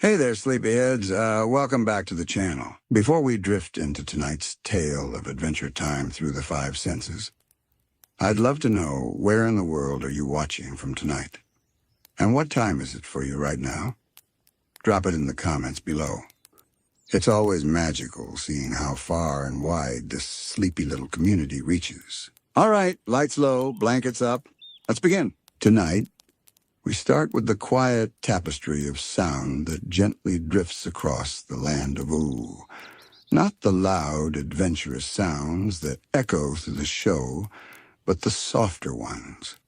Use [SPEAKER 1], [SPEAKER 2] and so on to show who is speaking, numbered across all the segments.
[SPEAKER 1] Hey there, sleepyheads. Welcome back to the channel. Before we drift into tonight's tale of adventure time through the five senses, I'd love to know, where in the world are you watching from tonight? And what time is it for you right now? Drop it in the comments below. It's always magical seeing how far and wide this sleepy little community reaches. All right, lights low, blankets up. Let's begin. Tonight, we start with the quiet tapestry of sound that gently drifts across the Land of Ooo. Not the loud, adventurous sounds that echo through the show, but the softer ones.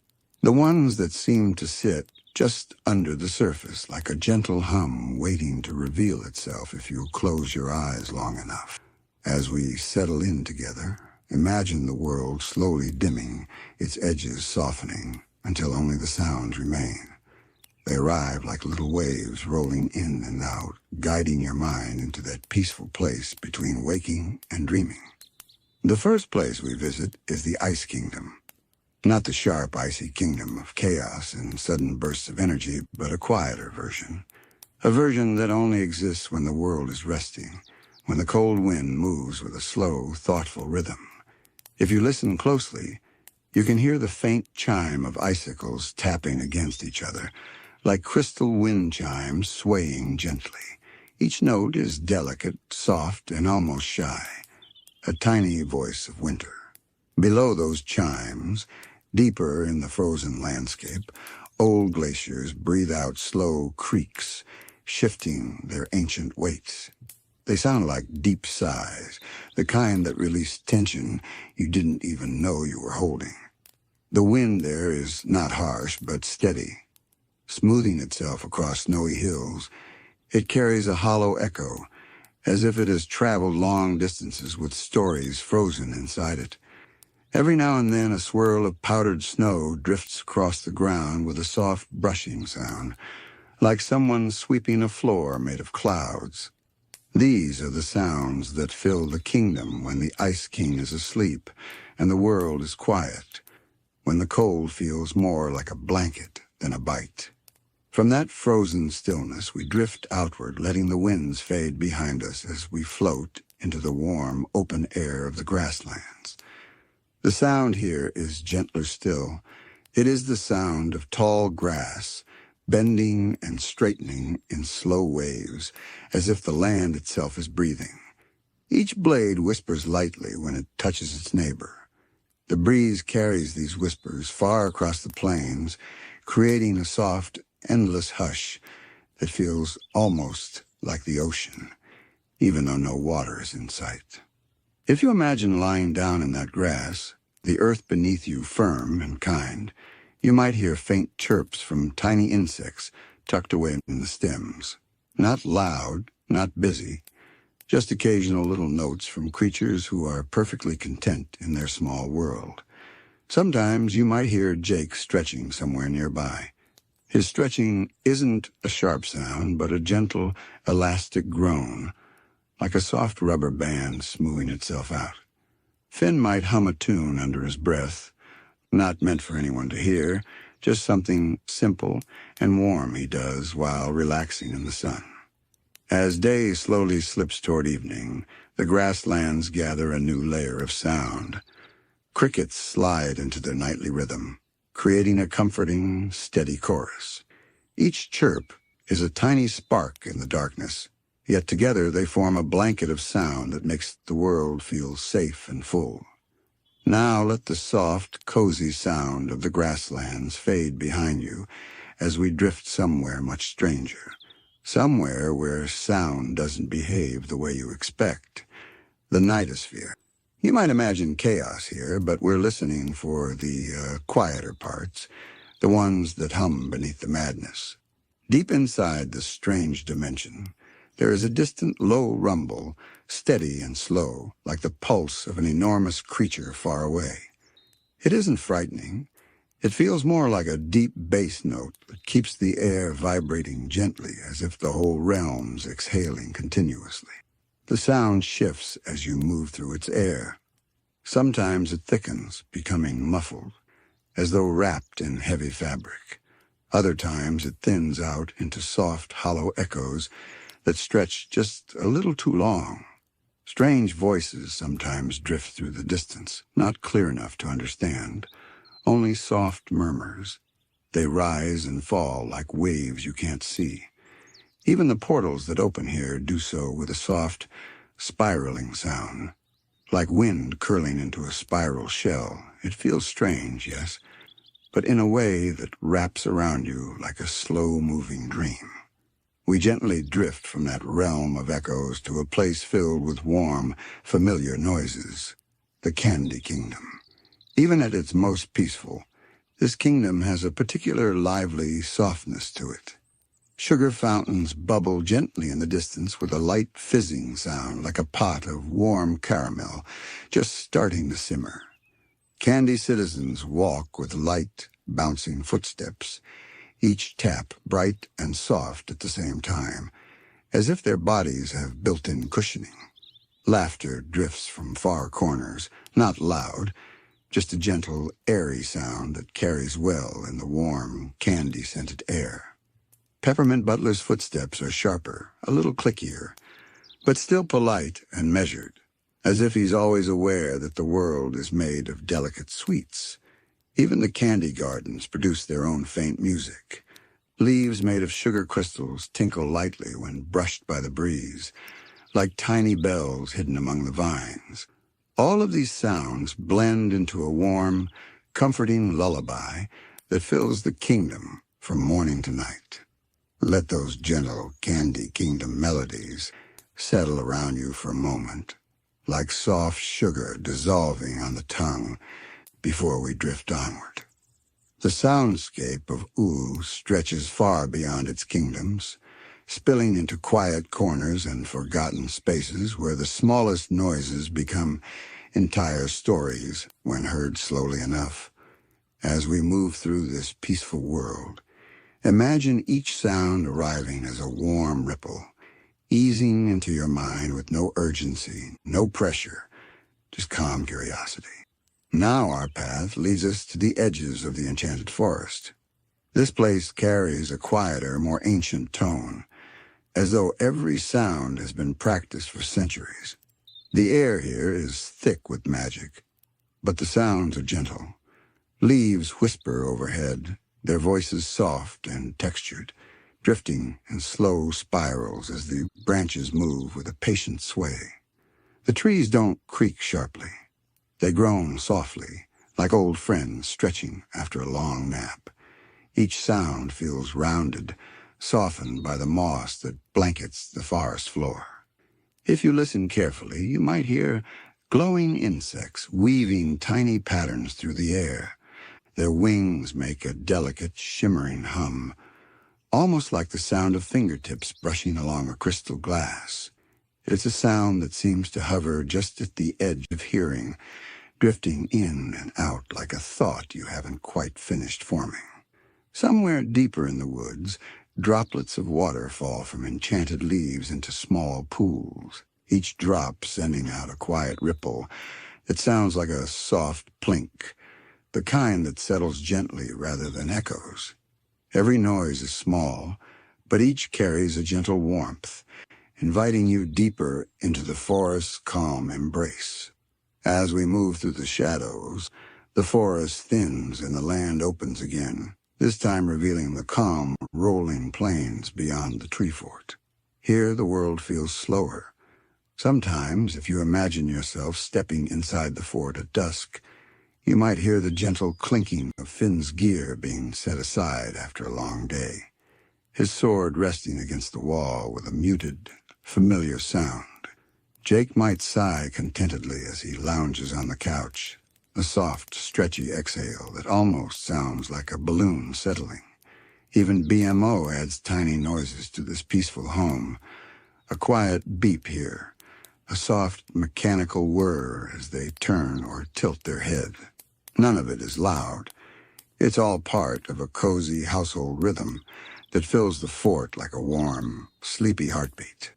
[SPEAKER 1] The ones that seem to sit just under the surface, like a gentle hum waiting to reveal itself if you close your eyes long enough. As we settle in together, imagine the world slowly dimming, its edges softening, until only the sounds remain. They arrive like little waves rolling in and out, guiding your mind into that peaceful place between waking and dreaming. The first place we visit is the Ice Kingdom. Not the sharp, icy kingdom of chaos and sudden bursts of energy, but a quieter version. A version that only exists when the world is resting, when the cold wind moves with a slow, thoughtful rhythm. If you listen closely, you can hear the faint chime of icicles tapping against each other, like crystal wind chimes swaying gently. Each note is delicate, soft, and almost shy, a tiny voice of winter. Below those chimes, deeper in the frozen landscape, old glaciers breathe out slow creaks, shifting their ancient weights. They sound like deep sighs, the kind that release tension you didn't even know you were holding. The wind there is not harsh, but steady. Smoothing itself across snowy hills, it carries a hollow echo, as if it has traveled long distances with stories frozen inside it. Every now and then a swirl of powdered snow drifts across the ground with a soft brushing sound, like someone sweeping a floor made of clouds. These are the sounds that fill the kingdom when the Ice King is asleep and the world is quiet, when the cold feels more like a blanket than a bite. From that frozen stillness, we drift outward, letting the winds fade behind us as we float into the warm, open air of the grasslands. The sound here is gentler still. It is the sound of tall grass, bending and straightening in slow waves, as if the land itself is breathing. Each blade whispers lightly when it touches its neighbor. The breeze carries these whispers far across the plains, creating a soft, endless hush that feels almost like the ocean, even though no water is in sight. If you imagine lying down in that grass, the earth beneath you firm and kind, you might hear faint chirps from tiny insects tucked away in the stems. Not loud, not busy, just occasional little notes from creatures who are perfectly content in their small world. Sometimes you might hear Jake stretching somewhere nearby. His stretching isn't a sharp sound, but a gentle, elastic groan, like a soft rubber band smoothing itself out. Finn might hum a tune under his breath, not meant for anyone to hear, just something simple and warm he does while relaxing in the sun. As day slowly slips toward evening, the grasslands gather a new layer of sound. Crickets slide into their nightly rhythm, creating a comforting, steady chorus. Each chirp is a tiny spark in the darkness, yet together they form a blanket of sound that makes the world feel safe and full. Now let the soft, cozy sound of the grasslands fade behind you as we drift somewhere much stranger, somewhere where sound doesn't behave the way you expect, the nightosphere. You might imagine chaos here, but we're listening for the quieter parts, the ones that hum beneath the madness. Deep inside this strange dimension, there is a distant low rumble, steady and slow, like the pulse of an enormous creature far away. It isn't frightening. It feels more like a deep bass note that keeps the air vibrating gently, as if the whole realm's exhaling continuously. The sound shifts as you move through its air. Sometimes it thickens, becoming muffled, as though wrapped in heavy fabric. Other times it thins out into soft, hollow echoes that stretch just a little too long. Strange voices sometimes drift through the distance, not clear enough to understand, only soft murmurs. They rise and fall like waves you can't see. Even the portals that open here do so with a soft, spiraling sound. Like wind curling into a spiral shell. It feels strange, yes, but in a way that wraps around you like a slow-moving dream. We gently drift from that realm of echoes to a place filled with warm, familiar noises, the Candy Kingdom. Even at its most peaceful, this kingdom has a particular lively softness to it. Sugar fountains bubble gently in the distance with a light fizzing sound like a pot of warm caramel just starting to simmer. Candy citizens walk with light, bouncing footsteps, each tap bright and soft at the same time, as if their bodies have built-in cushioning. Laughter drifts from far corners, not loud, just a gentle, airy sound that carries well in the warm, candy-scented air. Peppermint Butler's footsteps are sharper, a little clickier, but still polite and measured, as if he's always aware that the world is made of delicate sweets. Even the candy gardens produce their own faint music. Leaves made of sugar crystals tinkle lightly when brushed by the breeze, like tiny bells hidden among the vines. All of these sounds blend into a warm, comforting lullaby that fills the kingdom from morning to night. Let those gentle Candy Kingdom melodies settle around you for a moment, like soft sugar dissolving on the tongue before we drift onward. The soundscape of Ooo stretches far beyond its kingdoms, spilling into quiet corners and forgotten spaces where the smallest noises become entire stories when heard slowly enough. As we move through this peaceful world, imagine each sound arriving as a warm ripple, easing into your mind with no urgency, no pressure, just calm curiosity. Now our path leads us to the edges of the enchanted forest. This place carries a quieter, more ancient tone, as though every sound has been practiced for centuries. The air here is thick with magic, but the sounds are gentle. Leaves whisper overhead, their voices soft and textured, drifting in slow spirals as the branches move with a patient sway. The trees don't creak sharply. They groan softly, like old friends stretching after a long nap. Each sound feels rounded, softened by the moss that blankets the forest floor. If you listen carefully, you might hear glowing insects weaving tiny patterns through the air. Their wings make a delicate, shimmering hum, almost like the sound of fingertips brushing along a crystal glass. It's a sound that seems to hover just at the edge of hearing, drifting in and out like a thought you haven't quite finished forming. Somewhere deeper in the woods, droplets of water fall from enchanted leaves into small pools, each drop sending out a quiet ripple that sounds like a soft plink, the kind that settles gently rather than echoes. Every noise is small, but each carries a gentle warmth, inviting you deeper into the forest's calm embrace. As we move through the shadows, the forest thins and the land opens again, this time revealing the calm, rolling plains beyond the tree fort. Here the world feels slower. Sometimes, if you imagine yourself stepping inside the fort at dusk, you might hear the gentle clinking of Finn's gear being set aside after a long day, his sword resting against the wall with a muted, familiar sound. Jake might sigh contentedly as he lounges on the couch, a soft, stretchy exhale that almost sounds like a balloon settling. Even BMO adds tiny noises to this peaceful home, a quiet beep here, a soft mechanical whir as they turn or tilt their head. None of it is loud. It's all part of a cozy household rhythm that fills the fort like a warm, sleepy heartbeat.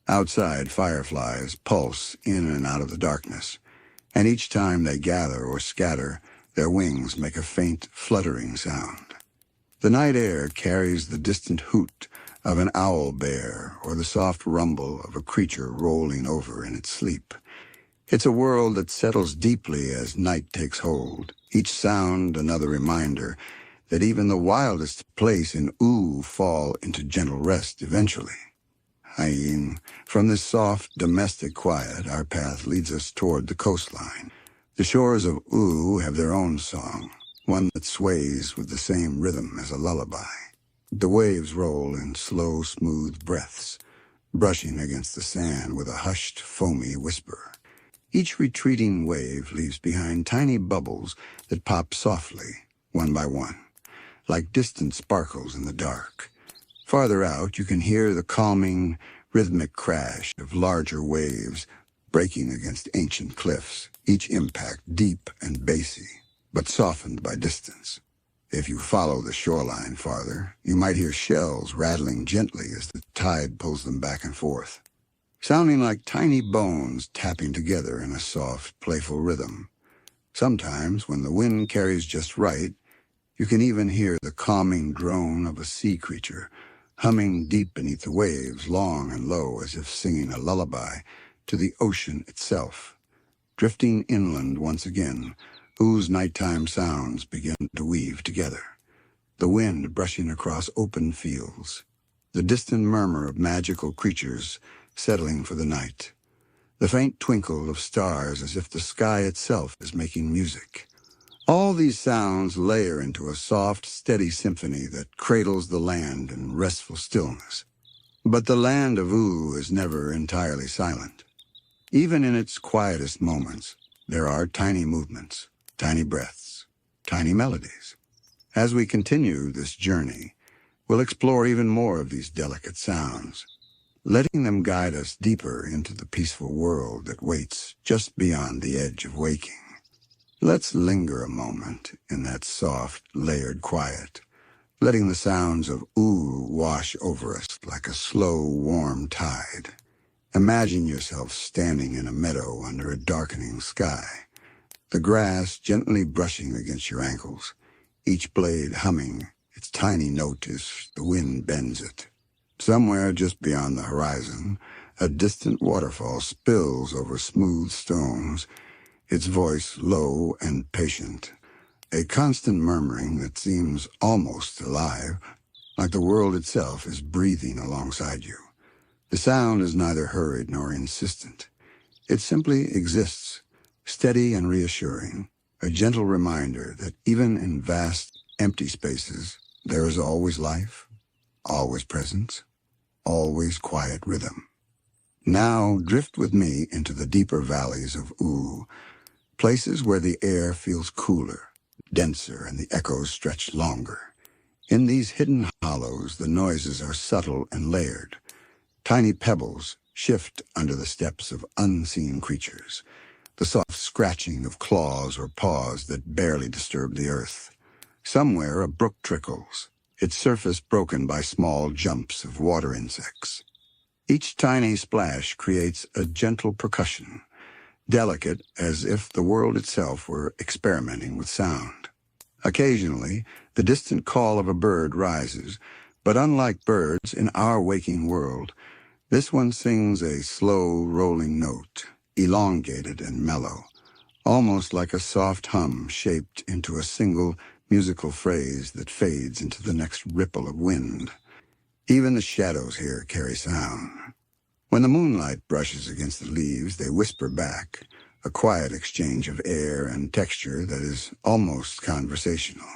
[SPEAKER 1] Outside, fireflies pulse in and out of the darkness, and each time they gather or scatter, their wings make a faint, fluttering sound. The night air carries the distant hoot of an owl bear or the soft rumble of a creature rolling over in its sleep. It's a world that settles deeply as night takes hold, each sound another reminder that even the wildest place in Ooo fall into gentle rest eventually. From this soft, domestic quiet, our path leads us toward the coastline. The shores of Ooo have their own song, one that sways with the same rhythm as a lullaby. The waves roll in slow, smooth breaths, brushing against the sand with a hushed, foamy whisper. Each retreating wave leaves behind tiny bubbles that pop softly, one by one, like distant sparkles in the dark. Farther out, you can hear the calming, rhythmic crash of larger waves breaking against ancient cliffs, each impact deep and bassy, but softened by distance. If you follow the shoreline farther, you might hear shells rattling gently as the tide pulls them back and forth, sounding like tiny bones tapping together in a soft, playful rhythm. Sometimes, when the wind carries just right, you can even hear the calming drone of a sea creature, humming deep beneath the waves, long and low, as if singing a lullaby to the ocean itself. Drifting inland once again, Oo's nighttime sounds begin to weave together. The wind brushing across open fields, the distant murmur of magical creatures settling for the night, the faint twinkle of stars as if the sky itself is making music. All these sounds layer into a soft, steady symphony that cradles the land in restful stillness. But the Land of Ooo is never entirely silent. Even in its quietest moments, there are tiny movements, tiny breaths, tiny melodies. As we continue this journey, we'll explore even more of these delicate sounds, letting them guide us deeper into the peaceful world that waits just beyond the edge of waking. Let's linger a moment in that soft, layered quiet, letting the sounds of Ooo wash over us like a slow, warm tide. Imagine yourself standing in a meadow under a darkening sky, the grass gently brushing against your ankles, each blade humming its tiny note as the wind bends it. Somewhere just beyond the horizon, a distant waterfall spills over smooth stones, its voice low and patient, a constant murmuring that seems almost alive, like the world itself is breathing alongside you. The sound is neither hurried nor insistent. It simply exists, steady and reassuring, a gentle reminder that even in vast, empty spaces, there is always life, always presence, always quiet rhythm. Now drift with me into the deeper valleys of Ooo, places where the air feels cooler, denser, and the echoes stretch longer. In these hidden hollows, the noises are subtle and layered. Tiny pebbles shift under the steps of unseen creatures, the soft scratching of claws or paws that barely disturb the earth. Somewhere a brook trickles, its surface broken by small jumps of water insects. Each tiny splash creates a gentle percussion, delicate as if the world itself were experimenting with sound. Occasionally, the distant call of a bird rises, but unlike birds in our waking world, this one sings a slow, rolling note, elongated and mellow, almost like a soft hum shaped into a single musical phrase that fades into the next ripple of wind. Even the shadows here carry sound. When the moonlight brushes against the leaves, they whisper back, a quiet exchange of air and texture that is almost conversational.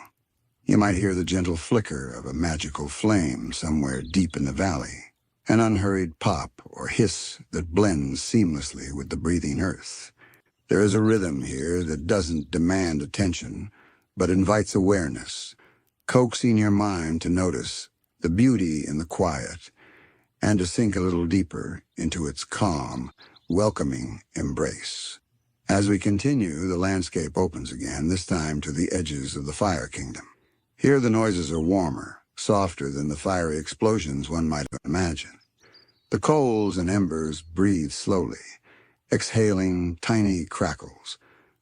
[SPEAKER 1] You might hear the gentle flicker of a magical flame somewhere deep in the valley, an unhurried pop or hiss that blends seamlessly with the breathing earth. There is a rhythm here that doesn't demand attention, but invites awareness, coaxing your mind to notice the beauty in the quiet and to sink a little deeper into its calm, welcoming embrace. As we continue, the landscape opens again, this time to the edges of the Fire Kingdom. Here the noises are warmer, softer than the fiery explosions one might imagine. The coals and embers breathe slowly, exhaling tiny crackles,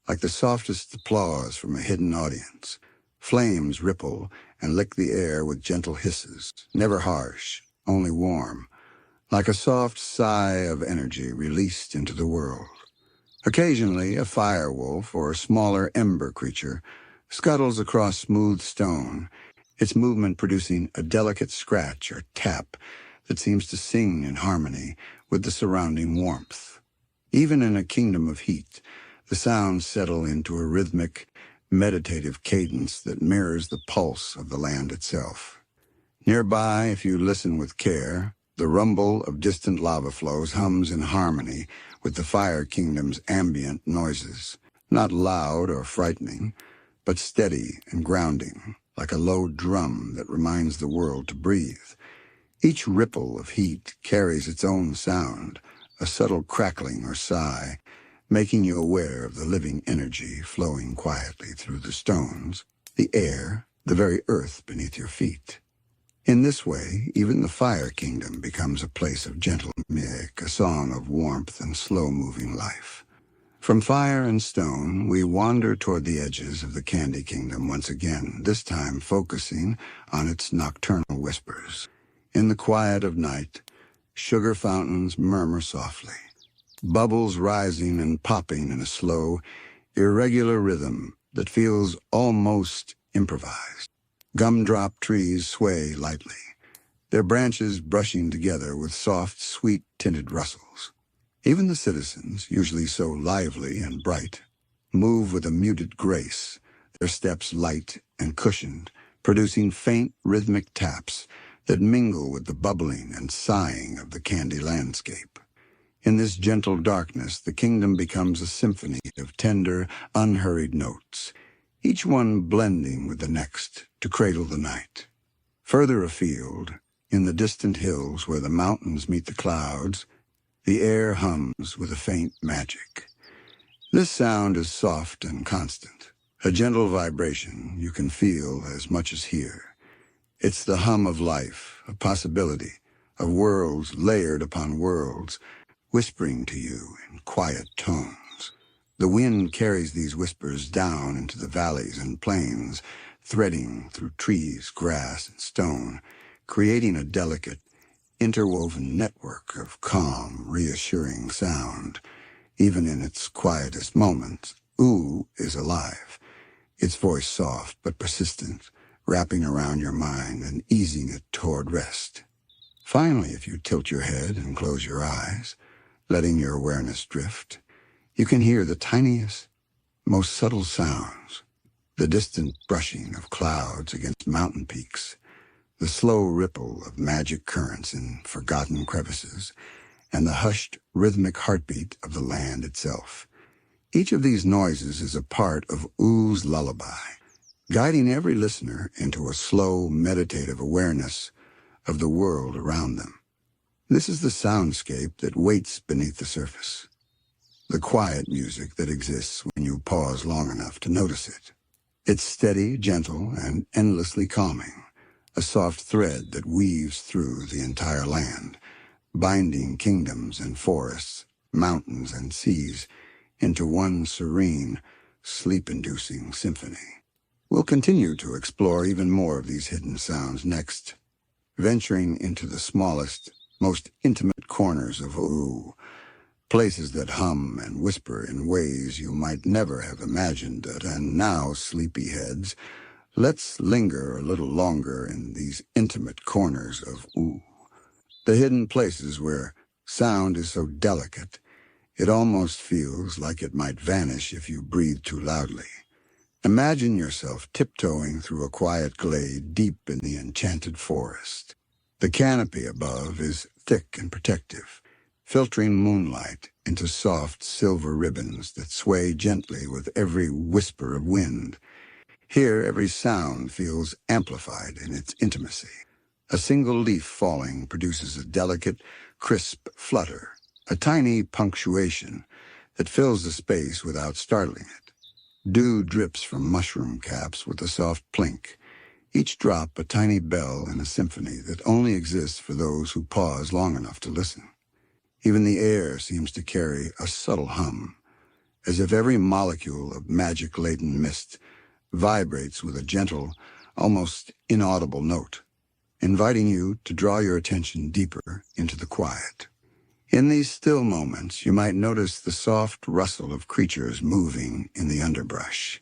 [SPEAKER 1] like the softest applause from a hidden audience. Flames ripple, and lick the air with gentle hisses, never harsh, only warm, like a soft sigh of energy released into the world. Occasionally, a fire wolf or a smaller ember creature scuttles across smooth stone, its movement producing a delicate scratch or tap that seems to sing in harmony with the surrounding warmth. Even in a kingdom of heat, the sounds settle into a rhythmic, meditative cadence that mirrors the pulse of the land itself. Nearby, if you listen with care, the rumble of distant lava flows hums in harmony with the Fire Kingdom's ambient noises, not loud or frightening, but steady and grounding, like a low drum that reminds the world to breathe. Each ripple of heat carries its own sound, a subtle crackling or sigh, making you aware of the living energy flowing quietly through the stones, the air, the very earth beneath your feet. In this way, even the Fire Kingdom becomes a place of gentle music, a song of warmth and slow-moving life. From fire and stone, we wander toward the edges of the Candy Kingdom once again, this time focusing on its nocturnal whispers. In the quiet of night, sugar fountains murmur softly, bubbles rising and popping in a slow, irregular rhythm that feels almost improvised. Gumdrop trees sway lightly, their branches brushing together with soft, sweet-tinted rustles. Even the citizens, usually so lively and bright, move with a muted grace, their steps light and cushioned, producing faint, rhythmic taps that mingle with the bubbling and sighing of the candy landscape. In this gentle darkness, the kingdom becomes a symphony of tender, unhurried notes, each one blending with the next to cradle the night. Further afield, in the distant hills where the mountains meet the clouds, the air hums with a faint magic. This sound is soft and constant, a gentle vibration you can feel as much as hear. It's the hum of life, of possibility, of worlds layered upon worlds, whispering to you in quiet tones. The wind carries these whispers down into the valleys and plains, threading through trees, grass, and stone, creating a delicate, interwoven network of calm, reassuring sound. Even in its quietest moments, Ooo is alive, its voice soft but persistent, wrapping around your mind and easing it toward rest. Finally, if you tilt your head and close your eyes, letting your awareness drift, you can hear the tiniest, most subtle sounds, the distant brushing of clouds against mountain peaks, the slow ripple of magic currents in forgotten crevices, and the hushed, rhythmic heartbeat of the land itself. Each of these noises is a part of Oo's lullaby, guiding every listener into a slow, meditative awareness of the world around them. This is the soundscape that waits beneath the surface, the quiet music that exists when you pause long enough to notice it. It's steady, gentle, and endlessly calming, a soft thread that weaves through the entire land, binding kingdoms and forests, mountains and seas into one serene, sleep-inducing symphony. We'll continue to explore even more of these hidden sounds next, venturing into the smallest, most intimate corners of Ooo, places that hum and whisper in ways you might never have imagined. And now, sleepyheads, let's linger a little longer in these intimate corners of Ooo, the hidden places where sound is so delicate, it almost feels like it might vanish if you breathe too loudly. Imagine yourself tiptoeing through a quiet glade deep in the enchanted forest. The canopy above is thick and protective, filtering moonlight into soft silver ribbons that sway gently with every whisper of wind. Here, every sound feels amplified in its intimacy. A single leaf falling produces a delicate, crisp flutter, a tiny punctuation that fills the space without startling it. Dew drips from mushroom caps with a soft plink, each drop a tiny bell in a symphony that only exists for those who pause long enough to listen. Even the air seems to carry a subtle hum, as if every molecule of magic-laden mist vibrates with a gentle, almost inaudible note, inviting you to draw your attention deeper into the quiet. In these still moments, you might notice the soft rustle of creatures moving in the underbrush,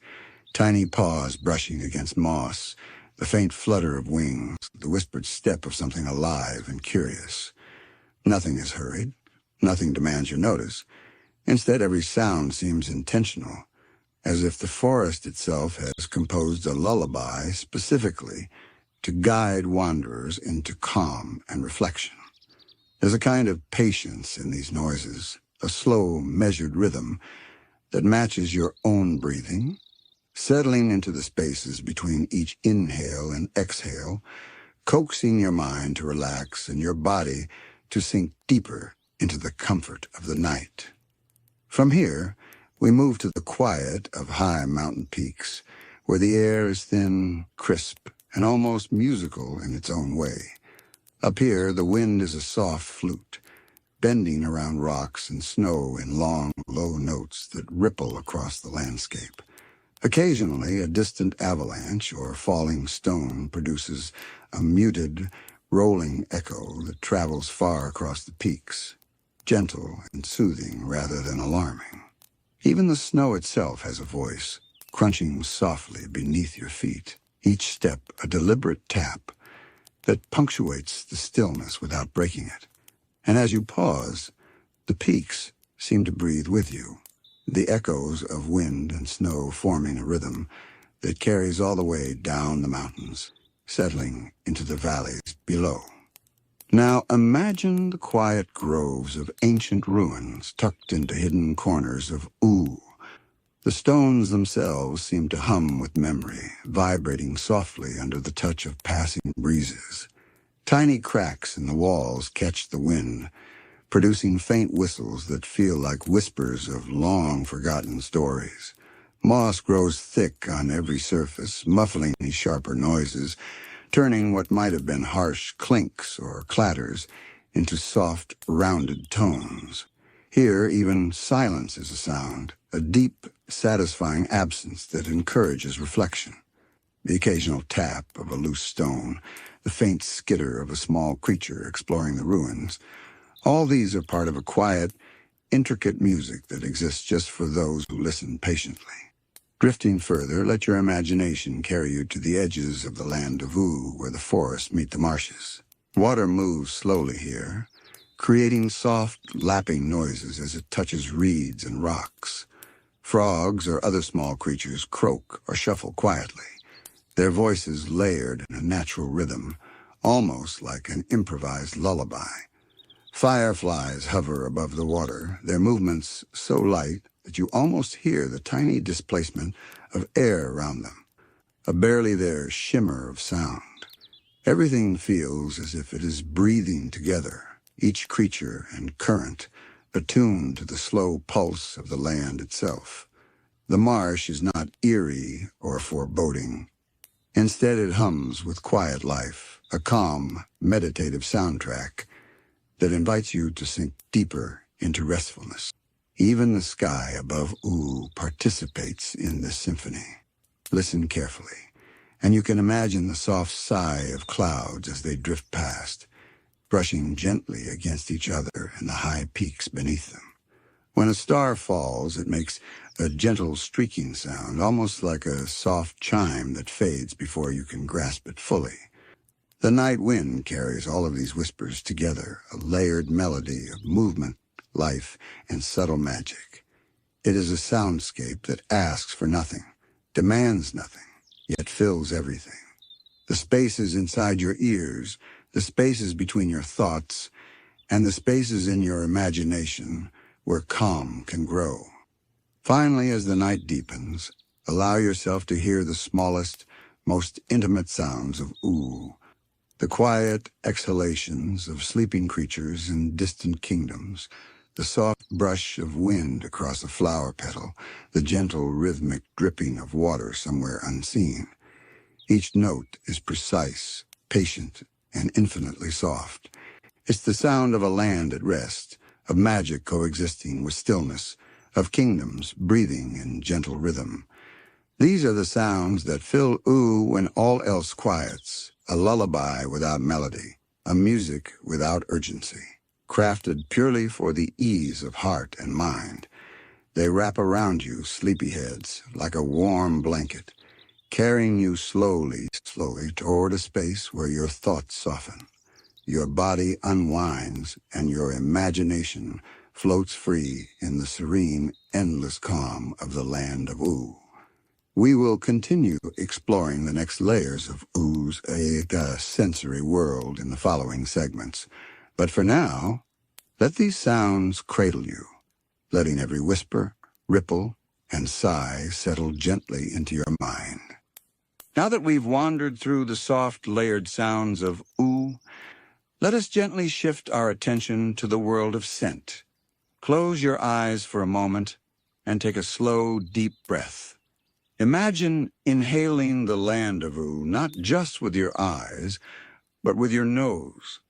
[SPEAKER 1] tiny paws brushing against moss, the faint flutter of wings, the whispered step of something alive and curious. Nothing is hurried. Nothing demands your notice. Instead, every sound seems intentional, as if the forest itself has composed a lullaby specifically to guide wanderers into calm and reflection. There's a kind of patience in these noises, a slow, measured rhythm that matches your own breathing, settling into the spaces between each inhale and exhale, coaxing your mind to relax and your body to sink deeper into the comfort of the night. From here, we move to the quiet of high mountain peaks, where the air is thin, crisp, and almost musical in its own way. Up here, the wind is a soft flute, bending around rocks and snow in long, low notes that ripple across the landscape. Occasionally, a distant avalanche or falling stone produces a muted, rolling echo that travels far across the peaks, gentle and soothing rather than alarming. Even the snow itself has a voice, crunching softly beneath your feet, each step a deliberate tap that punctuates the stillness without breaking it. And as you pause, the peaks seem to breathe with you, the echoes of wind and snow forming a rhythm that carries all the way down the mountains, settling into the valleys below. Now imagine the quiet groves of ancient ruins tucked into hidden corners of Ooo. The stones themselves seem to hum with memory, vibrating softly under the touch of passing breezes. Tiny cracks in the walls catch the wind, producing faint whistles that feel like whispers of long-forgotten stories. Moss grows thick on every surface, muffling these sharper noises, turning what might have been harsh clinks or clatters into soft, rounded tones. Here, even silence is a sound, a deep, satisfying absence that encourages reflection. The occasional tap of a loose stone, the faint skitter of a small creature exploring the ruins, all these are part of a quiet, intricate music that exists just for those who listen patiently. Drifting further, let your imagination carry you to the edges of the Land of Ooo, where the forests meet the marshes. Water moves slowly here, creating soft, lapping noises as it touches reeds and rocks. Frogs or other small creatures croak or shuffle quietly, their voices layered in a natural rhythm, almost like an improvised lullaby. Fireflies hover above the water, their movements so light that you almost hear the tiny displacement of air around them, a barely there shimmer of sound. Everything feels as if it is breathing together, each creature and current attuned to the slow pulse of the land itself. The marsh is not eerie or foreboding. Instead, it hums with quiet life, a calm, meditative soundtrack that invites you to sink deeper into restfulness. Even the sky above Ooo participates in this symphony. Listen carefully, and you can imagine the soft sigh of clouds as they drift past, brushing gently against each other and the high peaks beneath them. When a star falls, it makes a gentle streaking sound, almost like a soft chime that fades before you can grasp it fully. The night wind carries all of these whispers together, a layered melody of movement, life, and subtle magic. It is a soundscape that asks for nothing, demands nothing, yet fills everything. The spaces inside your ears, the spaces between your thoughts, and the spaces in your imagination where calm can grow. Finally, as the night deepens, allow yourself to hear the smallest, most intimate sounds of Ooo, the quiet exhalations of sleeping creatures in distant kingdoms, the soft brush of wind across a flower petal, the gentle rhythmic dripping of water somewhere unseen. Each note is precise, patient, and infinitely soft. It's the sound of a land at rest, of magic coexisting with stillness, of kingdoms breathing in gentle rhythm. These are the sounds that fill Ooo when all else quiets, a lullaby without melody, a music without urgency, crafted purely for the ease of heart and mind. They wrap around you, sleepyheads, like a warm blanket, carrying you slowly toward a space where your thoughts soften, your body unwinds, and your imagination floats free in the serene, endless calm of the Land of Ooo. We will continue exploring the next layers of Oo's sensory world in the following segments. But for now, let these sounds cradle you, letting every whisper, ripple, and sigh settle gently into your mind. Now that we've wandered through the soft, layered sounds of Ooo, let us gently shift our attention to the world of scent. Close your eyes for a moment and take a slow, deep breath. Imagine inhaling the Land of Ooo not just with your eyes, but with your nose.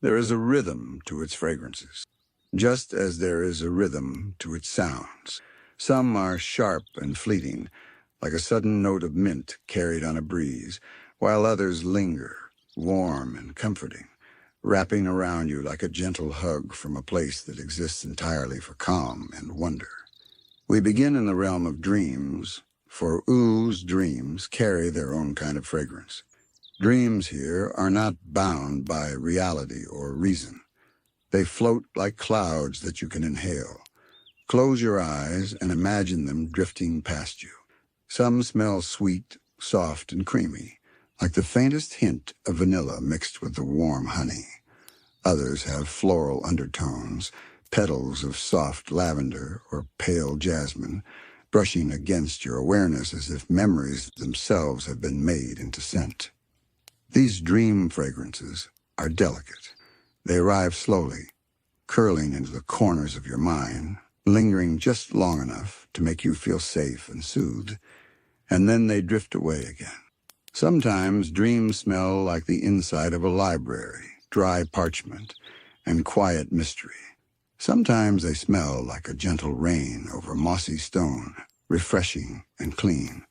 [SPEAKER 1] There is a rhythm to its fragrances, just as there is a rhythm to its sounds. Some are sharp and fleeting, like a sudden note of mint carried on a breeze, while others linger, warm and comforting, wrapping around you like a gentle hug from a place that exists entirely for calm and wonder. We begin in the realm of dreams, for Oo's dreams carry their own kind of fragrance. Dreams here are not bound by reality or reason. They float like clouds that you can inhale. Close your eyes and imagine them drifting past you. Some smell sweet, soft, and creamy, like the faintest hint of vanilla mixed with the warm honey. Others have floral undertones, petals of soft lavender or pale jasmine, brushing against your awareness as if memories themselves have been made into scent. These dream fragrances are delicate. They arrive slowly, curling into the corners of your mind, lingering just long enough to make you feel safe and soothed, and then they drift away again. Sometimes dreams smell like the inside of a library, dry parchment, and quiet mystery. Sometimes they smell like a gentle rain over mossy stone, refreshing and clean,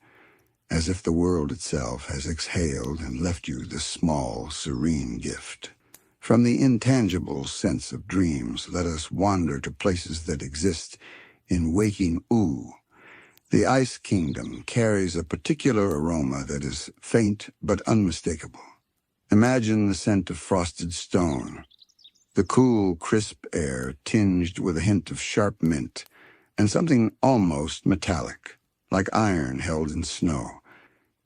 [SPEAKER 1] as if the world itself has exhaled and left you this small, serene gift. From the intangible sense of dreams, let us wander to places that exist in waking Ooo. The Ice Kingdom carries a particular aroma that is faint but unmistakable. Imagine the scent of frosted stone, the cool, crisp air tinged with a hint of sharp mint, and something almost metallic, like iron held in snow.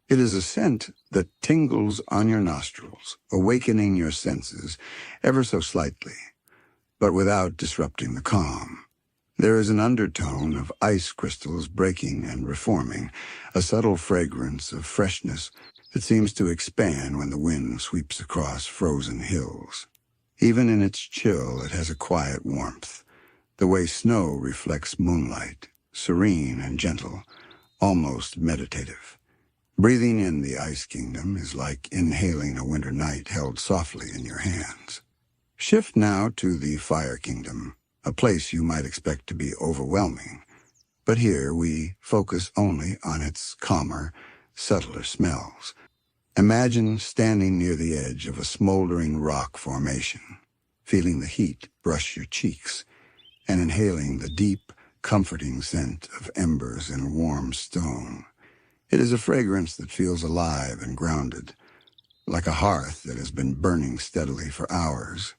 [SPEAKER 1] It is a scent that tingles on your nostrils, awakening your senses ever so slightly, but without disrupting the calm. There is an undertone of ice crystals breaking and reforming, a subtle fragrance of freshness that seems to expand when the wind sweeps across frozen hills. Even in its chill, it has a quiet warmth, the way snow reflects moonlight, serene and gentle, almost meditative. Breathing in the Ice Kingdom is like inhaling a winter night held softly in your hands. Shift now to the Fire Kingdom, a place you might expect to be overwhelming, but here we focus only on its calmer, subtler smells. Imagine standing near the edge of a smoldering rock formation, feeling the heat brush your cheeks, and inhaling the deep, comforting scent of embers and warm stone. It is a fragrance that feels alive and grounded, like a hearth that has been burning steadily for hours.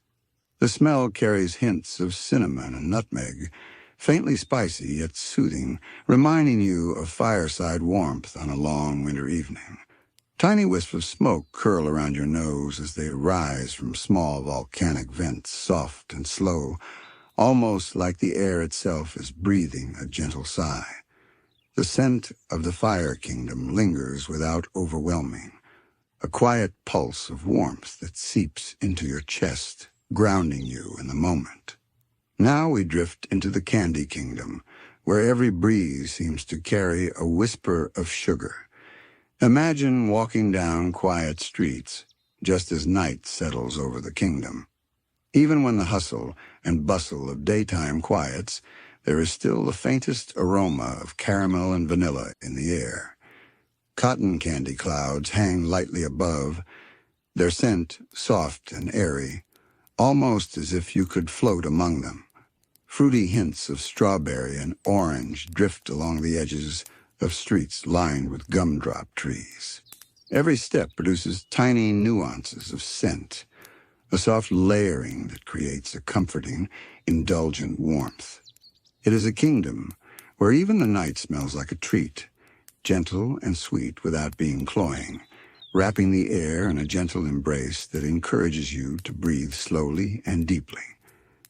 [SPEAKER 1] The smell carries hints of cinnamon and nutmeg, faintly spicy yet soothing, reminding you of fireside warmth on a long winter evening. Tiny wisps of smoke curl around your nose as they rise from small volcanic vents, soft and slow, almost like the air itself is breathing a gentle sigh. The scent of the Fire Kingdom lingers without overwhelming, a quiet pulse of warmth that seeps into your chest, grounding you in the moment. Now we drift into the Candy Kingdom, where every breeze seems to carry a whisper of sugar. Imagine walking down quiet streets, just as night settles over the kingdom. Even when the hustle and bustle of daytime quiets, there is still the faintest aroma of caramel and vanilla in the air. Cotton candy clouds hang lightly above, their scent soft and airy, almost as if you could float among them. Fruity hints of strawberry and orange drift along the edges of streets lined with gumdrop trees. Every step produces tiny nuances of scent, a soft layering that creates a comforting, indulgent warmth. It is a kingdom where even the night smells like a treat, gentle and sweet without being cloying, wrapping the air in a gentle embrace that encourages you to breathe slowly and deeply.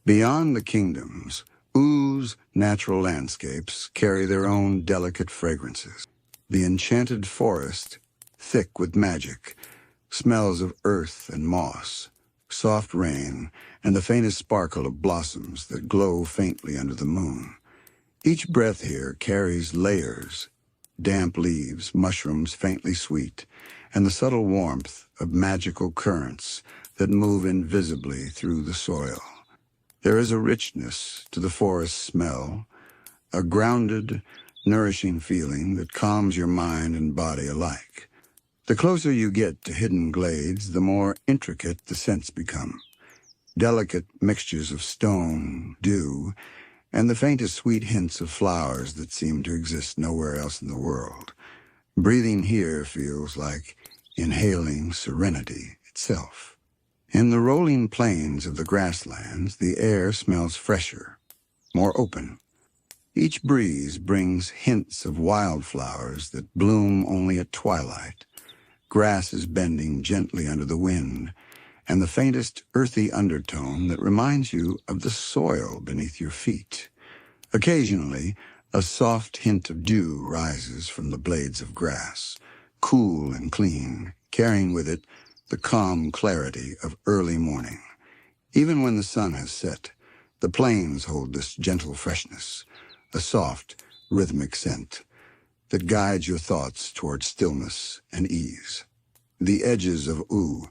[SPEAKER 1] Beyond the kingdoms, Oo's natural landscapes carry their own delicate fragrances. The enchanted forest, thick with magic, smells of earth and moss, soft rain, and the faintest sparkle of blossoms that glow faintly under the moon. Each breath here carries layers, damp leaves, mushrooms faintly sweet, and the subtle warmth of magical currents that move invisibly through the soil. There is a richness to the forest smell, a grounded, nourishing feeling that calms your mind and body alike. The closer you get to hidden glades, the more intricate the scents become. Delicate mixtures of stone, dew, and the faintest sweet hints of flowers that seem to exist nowhere else in the world. Breathing here feels like inhaling serenity itself. In the rolling plains of the grasslands, the air smells fresher, more open. Each breeze brings hints of wildflowers that bloom only at twilight. Grass is bending gently under the wind, and the faintest earthy undertone that reminds you of the soil beneath your feet. Occasionally, a soft hint of dew rises from the blades of grass, cool and clean, carrying with it the calm clarity of early morning. Even when the sun has set, the plains hold this gentle freshness, a soft, rhythmic scent that guides your thoughts toward stillness and ease. The edges of Ooo,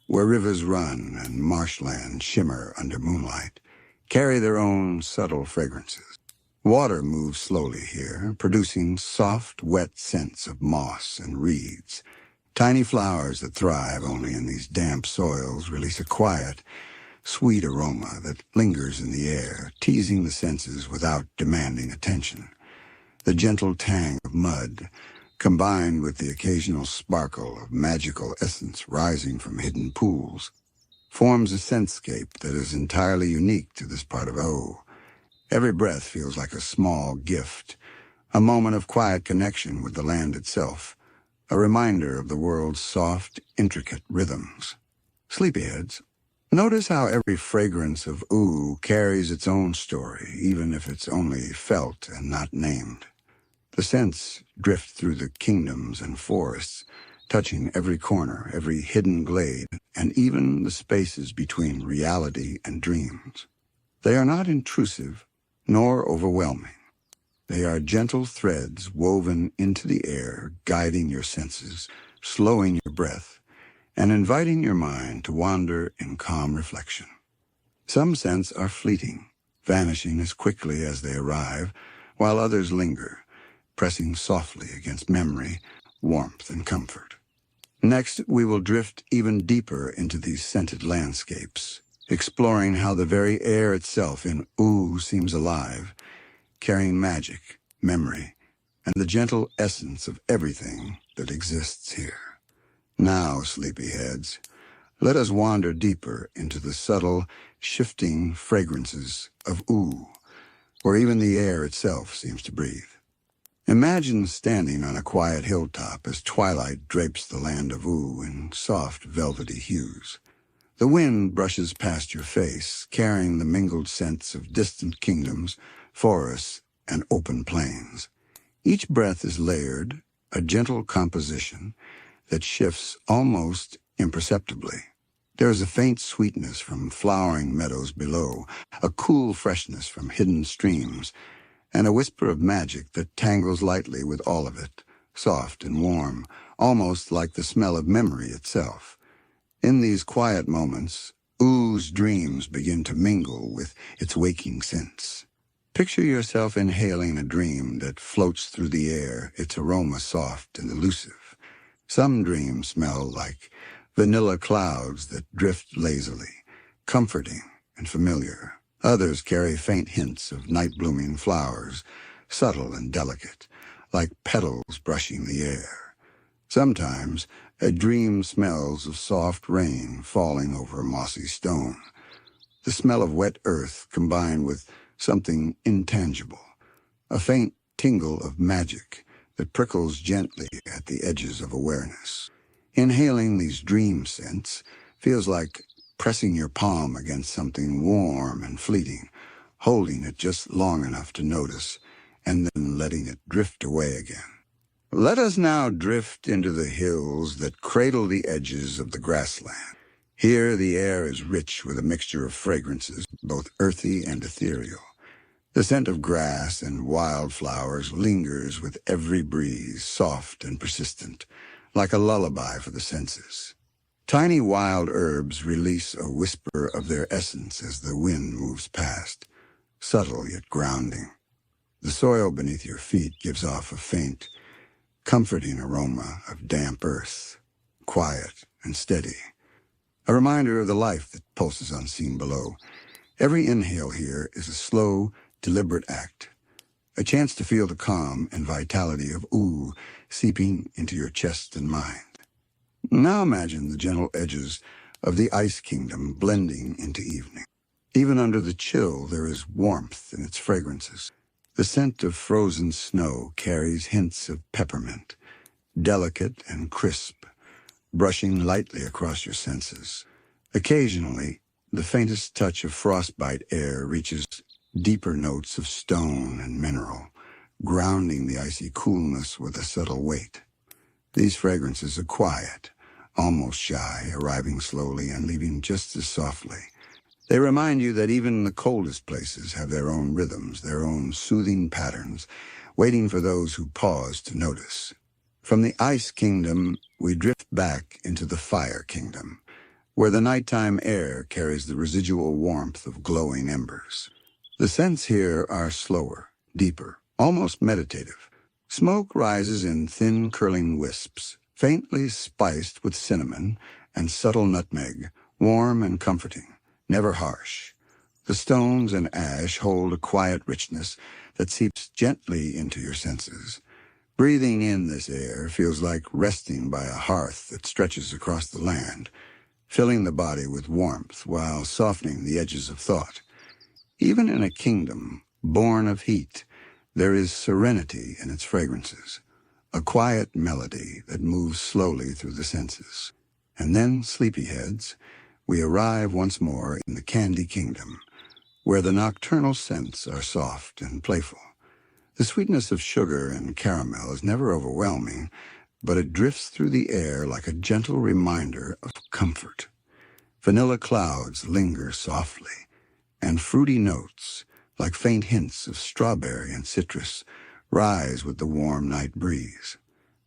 [SPEAKER 1] where rivers run and marshlands shimmer under moonlight, carry their own subtle fragrances. Water moves slowly here, producing soft, wet scents of moss and reeds. Tiny flowers that thrive only in these damp soils release a quiet, sweet aroma that lingers in the air, teasing the senses without demanding attention. The gentle tang of mud, combined with the occasional sparkle of magical essence rising from hidden pools, forms a scentscape that is entirely unique to this part of Ooo. Every breath feels like a small gift, a moment of quiet connection with the land itself, a reminder of the world's soft, intricate rhythms. Sleepyheads, notice how every fragrance of Ooo carries its own story, even if it's only felt and not named. The scents drift through the kingdoms and forests, touching every corner, every hidden glade, and even the spaces between reality and dreams. They are not intrusive, nor overwhelming. They are gentle threads woven into the air, guiding your senses, slowing your breath, and inviting your mind to wander in calm reflection. Some scents are fleeting, vanishing as quickly as they arrive, while others linger, pressing softly against memory, warmth, and comfort. Next, we will drift even deeper into these scented landscapes, exploring how the very air itself in Ooo seems alive, carrying magic, memory, and the gentle essence of everything that exists here. Now, sleepyheads, let us wander deeper into the subtle, shifting fragrances of Ooo, where even the air itself seems to breathe. Imagine standing on a quiet hilltop as twilight drapes the Land of Ooo in soft, velvety hues. The wind brushes past your face, carrying the mingled scents of distant kingdoms, forests, and open plains. Each breath is layered, a gentle composition that shifts almost imperceptibly. There is a faint sweetness from flowering meadows below, a cool freshness from hidden streams, and a whisper of magic that tangles lightly with all of it, soft and warm, almost like the smell of memory itself. In these quiet moments, Oo's dreams begin to mingle with its waking sense. Picture yourself inhaling a dream that floats through the air, its aroma soft and elusive. Some dreams smell like vanilla clouds that drift lazily, comforting and familiar. Others carry faint hints of night-blooming flowers, subtle and delicate, like petals brushing the air. Sometimes a dream smells of soft rain falling over a mossy stone. The smell of wet earth combined with something intangible, a faint tingle of magic that prickles gently at the edges of awareness. Inhaling these dream scents feels like pressing your palm against something warm and fleeting, holding it just long enough to notice, and then letting it drift away again. Let us now drift into the hills that cradle the edges of the grassland. Here the air is rich with a mixture of fragrances, both earthy and ethereal. The scent of grass and wildflowers lingers with every breeze, soft and persistent, like a lullaby for the senses. Tiny wild herbs release a whisper of their essence as the wind moves past, subtle yet grounding. The soil beneath your feet gives off a faint, comforting aroma of damp earth, quiet and steady, a reminder of the life that pulses unseen below. Every inhale here is a slow, deliberate act, a chance to feel the calm and vitality of Ooo seeping into your chest and mind. Now imagine the gentle edges of the Ice Kingdom blending into evening. Even under the chill, there is warmth in its fragrances. The scent of frozen snow carries hints of peppermint, delicate and crisp, brushing lightly across your senses. Occasionally, the faintest touch of frostbite air reaches deeper notes of stone and mineral, grounding the icy coolness with a subtle weight. These fragrances are quiet, almost shy, arriving slowly and leaving just as softly. They remind you that even the coldest places have their own rhythms, their own soothing patterns, waiting for those who pause to notice. From the Ice Kingdom, we drift back into the Fire Kingdom, where the nighttime air carries the residual warmth of glowing embers. The scents here are slower, deeper, almost meditative. Smoke rises in thin, curling wisps, faintly spiced with cinnamon and subtle nutmeg, warm and comforting, never harsh. The stones and ash hold a quiet richness that seeps gently into your senses. Breathing in this air feels like resting by a hearth that stretches across the land, filling the body with warmth while softening the edges of thought. Even in a kingdom born of heat, there is serenity in its fragrances, a quiet melody that moves slowly through the senses. And then, sleepyheads, we arrive once more in the Candy Kingdom, where the nocturnal scents are soft and playful. The sweetness of sugar and caramel is never overwhelming, but it drifts through the air like a gentle reminder of comfort. Vanilla clouds linger softly, and fruity notes, like faint hints of strawberry and citrus, rise with the warm night breeze.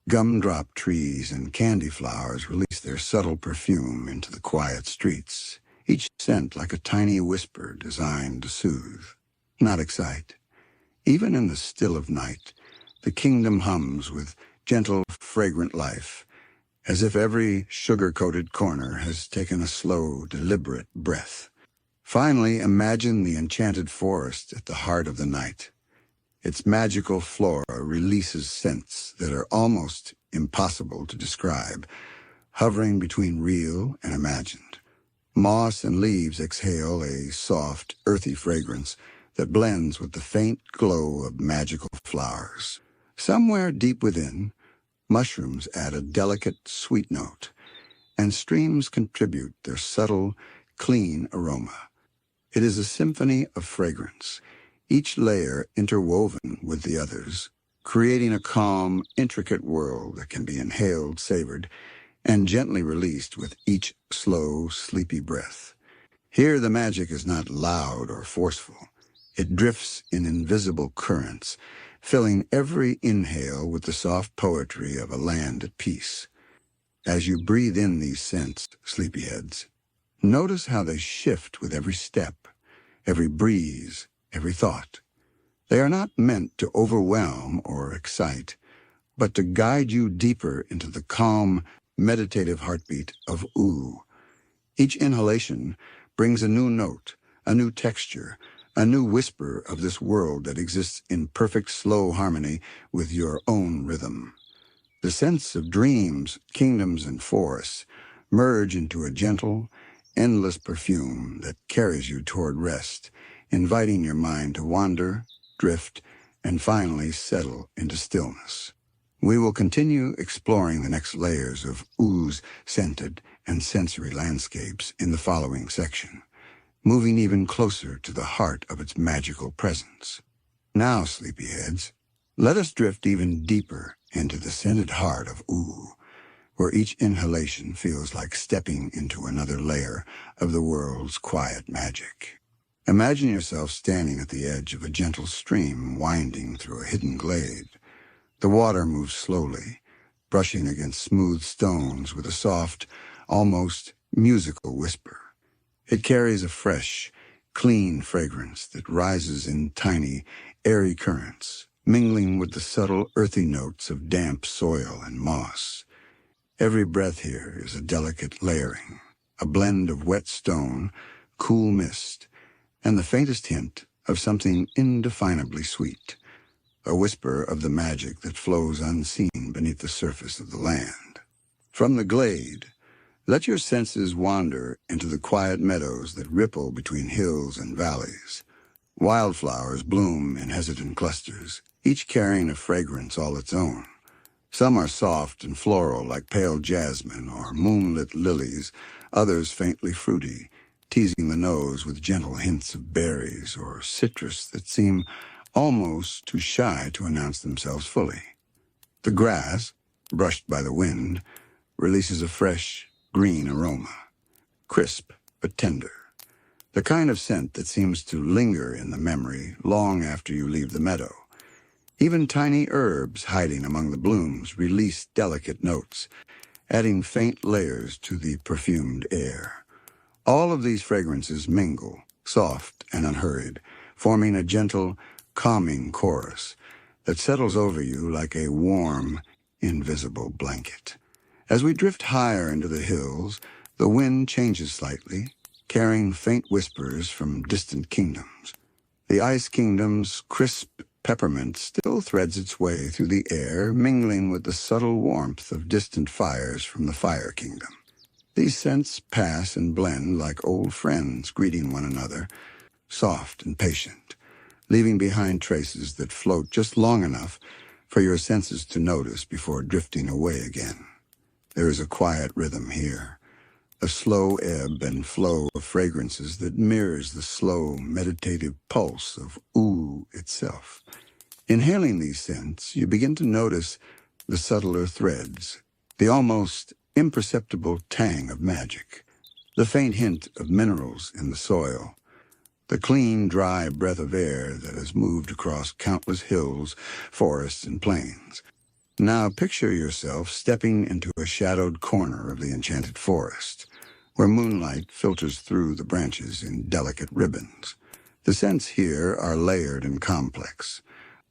[SPEAKER 1] Gumdrop trees and candy flowers release their subtle perfume into the quiet streets, each scent like a tiny whisper designed to soothe, not excite. Even in the still of night, the kingdom hums with gentle, fragrant life, as if every sugar-coated corner has taken a slow, deliberate breath. Finally, imagine the enchanted forest at the heart of the night. Its magical flora releases scents that are almost impossible to describe, hovering between real and imagined. Moss and leaves exhale a soft, earthy fragrance that blends with the faint glow of magical flowers. Somewhere deep within, mushrooms add a delicate, sweet note, and streams contribute their subtle, clean aroma. It is a symphony of fragrance, each layer interwoven with the others, creating a calm, intricate world that can be inhaled, savored, and gently released with each slow, sleepy breath. Here the magic is not loud or forceful. It drifts in invisible currents, filling every inhale with the soft poetry of a land at peace. As you breathe in these scents, sleepyheads, notice how they shift with every step, every breeze, every thought. They are not meant to overwhelm or excite, but to guide you deeper into the calm, meditative heartbeat of Ooo. Each inhalation brings a new note, a new texture, a new whisper of this world that exists in perfect slow harmony with your own rhythm. The sense of dreams, kingdoms, and forests merge into a gentle, endless perfume that carries you toward rest, inviting your mind to wander, drift, and finally settle into stillness. We will continue exploring the next layers of Oo's scented and sensory landscapes in the following section, moving even closer to the heart of its magical presence. Now, sleepyheads, let us drift even deeper into the scented heart of Ooo, where each inhalation feels like stepping into another layer of the world's quiet magic. Imagine yourself standing at the edge of a gentle stream winding through a hidden glade. The water moves slowly, brushing against smooth stones with a soft, almost musical whisper. It carries a fresh, clean fragrance that rises in tiny, airy currents, mingling with the subtle, earthy notes of damp soil and moss. Every breath here is a delicate layering, a blend of wet stone, cool mist, and the faintest hint of something indefinably sweet, a whisper of the magic that flows unseen beneath the surface of the land. From the glade, let your senses wander into the quiet meadows that ripple between hills and valleys. Wildflowers bloom in hesitant clusters, each carrying a fragrance all its own. Some are soft and floral like pale jasmine or moonlit lilies, others faintly fruity, teasing the nose with gentle hints of berries or citrus that seem almost too shy to announce themselves fully. The grass, brushed by the wind, releases a fresh, green aroma, crisp but tender, the kind of scent that seems to linger in the memory long after you leave the meadow. Even tiny herbs hiding among the blooms release delicate notes, adding faint layers to the perfumed air. All of these fragrances mingle, soft and unhurried, forming a gentle, calming chorus that settles over you like a warm, invisible blanket. As we drift higher into the hills, the wind changes slightly, carrying faint whispers from distant kingdoms. The Ice Kingdom's crisp peppermint still threads its way through the air, mingling with the subtle warmth of distant fires from the Fire Kingdom. These scents pass and blend like old friends greeting one another, soft and patient, leaving behind traces that float just long enough for your senses to notice before drifting away again. There is a quiet rhythm here, a slow ebb and flow of fragrances that mirrors the slow, meditative pulse of Ooo itself. Inhaling these scents, you begin to notice the subtler threads, the almost imperceptible tang of magic, the faint hint of minerals in the soil, the clean, dry breath of air that has moved across countless hills, forests, and plains. Now picture yourself stepping into a shadowed corner of the enchanted forest, where moonlight filters through the branches in delicate ribbons. The scents here are layered and complex.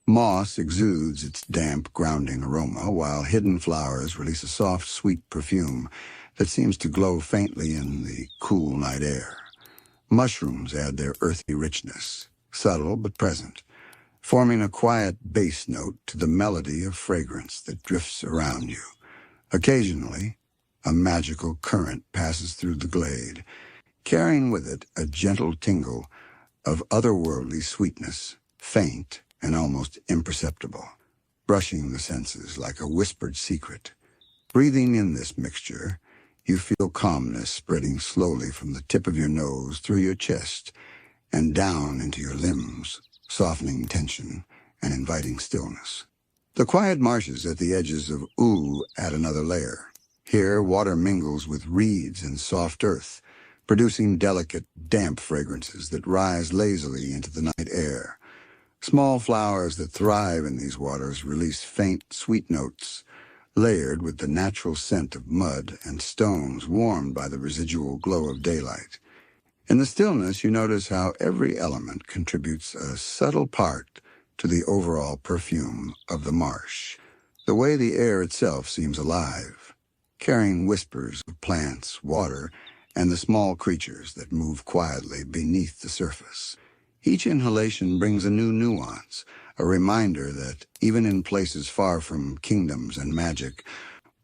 [SPEAKER 1] Moss exudes its damp, grounding aroma, while hidden flowers release a soft, sweet perfume that seems to glow faintly in the cool night air. Mushrooms add their earthy richness, subtle but present, forming a quiet bass note to the melody of fragrance that drifts around you. Occasionally, a magical current passes through the glade, carrying with it a gentle tingle of otherworldly sweetness, faint and almost imperceptible, brushing the senses like a whispered secret. Breathing in this mixture, you feel calmness spreading slowly from the tip of your nose through your chest and down into your limbs, softening tension and inviting stillness. The quiet marshes at the edges of Ooo add another layer. Here, water mingles with reeds and soft earth, producing delicate, damp fragrances that rise lazily into the night air. Small flowers that thrive in these waters release faint, sweet notes, layered with the natural scent of mud and stones warmed by the residual glow of daylight. In the stillness, you notice how every element contributes a subtle part to the overall perfume of the marsh. The way the air itself seems alive, carrying whispers of plants, water, and the small creatures that move quietly beneath the surface. Each inhalation brings a new nuance, a reminder that even in places far from kingdoms and magic,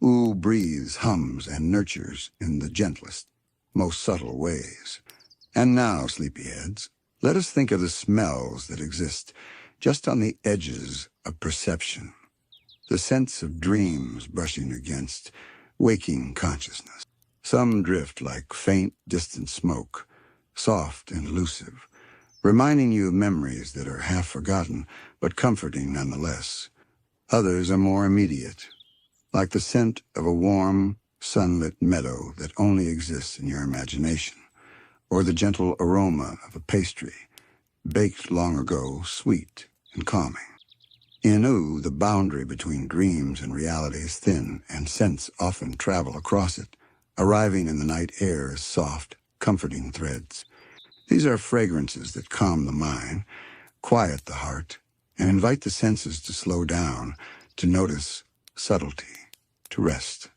[SPEAKER 1] Ooo breathes, hums, and nurtures in the gentlest, most subtle ways. And now, sleepyheads, let us think of the smells that exist just on the edges of perception. The sense of dreams brushing against waking consciousness. Some drift like faint, distant smoke, soft and elusive, reminding you of memories that are half forgotten, but comforting nonetheless. Others are more immediate, like the scent of a warm, sunlit meadow that only exists in your imagination, or the gentle aroma of a pastry, baked long ago, sweet and calming. In Ooo, the boundary between dreams and reality is thin, and scents often travel across it, arriving in the night air as soft, comforting threads. These are fragrances that calm the mind, quiet the heart, and invite the senses to slow down, to notice subtlety, to rest.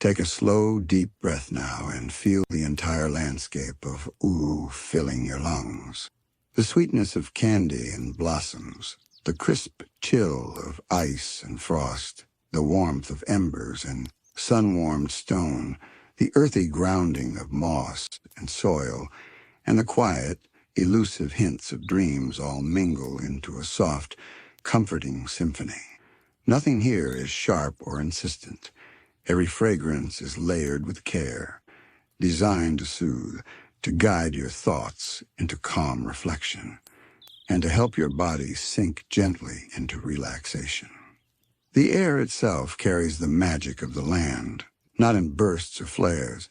[SPEAKER 1] Take a slow, deep breath now and feel the entire landscape of Ooo filling your lungs. The sweetness of candy and blossoms, the crisp chill of ice and frost, the warmth of embers and sun-warmed stone, the earthy grounding of moss and soil, and the quiet, elusive hints of dreams all mingle into a soft, comforting symphony. Nothing here is sharp or insistent. Every fragrance is layered with care, designed to soothe, to guide your thoughts into calm reflection, and to help your body sink gently into relaxation. The air itself carries the magic of the land, not in bursts or flares,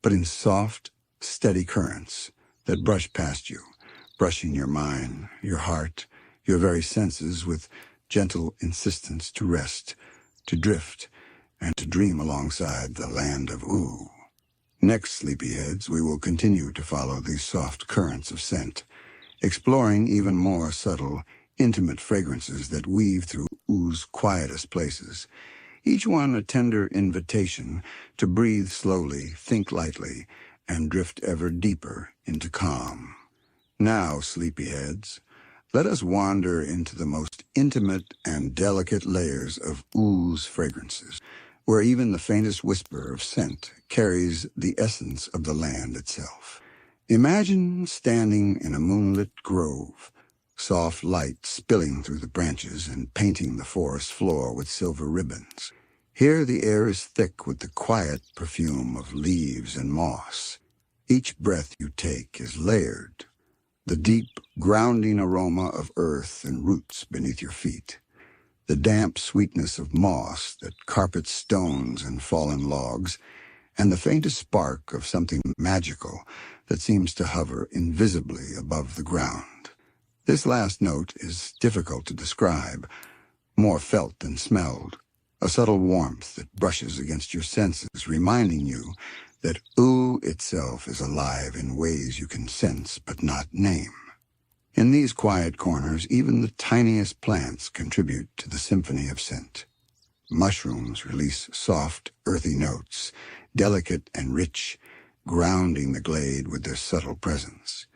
[SPEAKER 1] but in soft, steady currents that brush past you, brushing your mind, your heart, your very senses with gentle insistence to rest, to drift, and to dream alongside the Land of Ooo. Next, sleepyheads, we will continue to follow these soft currents of scent, exploring even more subtle, intimate fragrances that weave through Oo's quietest places, each one a tender invitation to breathe slowly, think lightly, and drift ever deeper into calm. Now, sleepyheads, let us wander into the most intimate and delicate layers of Oo's fragrances, where even the faintest whisper of scent carries the essence of the land itself. Imagine standing in a moonlit grove, soft light spilling through the branches and painting the forest floor with silver ribbons. Here the air is thick with the quiet perfume of leaves and moss. Each breath you take is layered, the deep, grounding aroma of earth and roots beneath your feet, the damp sweetness of moss that carpets stones and fallen logs, and the faintest spark of something magical that seems to hover invisibly above the ground. This last note is difficult to describe, more felt than smelled, a subtle warmth that brushes against your senses, reminding you that Ooo itself is alive in ways you can sense but not name. In these quiet corners, even the tiniest plants contribute to the symphony of scent. Mushrooms release soft, earthy notes, delicate and rich, grounding the glade with their subtle presence.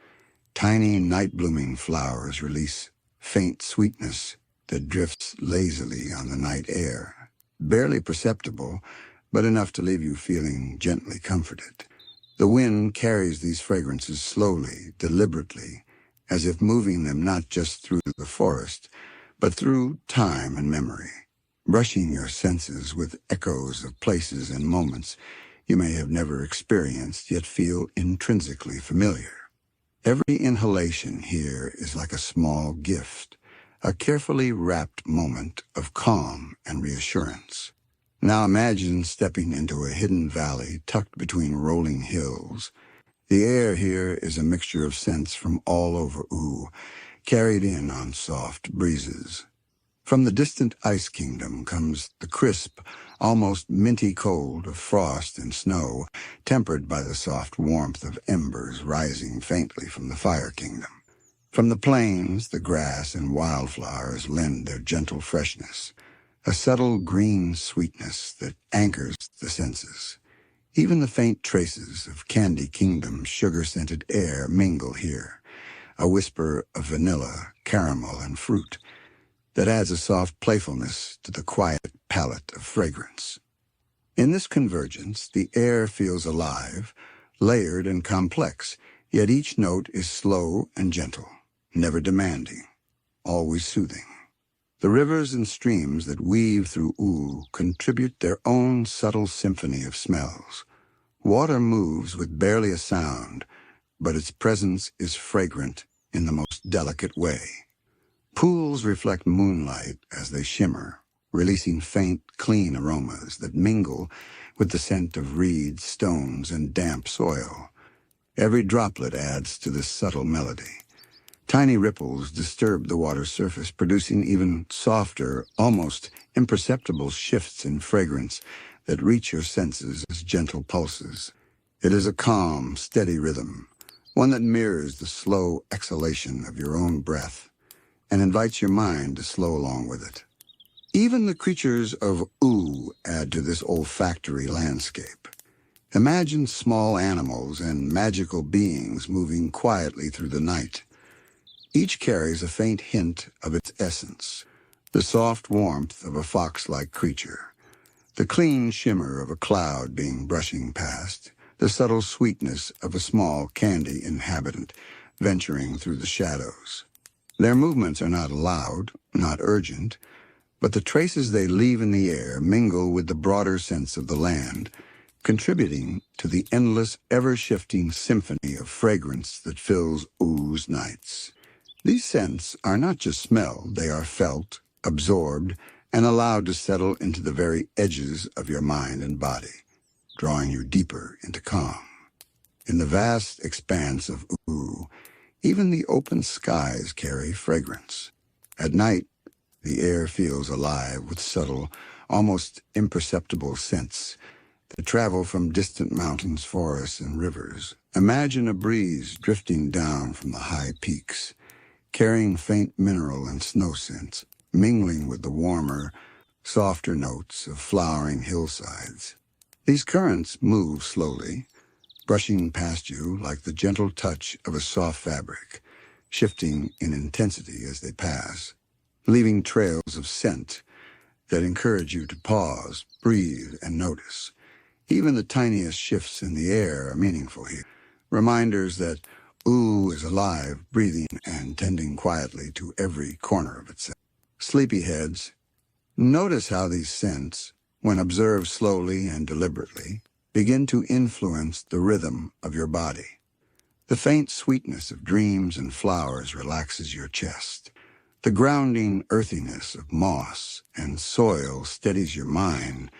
[SPEAKER 1] Tiny night-blooming flowers release faint sweetness that drifts lazily on the night air, barely perceptible, but enough to leave you feeling gently comforted. The wind carries these fragrances slowly, deliberately, as if moving them not just through the forest, but through time and memory, brushing your senses with echoes of places and moments you may have never experienced, yet feel intrinsically familiar. Every inhalation here is like a small gift, a carefully wrapped moment of calm and reassurance. Now imagine stepping into a hidden valley tucked between rolling hills. The air here is a mixture of scents from all over Ooo, carried in on soft breezes. From the distant ice kingdom comes the crisp, almost minty cold of frost and snow, tempered by the soft warmth of embers rising faintly from the fire kingdom. From the plains, the grass and wildflowers lend their gentle freshness, a subtle green sweetness that anchors the senses. Even the faint traces of Candy Kingdom's sugar-scented air mingle here, a whisper of vanilla, caramel, and fruit that adds a soft playfulness to the quiet palette of fragrance. In this convergence, the air feels alive, layered and complex, yet each note is slow and gentle, never demanding, always soothing. The rivers and streams that weave through Ooo contribute their own subtle symphony of smells. Water moves with barely a sound, but its presence is fragrant in the most delicate way. Pools reflect moonlight as they shimmer, releasing faint, clean aromas that mingle with the scent of reeds, stones, and damp soil. Every droplet adds to this subtle melody. Tiny ripples disturb the water's surface, producing even softer, almost imperceptible shifts in fragrance that reach your senses as gentle pulses. It is a calm, steady rhythm, one that mirrors the slow exhalation of your own breath and invites your mind to slow along with it. Even the creatures of Ooo add to this olfactory landscape. Imagine small animals and magical beings moving quietly through the night. Each carries a faint hint of its essence, the soft warmth of a fox-like creature, the clean shimmer of a cloud being brushing past, the subtle sweetness of a small candy inhabitant venturing through the shadows. Their movements are not loud, not urgent, but the traces they leave in the air mingle with the broader sense of the land, contributing to the endless, ever-shifting symphony of fragrance that fills Oo's nights. These scents are not just smelled, they are felt, absorbed, and allowed to settle into the very edges of your mind and body, drawing you deeper into calm. In the vast expanse of Ooo, even the open skies carry fragrance. At night, the air feels alive with subtle, almost imperceptible scents that travel from distant mountains, forests, and rivers. Imagine a breeze drifting down from the high peaks, carrying faint mineral and snow scents, mingling with the warmer, softer notes of flowering hillsides. These currents move slowly, brushing past you like the gentle touch of a soft fabric, shifting in intensity as they pass, leaving trails of scent that encourage you to pause, breathe, and notice. Even the tiniest shifts in the air are meaningful here, reminders that Ooo is alive, breathing, and tending quietly to every corner of itself. Sleepyheads, notice how these scents, when observed slowly and deliberately, begin to influence the rhythm of your body. The faint sweetness of dreams and flowers relaxes your chest. The grounding earthiness of moss and soil steadies your mind,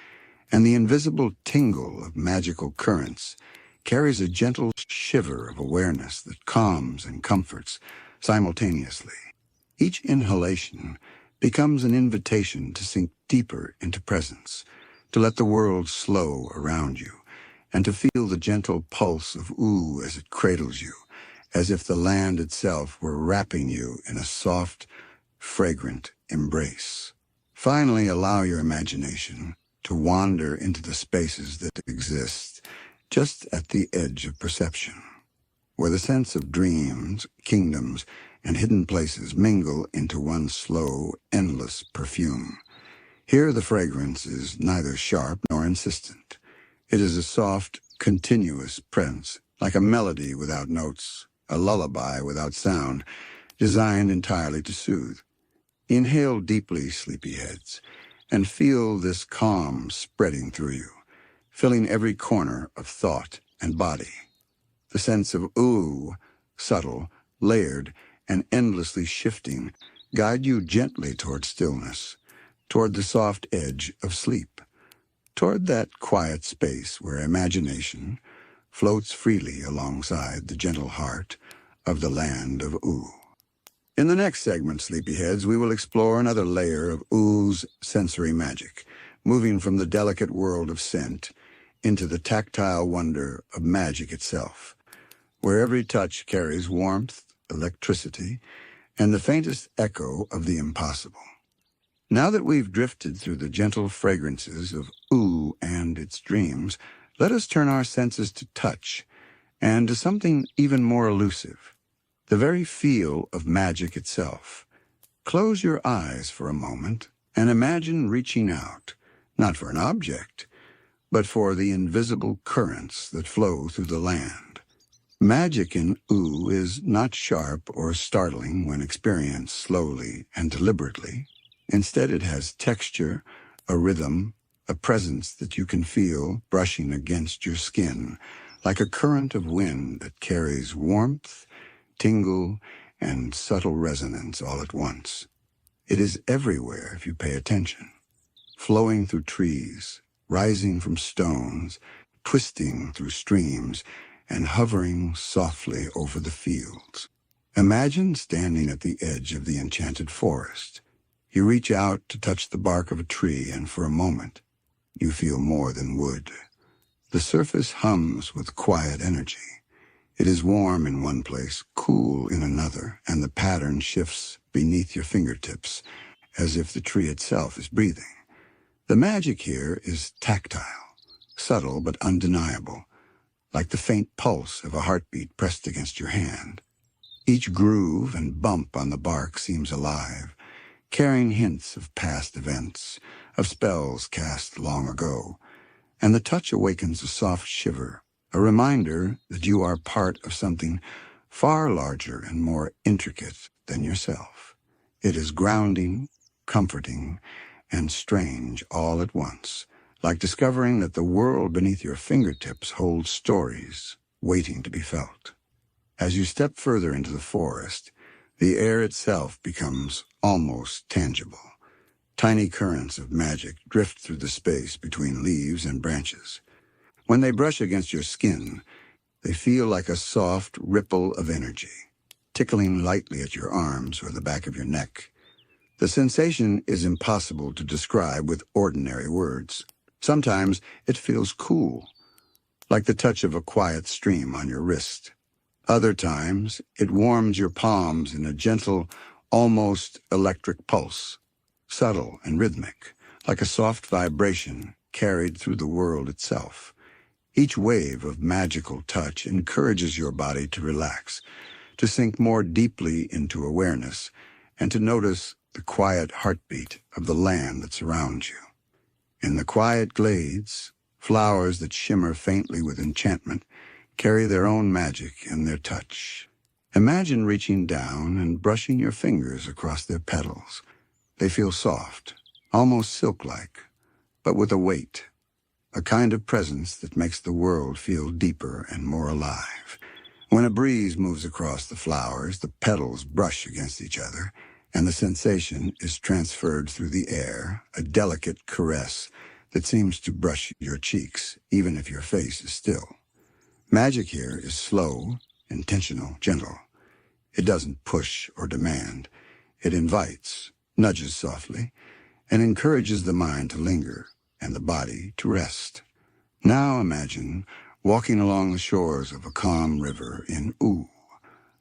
[SPEAKER 1] and the invisible tingle of magical currents carries a gentle shiver of awareness that calms and comforts simultaneously. Each inhalation becomes an invitation to sink deeper into presence, to let the world slow around you, and to feel the gentle pulse of Ooo as it cradles you, as if the land itself were wrapping you in a soft, fragrant embrace. Finally, allow your imagination to wander into the spaces that exist just at the edge of perception, where the sense of dreams, kingdoms, and hidden places mingle into one slow, endless perfume. Here the fragrance is neither sharp nor insistent. It is a soft, continuous presence, like a melody without notes, a lullaby without sound, designed entirely to soothe. Inhale deeply, sleepyheads, and feel this calm spreading through you, filling every corner of thought and body. The sense of Ooo, subtle, layered, and endlessly shifting, guide you gently toward stillness, toward the soft edge of sleep, toward that quiet space where imagination floats freely alongside the gentle heart of the Land of Ooo. In the next segment, Sleepyheads, we will explore another layer of Oo's sensory magic, moving from the delicate world of scent into the tactile wonder of magic itself, where every touch carries warmth, electricity, and the faintest echo of the impossible. Now that we've drifted through the gentle fragrances of Ooo and its dreams, let us turn our senses to touch and to something even more elusive, the very feel of magic itself. Close your eyes for a moment and imagine reaching out, not for an object, but for the invisible currents that flow through the land. Magic in Ooo is not sharp or startling when experienced slowly and deliberately. Instead, it has texture, a rhythm, a presence that you can feel brushing against your skin, like a current of wind that carries warmth, tingle, and subtle resonance all at once. It is everywhere if you pay attention, flowing through trees, rising from stones, twisting through streams, and hovering softly over the fields. Imagine standing at the edge of the enchanted forest. You reach out to touch the bark of a tree, and for a moment, you feel more than wood. The surface hums with quiet energy. It is warm in one place, cool in another, and the pattern shifts beneath your fingertips, as if the tree itself is breathing. The magic here is tactile, subtle but undeniable, like the faint pulse of a heartbeat pressed against your hand. Each groove and bump on the bark seems alive, carrying hints of past events, of spells cast long ago, and the touch awakens a soft shiver, a reminder that you are part of something far larger and more intricate than yourself. It is grounding, comforting, and strange all at once, like discovering that the world beneath your fingertips holds stories waiting to be felt. As you step further into the forest, the air itself becomes almost tangible. Tiny currents of magic drift through the space between leaves and branches. When they brush against your skin, they feel like a soft ripple of energy, tickling lightly at your arms or the back of your neck. The sensation is impossible to describe with ordinary words. Sometimes it feels cool, like the touch of a quiet stream on your wrist. Other times, it warms your palms in a gentle, almost electric pulse, subtle and rhythmic, like a soft vibration carried through the world itself. Each wave of magical touch encourages your body to relax, to sink more deeply into awareness, and to notice the quiet heartbeat of the land that surrounds you. In the quiet glades, flowers that shimmer faintly with enchantment carry their own magic in their touch. Imagine reaching down and brushing your fingers across their petals. They feel soft, almost silk-like, but with a weight, a kind of presence that makes the world feel deeper and more alive. When a breeze moves across the flowers, the petals brush against each other, and the sensation is transferred through the air, a delicate caress that seems to brush your cheeks, even if your face is still. Magic here is slow, intentional, gentle. It doesn't push or demand. It invites, nudges softly, and encourages the mind to linger and the body to rest. Now imagine walking along the shores of a calm river in Ooo.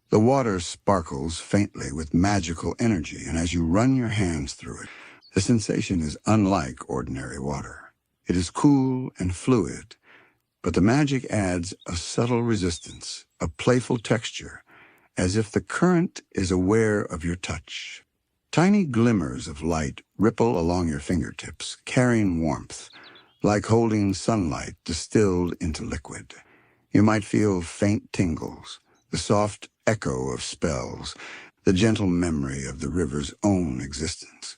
[SPEAKER 1] The water sparkles faintly with magical energy, and as you run your hands through it, the sensation is unlike ordinary water. It is cool and fluid, but the magic adds a subtle resistance, a playful texture, as if the current is aware of your touch. Tiny glimmers of light ripple along your fingertips, carrying warmth, like holding sunlight distilled into liquid. You might feel faint tingles, the soft echo of spells, the gentle memory of the river's own existence.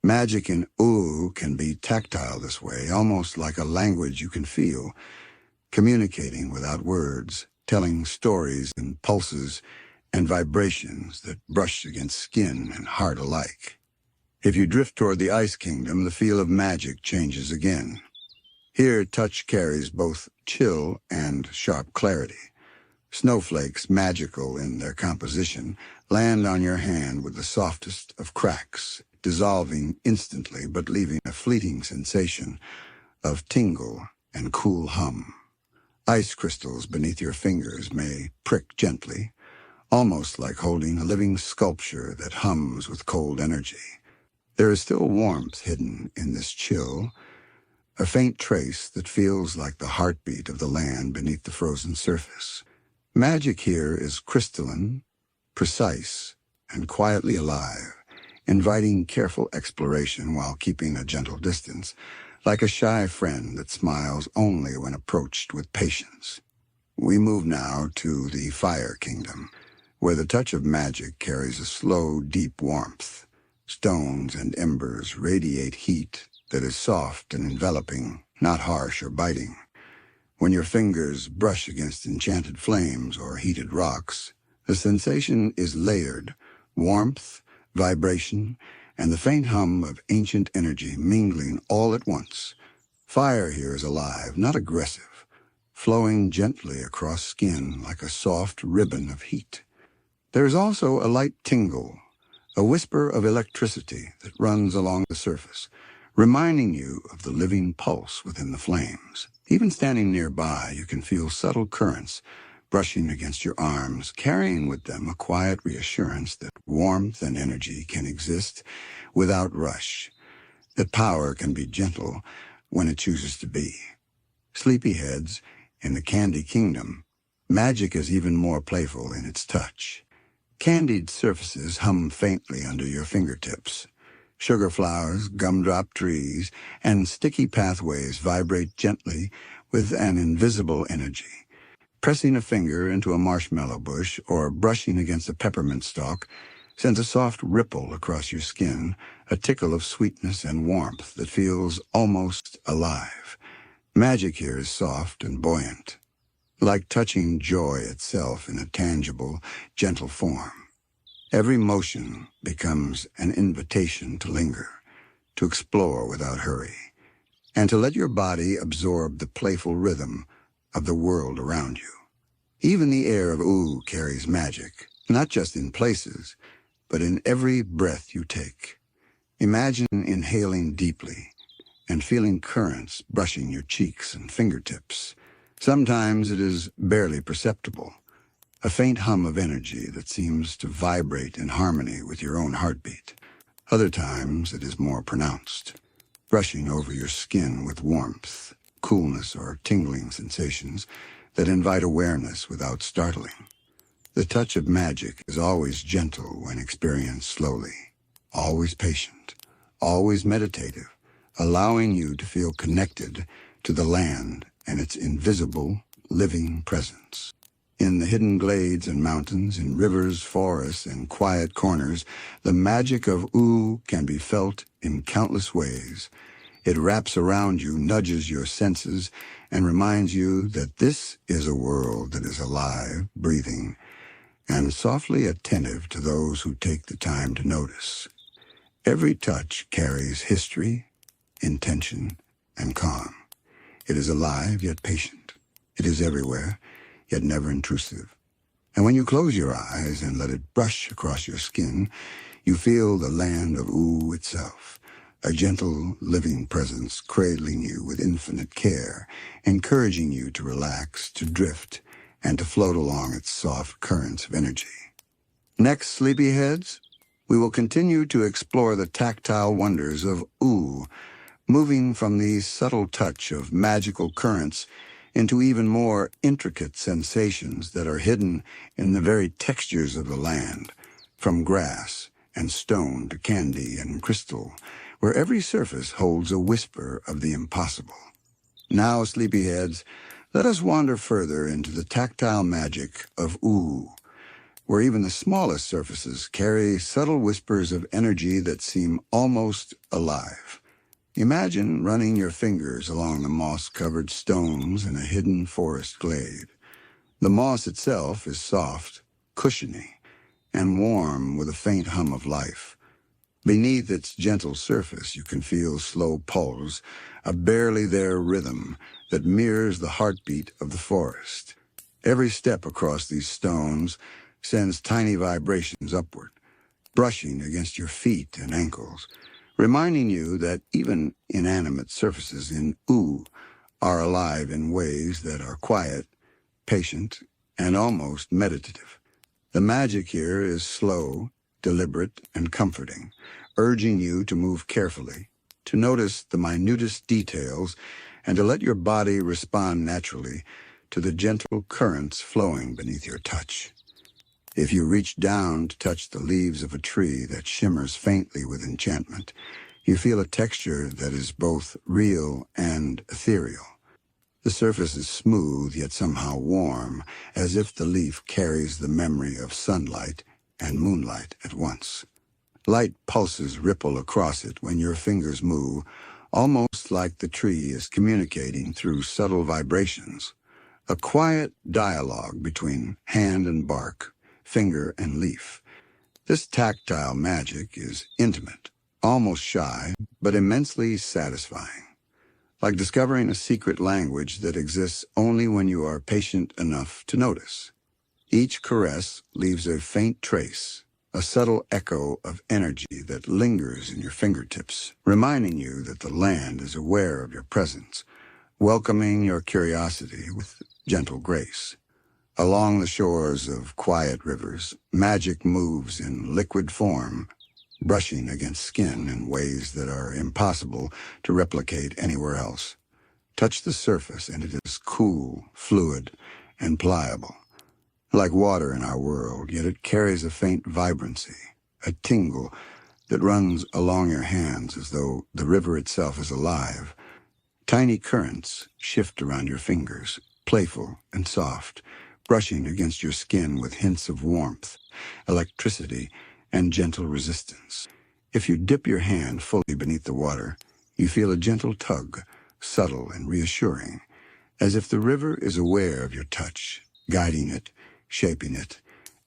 [SPEAKER 1] Magic in Ooo can be tactile this way, almost like a language you can feel, communicating without words, telling stories in pulses and vibrations that brush against skin and heart alike. If you drift toward the Ice Kingdom, the feel of magic changes again. Here, touch carries both chill and sharp clarity. Snowflakes, magical in their composition, land on your hand with the softest of cracks, dissolving instantly but leaving a fleeting sensation of tingle and cool hum. Ice crystals beneath your fingers may prick gently, almost like holding a living sculpture that hums with cold energy. There is still warmth hidden in this chill, a faint trace that feels like the heartbeat of the land beneath the frozen surface. Magic here is crystalline, precise, and quietly alive, inviting careful exploration while keeping a gentle distance, like a shy friend that smiles only when approached with patience. We move now to the Fire Kingdom, where the touch of magic carries a slow, deep warmth. Stones and embers radiate heat that is soft and enveloping, not harsh or biting. When your fingers brush against enchanted flames or heated rocks, the sensation is layered, warmth, vibration, and the faint hum of ancient energy mingling all at once. Fire here is alive, not aggressive, flowing gently across skin like a soft ribbon of heat. There is also a light tingle, a whisper of electricity that runs along the surface, reminding you of the living pulse within the flames. Even standing nearby, you can feel subtle currents brushing against your arms, carrying with them a quiet reassurance that warmth and energy can exist without rush, that power can be gentle when it chooses to be. Sleepyheads, in the Candy Kingdom, magic is even more playful in its touch. Candied surfaces hum faintly under your fingertips. Sugar flowers, gumdrop trees, and sticky pathways vibrate gently with an invisible energy. Pressing a finger into a marshmallow bush or brushing against a peppermint stalk sends a soft ripple across your skin, a tickle of sweetness and warmth that feels almost alive. Magic here is soft and buoyant, like touching joy itself in a tangible, gentle form. Every motion becomes an invitation to linger, to explore without hurry, and to let your body absorb the playful rhythm of the world around you. Even the air of Ooo carries magic, not just in places, but in every breath you take. Imagine inhaling deeply and feeling currents brushing your cheeks and fingertips. Sometimes it is barely perceptible, a faint hum of energy that seems to vibrate in harmony with your own heartbeat. Other times it is more pronounced, brushing over your skin with warmth, coolness, or tingling sensations that invite awareness without startling. The touch of magic is always gentle when experienced slowly, always patient, always meditative, allowing you to feel connected to the land and its invisible, living presence. In the hidden glades and mountains, in rivers, forests, and quiet corners, the magic of Ooo can be felt in countless ways. It wraps around you, nudges your senses, and reminds you that this is a world that is alive, breathing, and softly attentive to those who take the time to notice. Every touch carries history, intention, and calm. It is alive yet patient. It is everywhere, yet never intrusive. And when you close your eyes and let it brush across your skin, you feel the land of Ooo itself, a gentle, living presence cradling you with infinite care, encouraging you to relax, to drift, and to float along its soft currents of energy. Next, sleepyheads, we will continue to explore the tactile wonders of Ooo, moving from the subtle touch of magical currents into even more intricate sensations that are hidden in the very textures of the land, from grass and stone to candy and crystal, where every surface holds a whisper of the impossible. Now, sleepyheads, let us wander further into the tactile magic of Ooo, where even the smallest surfaces carry subtle whispers of energy that seem almost alive. Imagine running your fingers along the moss-covered stones in a hidden forest glade. The moss itself is soft, cushiony, and warm with a faint hum of life. Beneath its gentle surface, you can feel slow pulse, a barely there rhythm that mirrors the heartbeat of the forest. Every step across these stones sends tiny vibrations upward, brushing against your feet and ankles, reminding you that even inanimate surfaces in Ooo are alive in ways that are quiet, patient, and almost meditative. The magic here is slow, deliberate, and comforting, urging you to move carefully, to notice the minutest details, and to let your body respond naturally to the gentle currents flowing beneath your touch. If you reach down to touch the leaves of a tree that shimmers faintly with enchantment, you feel a texture that is both real and ethereal. The surface is smooth yet somehow warm, as if the leaf carries the memory of sunlight and moonlight at once. Light pulses ripple across it when your fingers move, almost like the tree is communicating through subtle vibrations. A quiet dialogue between hand and bark, finger and leaf. This tactile magic is intimate, almost shy, but immensely satisfying. Like discovering a secret language that exists only when you are patient enough to notice. Each caress leaves a faint trace, a subtle echo of energy that lingers in your fingertips, reminding you that the land is aware of your presence, welcoming your curiosity with gentle grace. Along the shores of quiet rivers, magic moves in liquid form, brushing against skin in ways that are impossible to replicate anywhere else. Touch the surface and it is cool, fluid, and pliable. Like water in our world, yet it carries a faint vibrancy, a tingle that runs along your hands as though the river itself is alive. Tiny currents shift around your fingers, playful and soft, brushing against your skin with hints of warmth, electricity, and gentle resistance. If you dip your hand fully beneath the water, you feel a gentle tug, subtle and reassuring, as if the river is aware of your touch, guiding it, shaping it,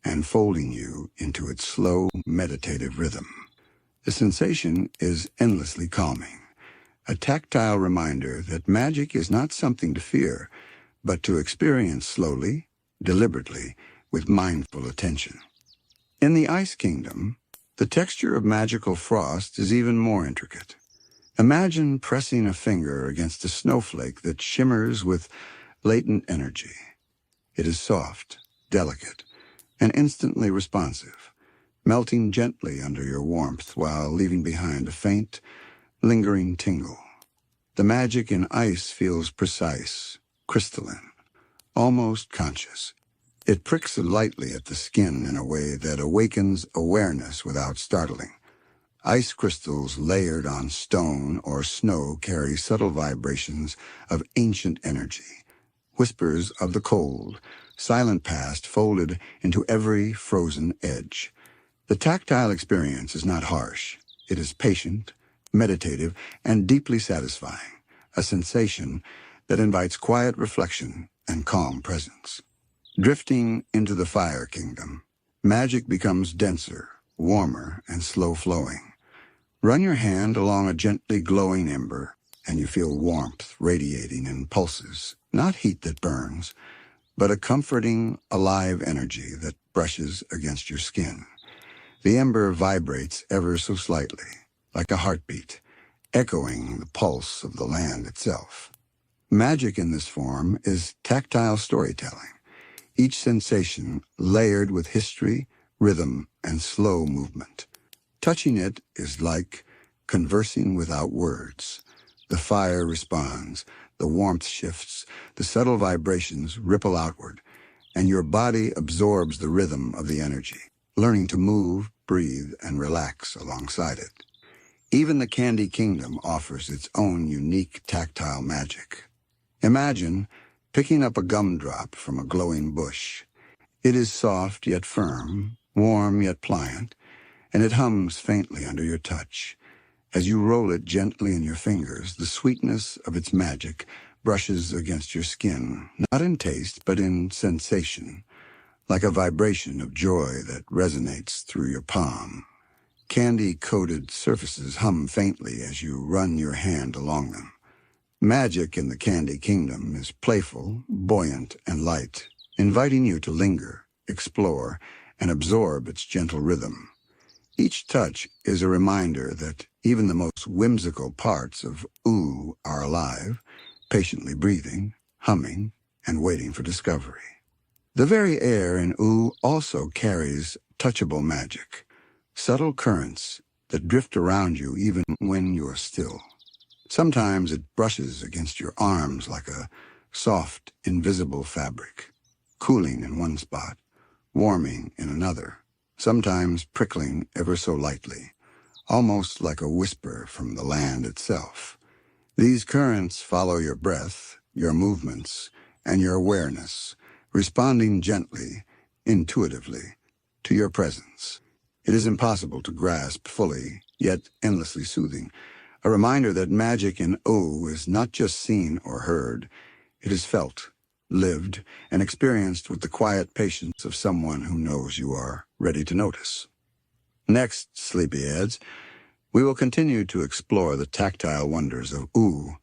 [SPEAKER 1] and folding you into its slow, meditative rhythm. The sensation is endlessly calming, a tactile reminder that magic is not something to fear, but to experience slowly, deliberately, with mindful attention. In the Ice Kingdom, the texture of magical frost is even more intricate. Imagine pressing a finger against a snowflake that shimmers with latent energy. It is soft, delicate, and instantly responsive, melting gently under your warmth while leaving behind a faint, lingering tingle. The magic in ice feels precise, crystalline, almost conscious. It pricks lightly at the skin in a way that awakens awareness without startling. Ice crystals layered on stone or snow carry subtle vibrations of ancient energy, whispers of the cold, silent past folded into every frozen edge. The tactile experience is not harsh. It is patient, meditative, and deeply satisfying, a sensation that invites quiet reflection and calm presence. Drifting into the Fire Kingdom, magic becomes denser, warmer, and slow-flowing. Run your hand along a gently glowing ember, and you feel warmth radiating in pulses, not heat that burns, but a comforting, alive energy that brushes against your skin. The ember vibrates ever so slightly, like a heartbeat, echoing the pulse of the land itself. Magic in this form is tactile storytelling, each sensation layered with history, rhythm, and slow movement. Touching it is like conversing without words. The fire responds, the warmth shifts, the subtle vibrations ripple outward, and your body absorbs the rhythm of the energy, learning to move, breathe, and relax alongside it. Even the Candy Kingdom offers its own unique tactile magic. Imagine picking up a gumdrop from a glowing bush. It is soft yet firm, warm yet pliant, and it hums faintly under your touch. As you roll it gently in your fingers, the sweetness of its magic brushes against your skin, not in taste, but in sensation, like a vibration of joy that resonates through your palm. Candy-coated surfaces hum faintly as you run your hand along them. Magic in the Candy Kingdom is playful, buoyant, and light, inviting you to linger, explore, and absorb its gentle rhythm. Each touch is a reminder that even the most whimsical parts of Ooo are alive, patiently breathing, humming, and waiting for discovery. The very air in Ooo also carries touchable magic, subtle currents that drift around you even when you are still. Sometimes it brushes against your arms like a soft, invisible fabric, cooling in one spot, warming in another, sometimes prickling ever so lightly, almost like a whisper from the land itself. These currents follow your breath, your movements, and your awareness, responding gently, intuitively, to your presence. It is impossible to grasp fully, yet endlessly soothing, a reminder that magic in Ooo is not just seen or heard, it is felt, lived, and experienced with the quiet patience of someone who knows you are ready to notice. Next, sleepyheads, we will continue to explore the tactile wonders of Ooo,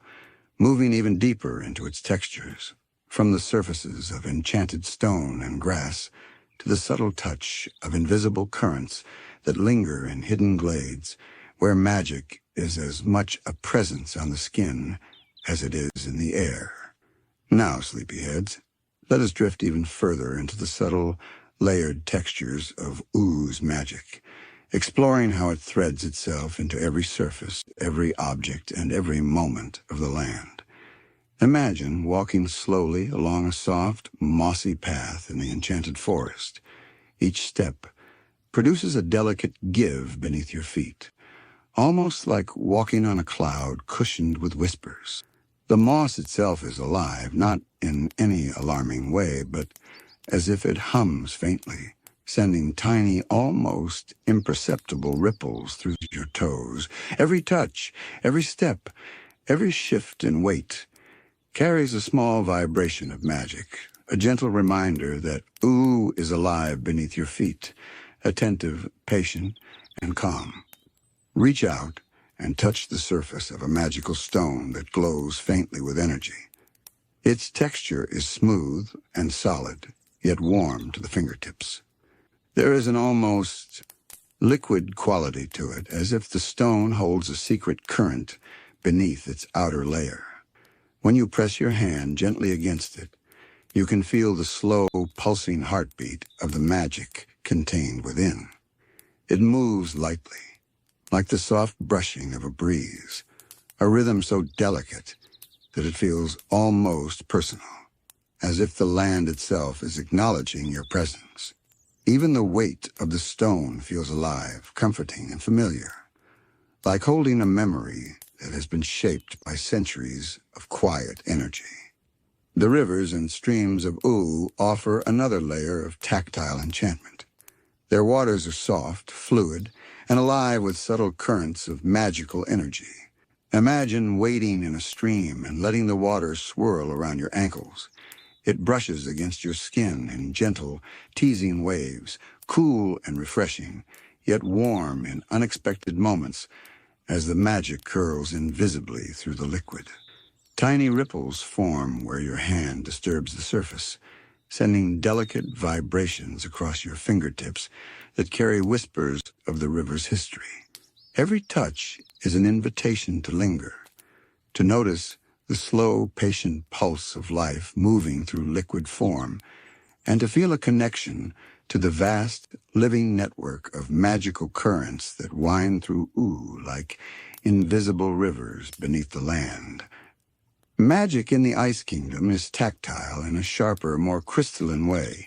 [SPEAKER 1] moving even deeper into its textures, from the surfaces of enchanted stone and grass to the subtle touch of invisible currents that linger in hidden glades, where magic is as much a presence on the skin as it is in the air. Now, sleepyheads, let us drift even further into the subtle, layered textures of Oo's magic, exploring how it threads itself into every surface, every object, and every moment of the land. Imagine walking slowly along a soft, mossy path in the enchanted forest. Each step produces a delicate give beneath your feet, almost like walking on a cloud cushioned with whispers. The moss itself is alive, not in any alarming way, but as if it hums faintly, sending tiny, almost imperceptible ripples through your toes. Every touch, every step, every shift in weight carries a small vibration of magic, a gentle reminder that Ooo is alive beneath your feet, attentive, patient, and calm. Reach out and touch the surface of a magical stone that glows faintly with energy. Its texture is smooth and solid, yet warm to the fingertips. There is an almost liquid quality to it, as if the stone holds a secret current beneath its outer layer. When you press your hand gently against it, you can feel the slow, pulsing heartbeat of the magic contained within. It moves lightly, like the soft brushing of a breeze, a rhythm so delicate that it feels almost personal, as if the land itself is acknowledging your presence. Even the weight of the stone feels alive, comforting, and familiar, like holding a memory that has been shaped by centuries of quiet energy. The rivers and streams of Ooo offer another layer of tactile enchantment. Their waters are soft, fluid, and alive with subtle currents of magical energy. Imagine wading in a stream and letting the water swirl around your ankles. It brushes against your skin in gentle, teasing waves, cool and refreshing, yet warm in unexpected moments as the magic curls invisibly through the liquid. Tiny ripples form where your hand disturbs the surface, sending delicate vibrations across your fingertips that carry whispers of the river's history. Every touch is an invitation to linger, to notice the slow, patient pulse of life moving through liquid form, and to feel a connection to the vast, living network of magical currents that wind through Ooo like invisible rivers beneath the land. Magic in the Ice Kingdom is tactile in a sharper, more crystalline way.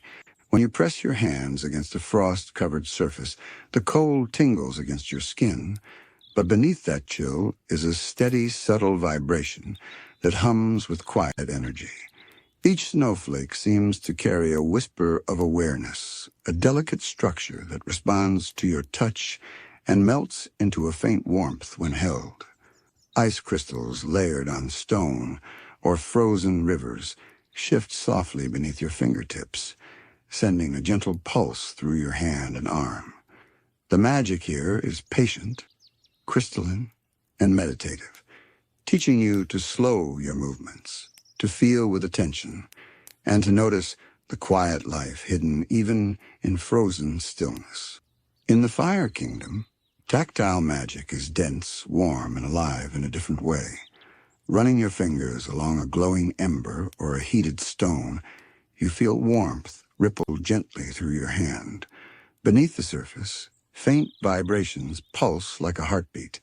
[SPEAKER 1] When you press your hands against a frost-covered surface, the cold tingles against your skin, but beneath that chill is a steady, subtle vibration that hums with quiet energy. Each snowflake seems to carry a whisper of awareness, a delicate structure that responds to your touch and melts into a faint warmth when held. Ice crystals layered on stone or frozen rivers shift softly beneath your fingertips, sending a gentle pulse through your hand and arm. The magic here is patient, crystalline, and meditative, teaching you to slow your movements, to feel with attention, and to notice the quiet life hidden even in frozen stillness. In the Fire Kingdom, tactile magic is dense, warm, and alive in a different way. Running your fingers along a glowing ember or a heated stone, you feel warmth ripple gently through your hand. Beneath the surface, faint vibrations pulse like a heartbeat,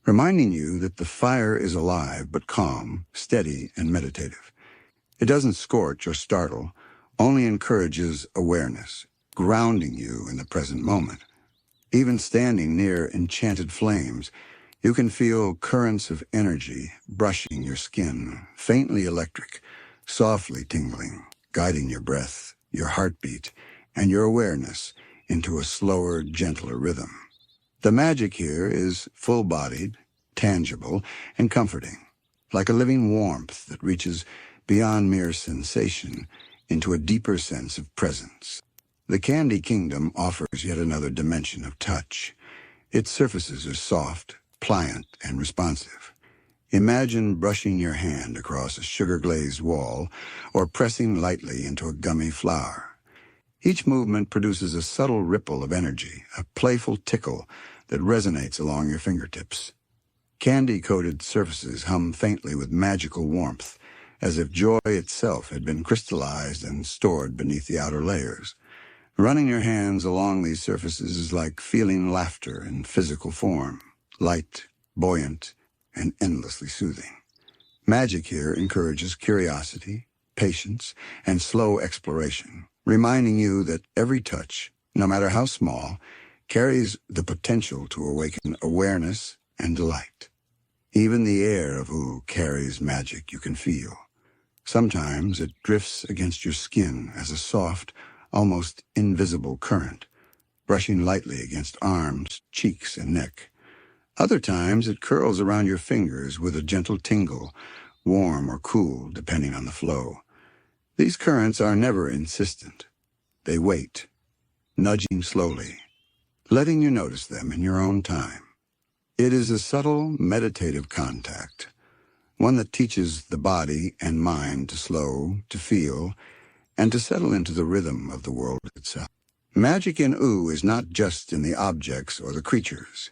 [SPEAKER 1] reminding you that the fire is alive but calm, steady, and meditative. It doesn't scorch or startle, only encourages awareness, grounding you in the present moment. Even standing near enchanted flames, you can feel currents of energy brushing your skin, faintly electric, softly tingling, guiding your breath, your heartbeat, and your awareness into a slower, gentler rhythm. The magic here is full-bodied, tangible, and comforting, like a living warmth that reaches beyond mere sensation into a deeper sense of presence. The Candy Kingdom offers yet another dimension of touch. Its surfaces are soft, pliant, and responsive. Imagine brushing your hand across a sugar-glazed wall or pressing lightly into a gummy flower. Each movement produces a subtle ripple of energy, a playful tickle that resonates along your fingertips. Candy-coated surfaces hum faintly with magical warmth, as if joy itself had been crystallized and stored beneath the outer layers. Running your hands along these surfaces is like feeling laughter in physical form, light, buoyant, and endlessly soothing. Magic here encourages curiosity, patience, and slow exploration, reminding you that every touch, no matter how small, carries the potential to awaken awareness and delight. Even the air of Ooo carries magic you can feel. Sometimes it drifts against your skin as a soft, almost invisible current, brushing lightly against arms, cheeks, and neck. Other times it curls around your fingers with a gentle tingle, warm or cool depending on the flow. These currents are never insistent. They wait, nudging slowly, letting you notice them in your own time. It is a subtle, meditative contact, one that teaches the body and mind to slow, to feel, and to settle into the rhythm of the world itself. Magic in Ooo is not just in the objects or the creatures.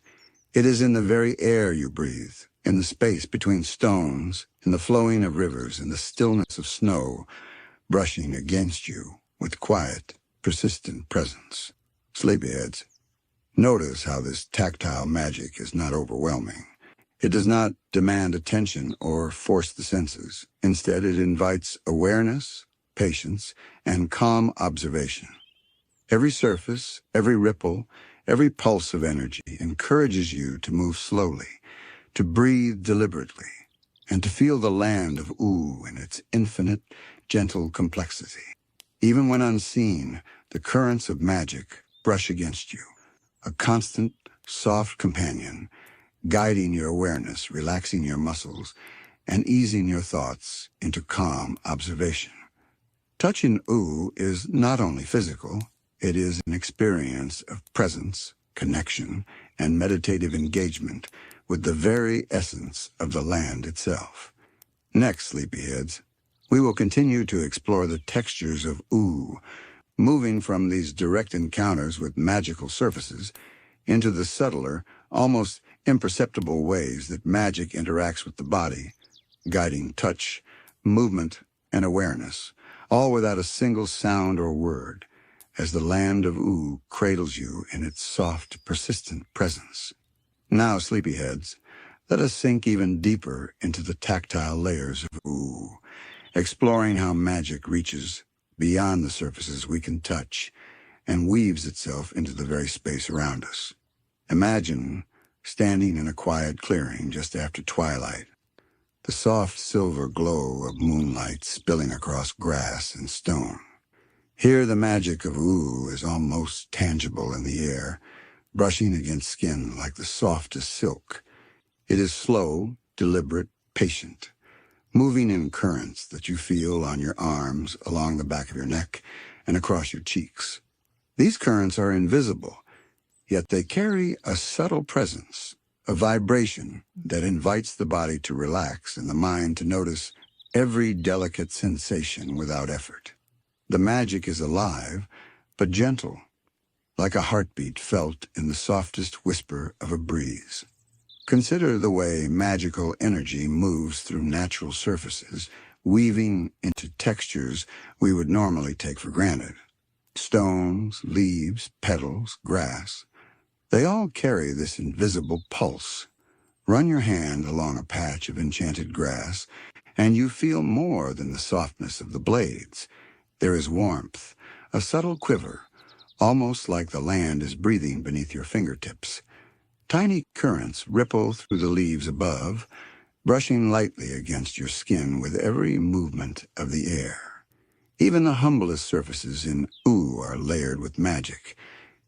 [SPEAKER 1] It is in the very air you breathe, in the space between stones, in the flowing of rivers, in the stillness of snow, brushing against you with quiet, persistent presence. Sleepyheads, notice how this tactile magic is not overwhelming. It does not demand attention or force the senses. Instead, it invites awareness, patience, and calm observation. Every surface, every ripple, every pulse of energy encourages you to move slowly, to breathe deliberately, and to feel the land of Ooo in its infinite, gentle complexity. Even when unseen, the currents of magic brush against you, a constant, soft companion, guiding your awareness, relaxing your muscles, and easing your thoughts into calm observation. Touch in Ooo is not only physical, it is an experience of presence, connection, and meditative engagement with the very essence of the land itself. Next, sleepyheads, we will continue to explore the textures of Ooo, moving from these direct encounters with magical surfaces into the subtler, almost imperceptible ways that magic interacts with the body, guiding touch, movement, and awareness, all without a single sound or word, as the land of Ooo cradles you in its soft, persistent presence. Now, sleepyheads, let us sink even deeper into the tactile layers of Ooo, exploring how magic reaches beyond the surfaces we can touch and weaves itself into the very space around us. Imagine standing in a quiet clearing just after twilight, the soft silver glow of moonlight spilling across grass and stone. Here the magic of Ooo is almost tangible in the air, brushing against skin like the softest silk. It is slow, deliberate, patient, moving in currents that you feel on your arms, along the back of your neck, and across your cheeks. These currents are invisible, yet they carry a subtle presence, a vibration that invites the body to relax and the mind to notice every delicate sensation without effort. The magic is alive, but gentle, like a heartbeat felt in the softest whisper of a breeze. Consider the way magical energy moves through natural surfaces, weaving into textures we would normally take for granted. Stones, leaves, petals, grass, they all carry this invisible pulse. Run your hand along a patch of enchanted grass, and you feel more than the softness of the blades. There is warmth, a subtle quiver, almost like the land is breathing beneath your fingertips. Tiny currents ripple through the leaves above, brushing lightly against your skin with every movement of the air. Even the humblest surfaces in Ooo are layered with magic,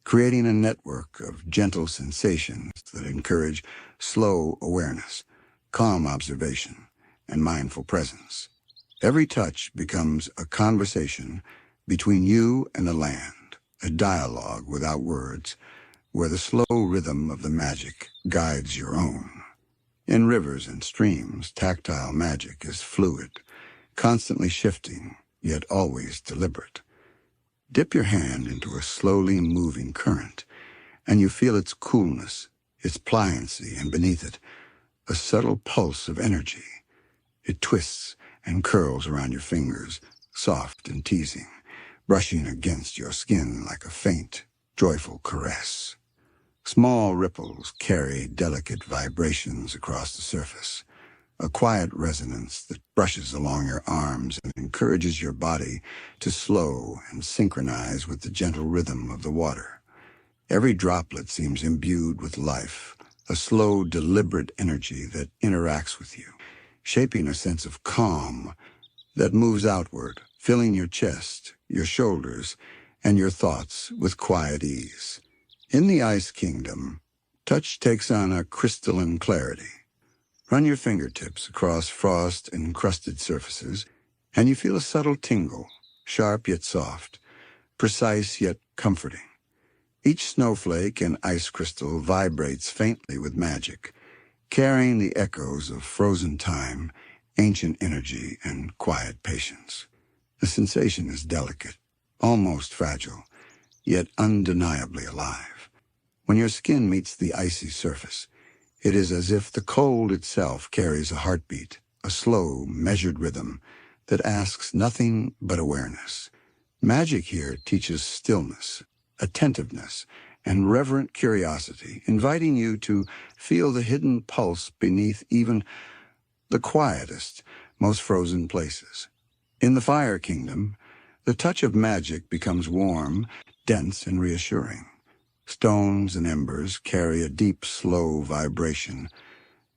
[SPEAKER 1] creating a network of gentle sensations that encourage slow awareness, calm observation, and mindful presence. Every touch becomes a conversation between you and the land, a dialogue without words, where the slow rhythm of the magic guides your own. In rivers and streams, tactile magic is fluid, constantly shifting, yet always deliberate. Dip your hand into a slowly moving current, and you feel its coolness, its pliancy, and beneath it, a subtle pulse of energy. It twists and curls around your fingers, soft and teasing, brushing against your skin like a faint, joyful caress. Small ripples carry delicate vibrations across the surface, a quiet resonance that brushes along your arms and encourages your body to slow and synchronize with the gentle rhythm of the water. Every droplet seems imbued with life, a slow, deliberate energy that interacts with you, shaping a sense of calm that moves outward, filling your chest, your shoulders, and your thoughts with quiet ease. In the Ice Kingdom, touch takes on a crystalline clarity. Run your fingertips across frost-encrusted surfaces, and you feel a subtle tingle, sharp yet soft, precise yet comforting. Each snowflake and ice crystal vibrates faintly with magic, carrying the echoes of frozen time, ancient energy, and quiet patience. The sensation is delicate, almost fragile, yet undeniably alive. When your skin meets the icy surface, it is as if the cold itself carries a heartbeat, a slow, measured rhythm that asks nothing but awareness. Magic here teaches stillness, attentiveness, and reverent curiosity, inviting you to feel the hidden pulse beneath even the quietest, most frozen places. In the Fire Kingdom, the touch of magic becomes warm, dense, and reassuring. Stones and embers carry a deep, slow vibration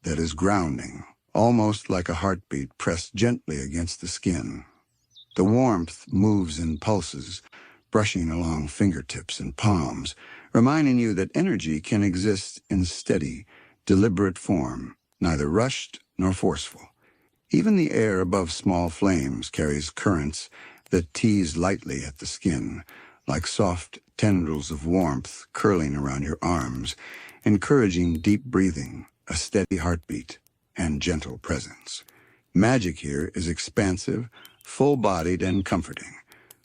[SPEAKER 1] that is grounding, almost like a heartbeat pressed gently against the skin. The warmth moves in pulses, brushing along fingertips and palms, reminding you that energy can exist in steady, deliberate form, neither rushed nor forceful. Even the air above small flames carries currents that tease lightly at the skin, like soft tendrils of warmth curling around your arms, encouraging deep breathing, a steady heartbeat, and gentle presence. Magic here is expansive, full-bodied, and comforting,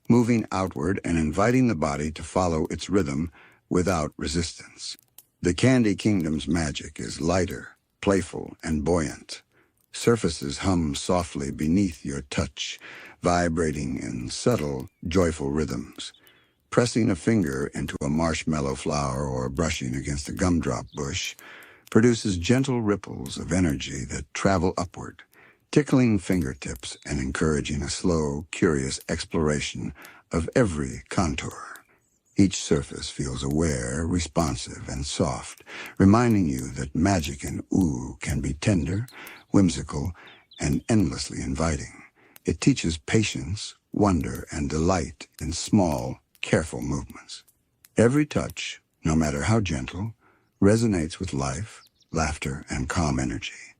[SPEAKER 1] moving outward and inviting the body to follow its rhythm without resistance. The Candy Kingdom's magic is lighter, playful, and buoyant. Surfaces hum softly beneath your touch, vibrating in subtle, joyful rhythms. Pressing a finger into a marshmallow flower or brushing against a gumdrop bush produces gentle ripples of energy that travel upward, tickling fingertips and encouraging a slow, curious exploration of every contour. Each surface feels aware, responsive, and soft, reminding you that magic in Ooo can be tender, whimsical, and endlessly inviting. It teaches patience, wonder, and delight in small, careful movements. Every touch, no matter how gentle, resonates with life, laughter, and calm energy.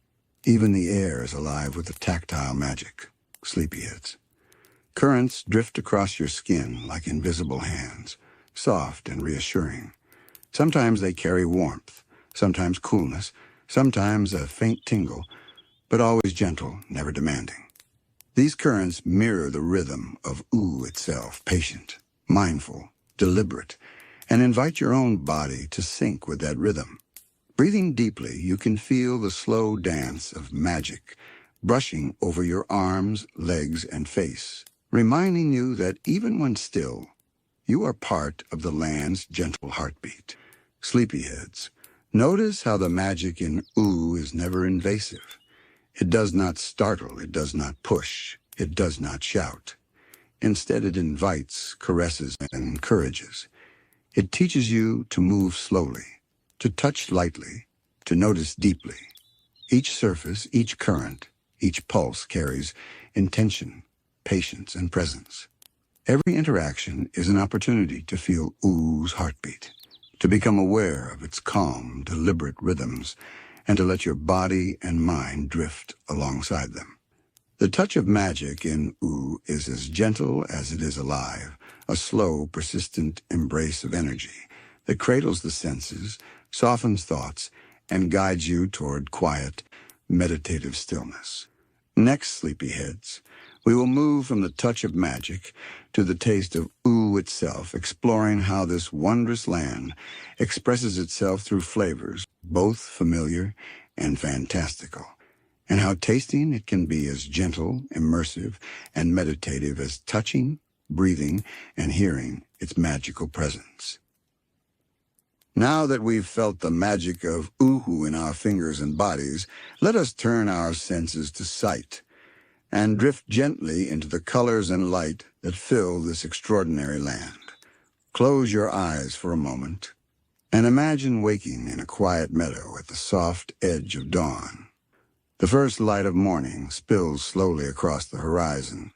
[SPEAKER 1] Even the air is alive with the tactile magic, sleepyheads. Currents drift across your skin like invisible hands, soft and reassuring. Sometimes they carry warmth, sometimes coolness, sometimes a faint tingle, but always gentle, never demanding. These currents mirror the rhythm of Ooo itself, patient, mindful, deliberate, and invite your own body to sync with that rhythm. Breathing deeply, you can feel the slow dance of magic brushing over your arms, legs, and face, reminding you that even when still, You are part of the land's gentle heartbeat. Sleepyheads, notice how the magic in Ooo is never invasive. It does not startle, it does not push, it does not shout. Instead, it invites, caresses, and encourages. It teaches you to move slowly, to touch lightly, to notice deeply. Each surface, each current, each pulse carries intention, patience, and presence. Every interaction is an opportunity to feel Oo's heartbeat, to become aware of its calm, deliberate rhythms, and to let your body and mind drift alongside them. The touch of magic in Ooo is as gentle as it is alive, a slow, persistent embrace of energy that cradles the senses, softens thoughts, and guides you toward quiet, meditative stillness. Next, sleepyheads, we will move from the touch of magic to the taste of Ooo itself, exploring how this wondrous land expresses itself through flavors, both familiar and fantastical, and how tasting it can be as gentle, immersive, and meditative as touching, breathing, and hearing its magical presence. Now that we've felt the magic of Ooo in our fingers and bodies, let us turn our senses to sight and drift gently into the colors and light that fill this extraordinary land. Close your eyes for a moment and imagine waking in a quiet meadow at the soft edge of dawn. The first light of morning spills slowly across the horizon,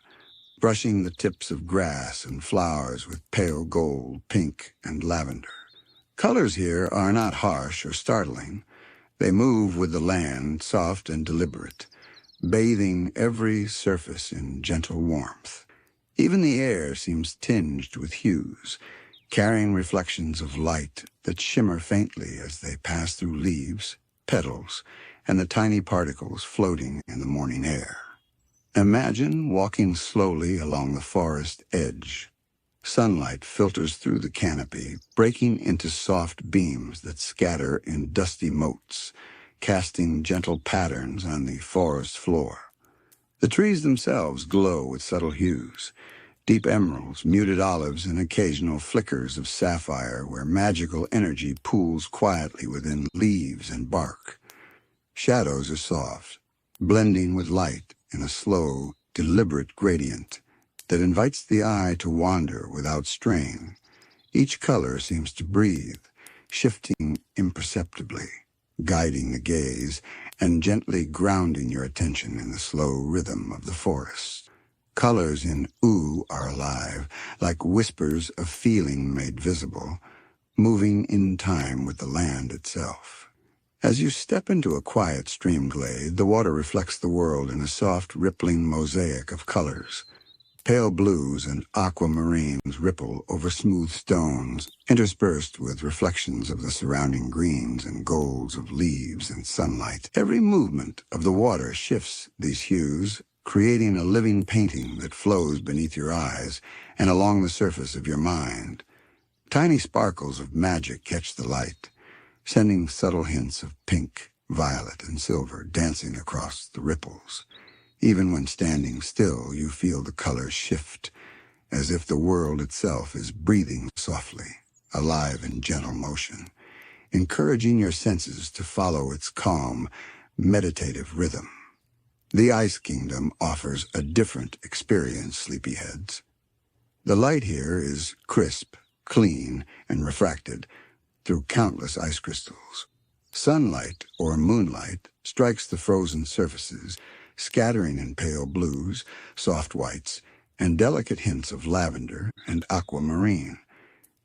[SPEAKER 1] brushing the tips of grass and flowers with pale gold, pink, and lavender. Colors here are not harsh or startling. They move with the land, soft and deliberate, bathing every surface in gentle warmth. Even the air seems tinged with hues, carrying reflections of light that shimmer faintly as they pass through leaves, petals, and the tiny particles floating in the morning air. Imagine walking slowly along the forest edge. Sunlight filters through the canopy, breaking into soft beams that scatter in dusty motes, casting gentle patterns on the forest floor. The trees themselves glow with subtle hues, deep emeralds, muted olives, and occasional flickers of sapphire where magical energy pools quietly within leaves and bark. Shadows are soft, blending with light in a slow, deliberate gradient that invites the eye to wander without strain. Each color seems to breathe, shifting imperceptibly, guiding the gaze and gently grounding your attention in the slow rhythm of the forest. Colors in Ooo are alive, like whispers of feeling made visible, moving in time with the land itself. As you step into a quiet stream glade, the water reflects the world in a soft, rippling mosaic of colors. Pale blues and aquamarines ripple over smooth stones, interspersed with reflections of the surrounding greens and golds of leaves and sunlight. Every movement of the water shifts these hues, creating a living painting that flows beneath your eyes and along the surface of your mind. Tiny sparkles of magic catch the light, sending subtle hints of pink, violet, and silver dancing across the ripples. Even when standing still, you feel the colors shift, as if the world itself is breathing softly, alive in gentle motion, encouraging your senses to follow its calm, meditative rhythm. The Ice Kingdom offers a different experience, sleepyheads. The light here is crisp, clean, and refracted through countless ice crystals. Sunlight, or moonlight, strikes the frozen surfaces, scattering in pale blues, soft whites, and delicate hints of lavender and aquamarine.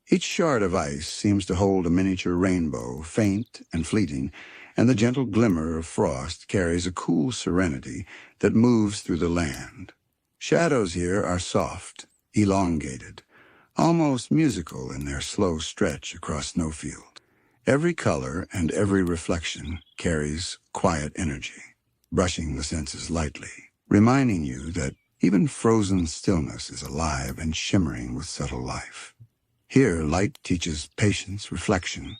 [SPEAKER 1] Each shard of ice seems to hold a miniature rainbow, faint and fleeting, and the gentle glimmer of frost carries a cool serenity that moves through the land. Shadows here are soft, elongated, almost musical in their slow stretch across snowfield. Every color and every reflection carries quiet energy, brushing the senses lightly, reminding you that even frozen stillness is alive and shimmering with subtle life. Here, light teaches patience, reflection,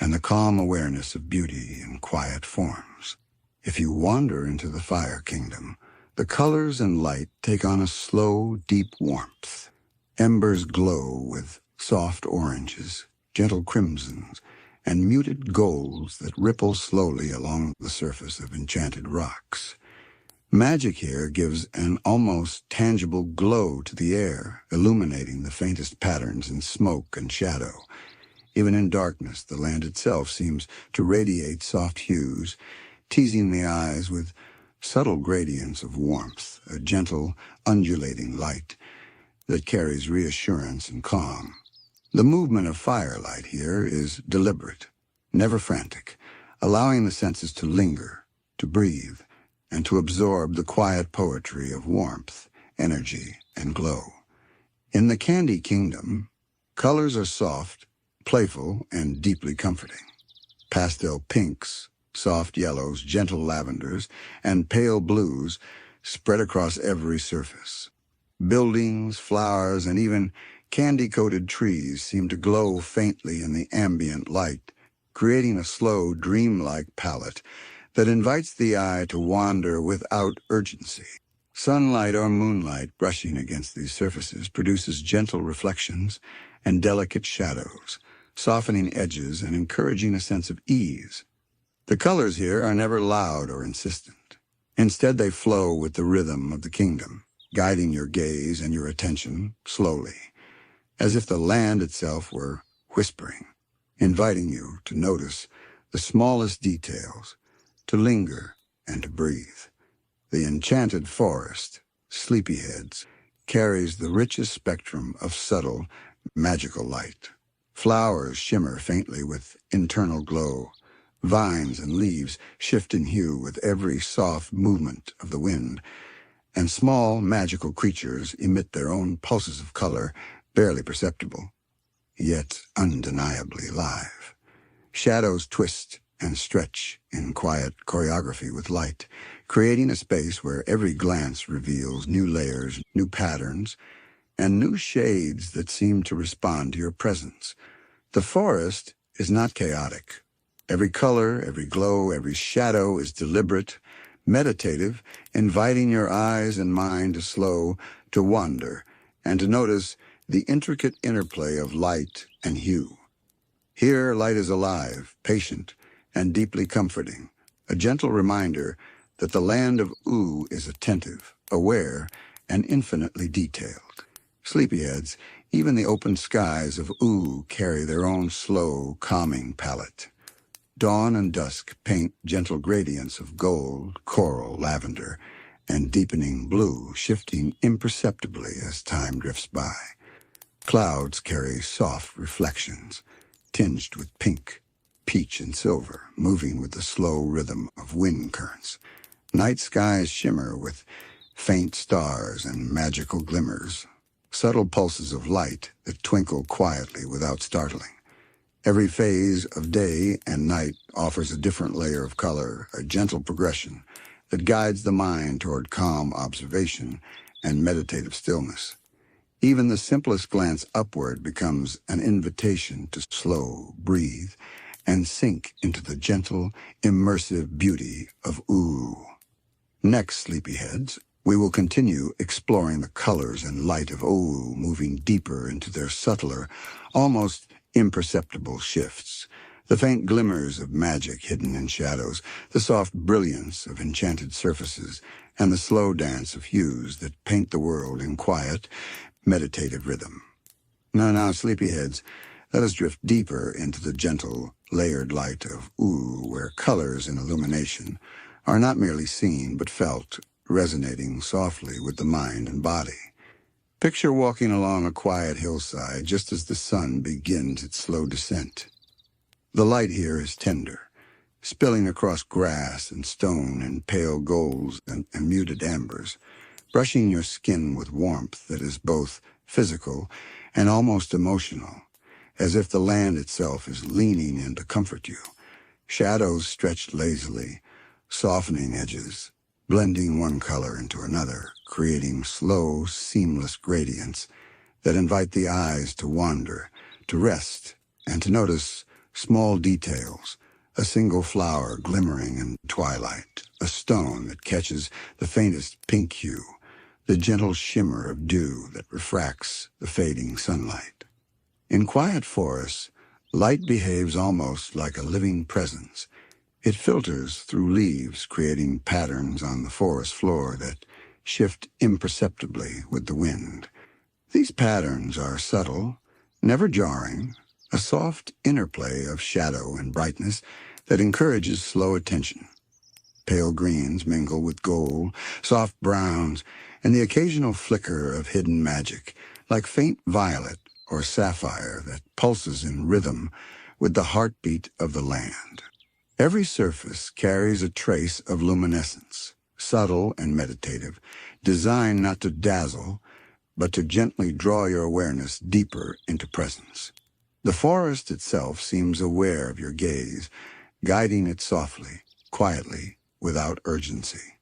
[SPEAKER 1] and the calm awareness of beauty in quiet forms. If you wander into the Fire Kingdom, the colors and light take on a slow, deep warmth. Embers glow with soft oranges, gentle crimsons, and muted golds that ripple slowly along the surface of enchanted rocks. Magic here gives an almost tangible glow to the air, illuminating the faintest patterns in smoke and shadow. Even in darkness, the land itself seems to radiate soft hues, teasing the eyes with subtle gradients of warmth, a gentle, undulating light that carries reassurance and calm. The movement of firelight here is deliberate, never frantic, allowing the senses to linger, to breathe, and to absorb the quiet poetry of warmth, energy, and glow. In the Candy Kingdom, colors are soft, playful, and deeply comforting. Pastel pinks, soft yellows, gentle lavenders, and pale blues spread across every surface. Buildings, flowers, and even candy-coated trees seem to glow faintly in the ambient light, creating a slow, dreamlike palette that invites the eye to wander without urgency. Sunlight or moonlight brushing against these surfaces produces gentle reflections and delicate shadows, softening edges and encouraging a sense of ease. The colors here are never loud or insistent. Instead, they flow with the rhythm of the kingdom, guiding your gaze and your attention slowly, as if the land itself were whispering, inviting you to notice the smallest details, to linger and to breathe. The enchanted forest, Sleepyheads, carries the richest spectrum of subtle, magical light. Flowers shimmer faintly with internal glow. Vines and leaves shift in hue with every soft movement of the wind, and small, magical creatures emit their own pulses of color, barely perceptible, yet undeniably alive. Shadows twist and stretch in quiet choreography with light, creating a space where every glance reveals new layers, new patterns, and new shades that seem to respond to your presence. The forest is not chaotic. Every color, every glow, every shadow is deliberate, meditative, inviting your eyes and mind to slow, to wander, and to notice the intricate interplay of light and hue. Here, light is alive, patient, and deeply comforting, a gentle reminder that the land of Ooo is attentive, aware, and infinitely detailed. Sleepyheads, even the open skies of Ooo carry their own slow, calming palette. Dawn and dusk paint gentle gradients of gold, coral, lavender, and deepening blue, shifting imperceptibly as time drifts by. Clouds carry soft reflections, tinged with pink, peach, and silver, moving with the slow rhythm of wind currents. Night skies shimmer with faint stars and magical glimmers, subtle pulses of light that twinkle quietly without startling. Every phase of day and night offers a different layer of color, a gentle progression that guides the mind toward calm observation and meditative stillness. Even the simplest glance upward becomes an invitation to slow, breathe, and sink into the gentle, immersive beauty of Ooo. Next, Sleepyheads, we will continue exploring the colors and light of Ooo, moving deeper into their subtler, almost imperceptible shifts. The faint glimmers of magic hidden in shadows, the soft brilliance of enchanted surfaces, and the slow dance of hues that paint the world in quiet, meditative rhythm. Now, Sleepyheads, let us drift deeper into the gentle, layered light of Ooo, where colors and illumination are not merely seen but felt, resonating softly with the mind and body. Picture walking along a quiet hillside just as the sun begins its slow descent. The light here is tender, spilling across grass and stone in pale golds and muted ambers, brushing your skin with warmth that is both physical and almost emotional, as if the land itself is leaning in to comfort you. Shadows stretched lazily, softening edges, blending one color into another, creating slow, seamless gradients that invite the eyes to wander, to rest, and to notice small details, a single flower glimmering in twilight, a stone that catches the faintest pink hue, the gentle shimmer of dew that refracts the fading sunlight. In quiet forests, light behaves almost like a living presence. It filters through leaves, creating patterns on the forest floor that shift imperceptibly with the wind. These patterns are subtle, never jarring, a soft interplay of shadow and brightness that encourages slow attention. Pale greens mingle with gold, soft browns, and the occasional flicker of hidden magic, like faint violet or sapphire that pulses in rhythm with the heartbeat of the land. Every surface carries a trace of luminescence, subtle and meditative, designed not to dazzle, but to gently draw your awareness deeper into presence. The forest itself seems aware of your gaze, guiding it softly, quietly, without urgency.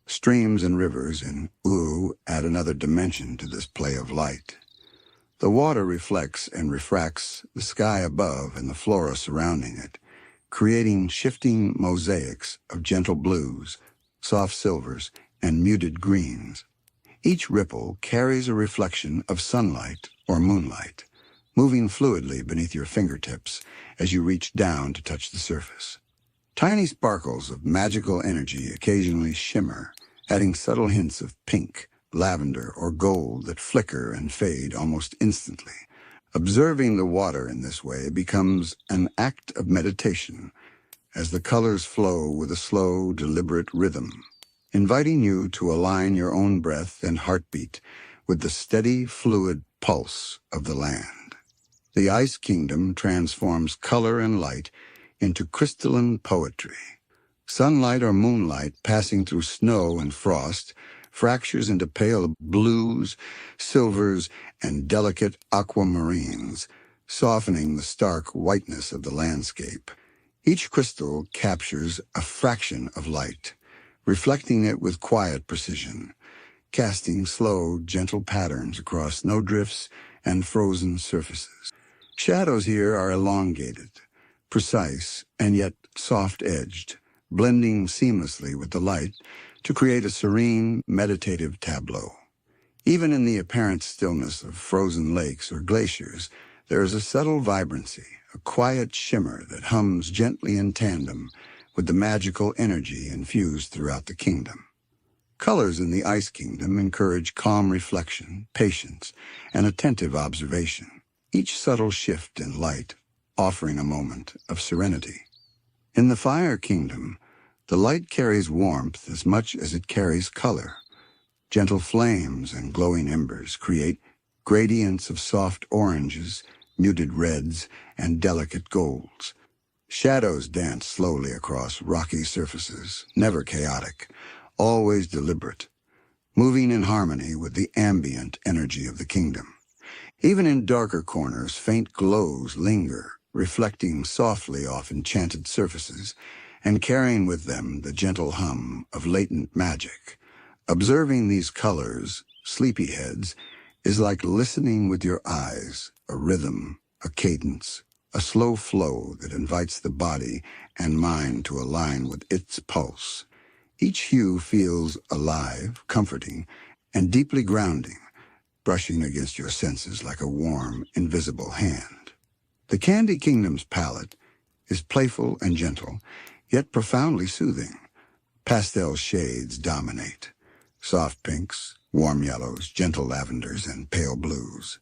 [SPEAKER 1] Streams and rivers in Ooo add another dimension to this play of light. The water reflects and refracts the sky above and the flora surrounding it, creating shifting mosaics of gentle blues, soft silvers, and muted greens. Each ripple carries a reflection of sunlight or moonlight, moving fluidly beneath your fingertips as you reach down to touch the surface. Tiny sparkles of magical energy occasionally shimmer, adding subtle hints of pink, lavender, or gold that flicker and fade almost instantly. Observing the water in this way becomes an act of meditation, as the colors flow with a slow, deliberate rhythm, inviting you to align your own breath and heartbeat with the steady, fluid pulse of the land. The Ice Kingdom transforms color and light into crystalline poetry. Sunlight or moonlight passing through snow and frost fractures into pale blues, silvers, and delicate aquamarines, softening the stark whiteness of the landscape. Each crystal captures a fraction of light, reflecting it with quiet precision, casting slow, gentle patterns across snowdrifts and frozen surfaces. Shadows here are elongated, precise, and yet soft-edged, blending seamlessly with the light to create a serene, meditative tableau. Even in the apparent stillness of frozen lakes or glaciers, there is a subtle vibrancy, a quiet shimmer that hums gently in tandem with the magical energy infused throughout the kingdom. Colors in the Ice Kingdom encourage calm reflection, patience, and attentive observation, each subtle shift in light offering a moment of serenity. In the Fire Kingdom, the light carries warmth as much as it carries color. Gentle flames and glowing embers create gradients of soft oranges, muted reds, and delicate golds. Shadows dance slowly across rocky surfaces, never chaotic, always deliberate, moving in harmony with the ambient energy of the kingdom. Even in darker corners, faint glows linger, reflecting softly off enchanted surfaces and carrying with them the gentle hum of latent magic. Observing these colors, sleepyheads, is like listening with your eyes, a rhythm, a cadence, a slow flow that invites the body and mind to align with its pulse. Each hue feels alive, comforting, and deeply grounding, brushing against your senses like a warm, invisible hand. The Candy Kingdom's palette is playful and gentle, yet profoundly soothing. Pastel shades dominate: soft pinks, warm yellows, gentle lavenders, and pale blues.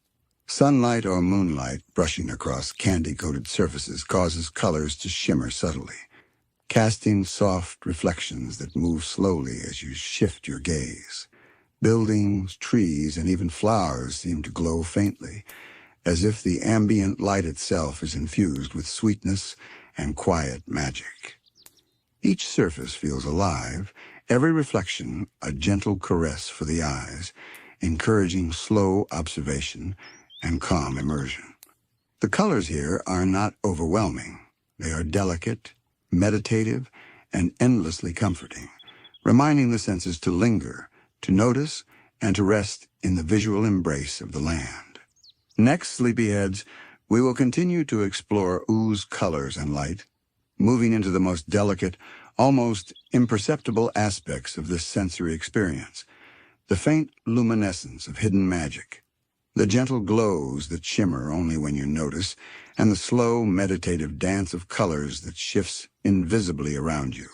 [SPEAKER 1] Sunlight or moonlight brushing across candy-coated surfaces causes colors to shimmer subtly, casting soft reflections that move slowly as you shift your gaze. Buildings, trees, and even flowers seem to glow faintly, as if the ambient light itself is infused with sweetness and quiet magic. Each surface feels alive, every reflection a gentle caress for the eyes, encouraging slow observation and calm immersion. The colors here are not overwhelming. They are delicate, meditative, and endlessly comforting, reminding the senses to linger, to notice, and to rest in the visual embrace of the land. Next, sleepyheads, we will continue to explore Oo's colors and light, moving into the most delicate, almost imperceptible aspects of this sensory experience. the faint luminescence of hidden magic, the gentle glows that shimmer only when you notice, and the slow, meditative dance of colors that shifts invisibly around you,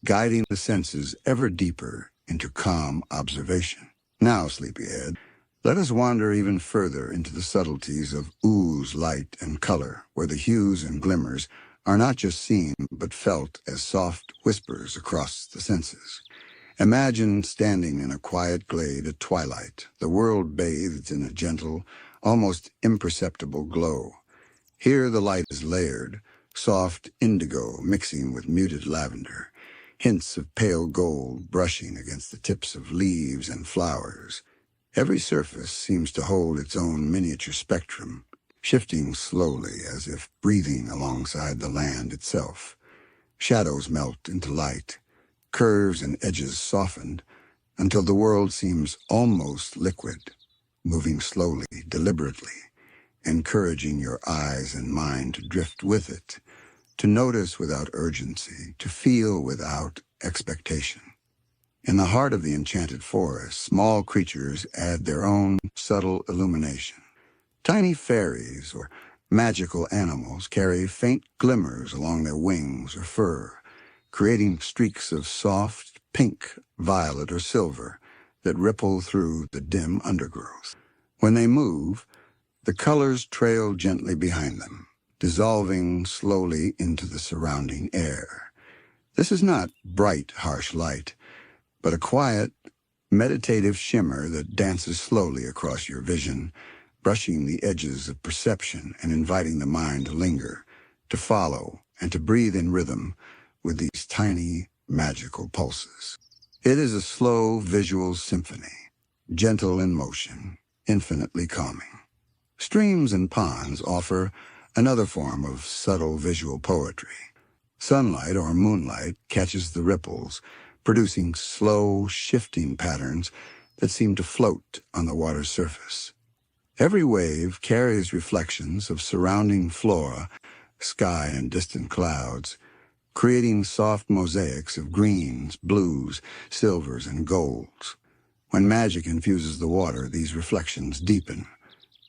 [SPEAKER 1] guiding the senses ever deeper into calm observation. Now, sleepyhead, let us wander even further into the subtleties of Oo's light and color, where the hues and glimmers are not just seen but felt as soft whispers across the senses. Imagine standing in a quiet glade at twilight, the world bathed in a gentle, almost imperceptible glow. Here the light is layered, soft indigo mixing with muted lavender, hints of pale gold brushing against the tips of leaves and flowers. Every surface seems to hold its own miniature spectrum, shifting slowly as if breathing alongside the land itself. Shadows melt into light, curves and edges softened, until the world seems almost liquid, moving slowly, deliberately, encouraging your eyes and mind to drift with it, to notice without urgency, to feel without expectation. In the heart of the enchanted forest, small creatures add their own subtle illumination. Tiny fairies or magical animals carry faint glimmers along their wings or fur, creating streaks of soft pink, violet, or silver that ripple through the dim undergrowth. When they move, the colors trail gently behind them, dissolving slowly into the surrounding air. This is not bright, harsh light, but a quiet, meditative shimmer that dances slowly across your vision, brushing the edges of perception and inviting the mind to linger, to follow, and to breathe in rhythm with these tiny, magical pulses. It is a slow visual symphony, gentle in motion, infinitely calming. Streams and ponds offer another form of subtle visual poetry. Sunlight or moonlight catches the ripples, producing slow, shifting patterns that seem to float on the water's surface. Every wave carries reflections of surrounding flora, sky and distant clouds, creating soft mosaics of greens, blues, silvers, and golds. When magic infuses the water, these reflections deepen.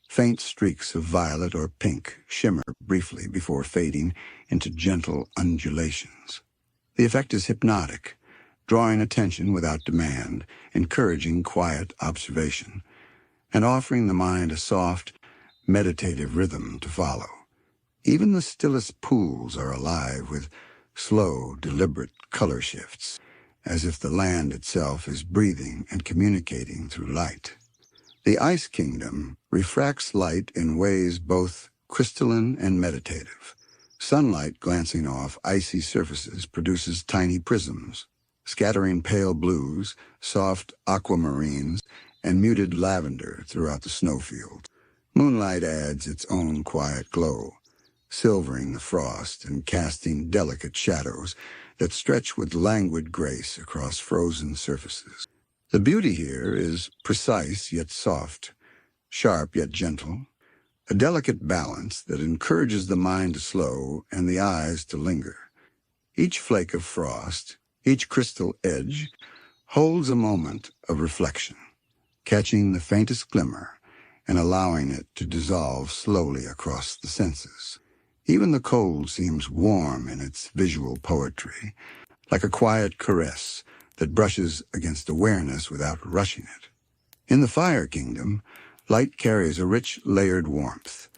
[SPEAKER 1] Faint streaks of violet or pink shimmer briefly before fading into gentle undulations. The effect is hypnotic, drawing attention without demand, encouraging quiet observation, and offering the mind a soft, meditative rhythm to follow. Even the stillest pools are alive with slow, deliberate color shifts, as if the land itself is breathing and communicating through light. The Ice Kingdom refracts light in ways both crystalline and meditative. Sunlight glancing off icy surfaces produces tiny prisms, scattering pale blues, soft aquamarines, and muted lavender throughout the snowfield. Moonlight adds its own quiet glow, silvering the frost and casting delicate shadows that stretch with languid grace across frozen surfaces. The beauty here is precise yet soft, sharp yet gentle, a delicate balance that encourages the mind to slow and the eyes to linger. Each flake of frost, each crystal edge, holds a moment of reflection, catching the faintest glimmer and allowing it to dissolve slowly across the senses. Even the cold seems warm in its visual poetry, like a quiet caress that brushes against awareness without rushing it. In the Fire Kingdom, light carries a rich, layered warmth.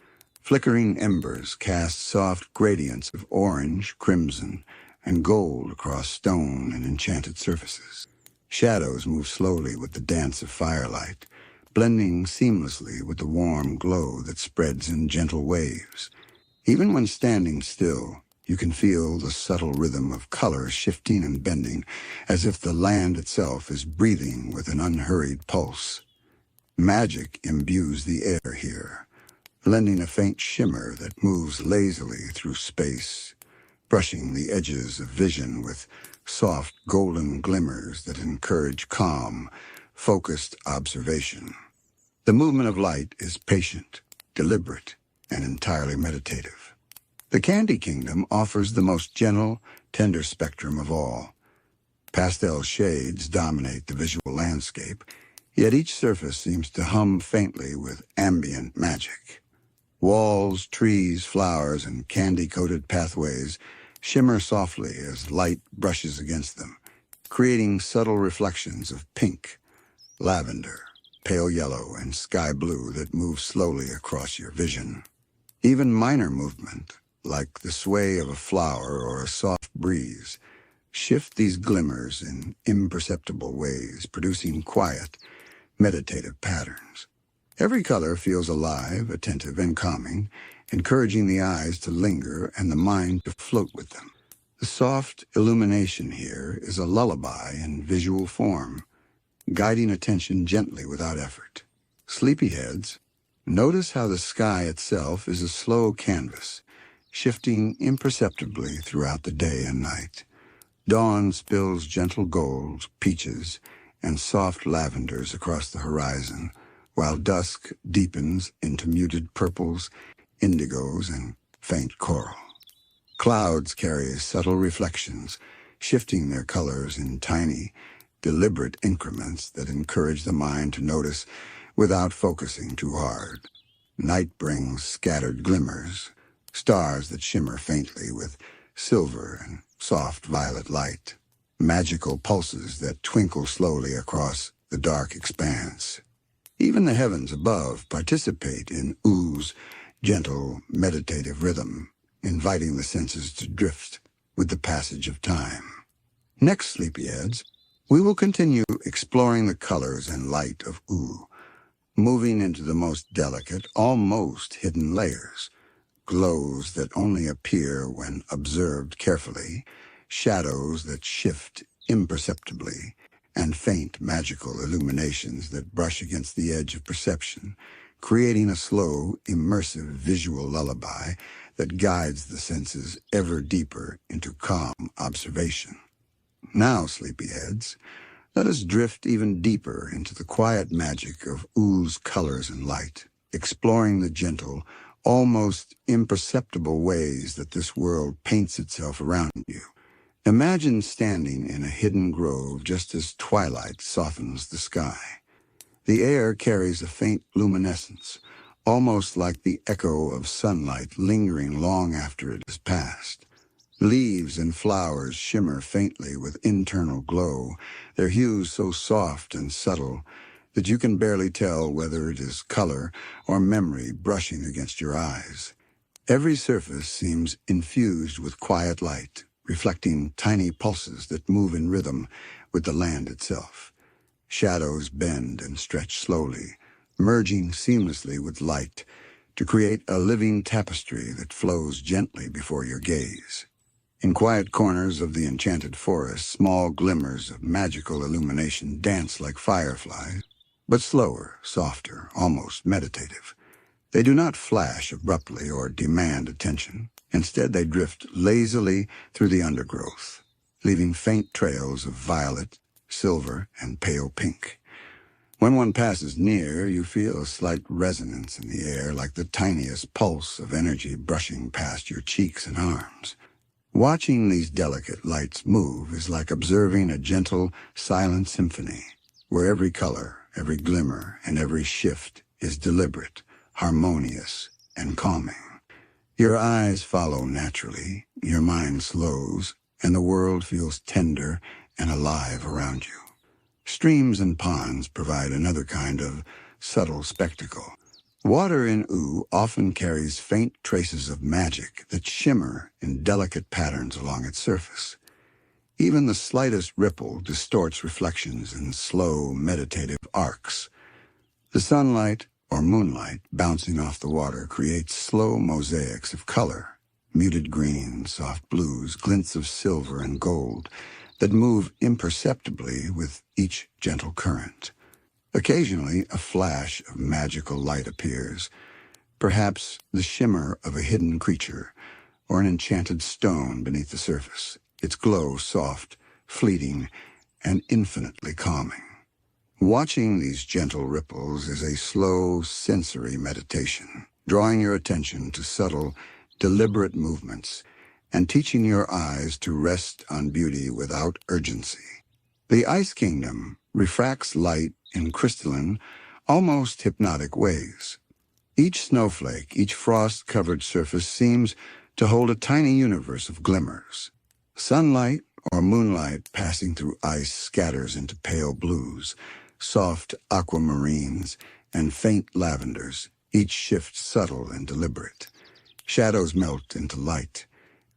[SPEAKER 1] Flickering embers cast soft gradients of orange, crimson, and gold across stone and enchanted surfaces. Shadows move slowly with the dance of firelight, blending seamlessly with the warm glow that spreads in gentle waves. Even when standing still, you can feel the subtle rhythm of color shifting and bending, as if the land itself is breathing with an unhurried pulse. Magic imbues the air here, lending a faint shimmer that moves lazily through space, brushing the edges of vision with soft golden glimmers that encourage calm, focused observation. The movement of light is patient, deliberate, and entirely meditative. The Candy Kingdom offers the most gentle, tender spectrum of all. Pastel shades dominate the visual landscape, Yet each surface seems to hum faintly with ambient magic. Walls, trees, flowers, and candy-coated pathways shimmer softly as light brushes against them, creating subtle reflections of pink, lavender, pale yellow, and sky blue that move slowly across your vision. Even minor movement, like the sway of a flower or a soft breeze, shift these glimmers in imperceptible ways, producing quiet, meditative patterns. Every color feels alive, attentive, and calming, encouraging the eyes to linger and the mind to float with them. The soft illumination here is a lullaby in visual form, guiding attention gently without effort. Sleepyheads, notice how the sky itself is a slow canvas, shifting imperceptibly throughout the day and night. Dawn spills gentle golds, peaches, and soft lavenders across the horizon, while dusk deepens into muted purples, indigos, and faint coral. Clouds carry subtle reflections, shifting their colors in tiny, deliberate increments that encourage the mind to notice without focusing too hard. Night brings scattered glimmers, stars that shimmer faintly with silver and soft violet light, magical pulses that twinkle slowly across the dark expanse. Even the heavens above participate in Oo's gentle, meditative rhythm, inviting the senses to drift with the passage of time. Next, sleepyheads, we will continue exploring the colors and light of Ooo, moving into the most delicate, almost hidden layers, glows that only appear when observed carefully, shadows that shift imperceptibly, and faint magical illuminations that brush against the edge of perception, creating a slow, immersive visual lullaby that guides the senses ever deeper into calm observation. Now, sleepyheads, let us drift even deeper into the quiet magic of Oo's colors and light, exploring the gentle, almost imperceptible ways that this world paints itself around you. Imagine standing in a hidden grove just as twilight softens the sky. The air carries a faint luminescence, almost like the echo of sunlight lingering long after it has passed. Leaves and flowers shimmer faintly with internal glow, their hues so soft and subtle that you can barely tell whether it is color or memory brushing against your eyes. Every surface seems infused with quiet light, reflecting tiny pulses that move in rhythm with the land itself. Shadows bend and stretch slowly, merging seamlessly with light to create a living tapestry that flows gently before your gaze. In quiet corners of the enchanted forest, small glimmers of magical illumination dance like fireflies, but slower, softer, almost meditative. They do not flash abruptly or demand attention. Instead, they drift lazily through the undergrowth, leaving faint trails of violet, silver, and pale pink. When one passes near, you feel a slight resonance in the air, like the tiniest pulse of energy brushing past your cheeks and arms. Watching these delicate lights move is like observing a gentle, silent symphony, where every color, every glimmer, and every shift is deliberate, harmonious, and calming. Your eyes follow naturally, your mind slows, and the world feels tender and alive around you. Streams and ponds provide another kind of subtle spectacle. Water in Ooo often carries faint traces of magic that shimmer in delicate patterns along its surface. Even the slightest ripple distorts reflections in slow, meditative arcs. The sunlight or moonlight bouncing off the water creates slow mosaics of color, muted greens, soft blues, glints of silver and gold that move imperceptibly with each gentle current. Occasionally, a flash of magical light appears, perhaps the shimmer of a hidden creature or an enchanted stone beneath the surface, its glow soft, fleeting, and infinitely calming. Watching these gentle ripples is a slow, sensory meditation, drawing your attention to subtle, deliberate movements and teaching your eyes to rest on beauty without urgency. The Ice Kingdom refracts light in crystalline, almost hypnotic ways. Each snowflake, each frost-covered surface seems to hold a tiny universe of glimmers. Sunlight or moonlight passing through ice scatters into pale blues, soft aquamarines, and faint lavenders, each shift subtle and deliberate. Shadows melt into light,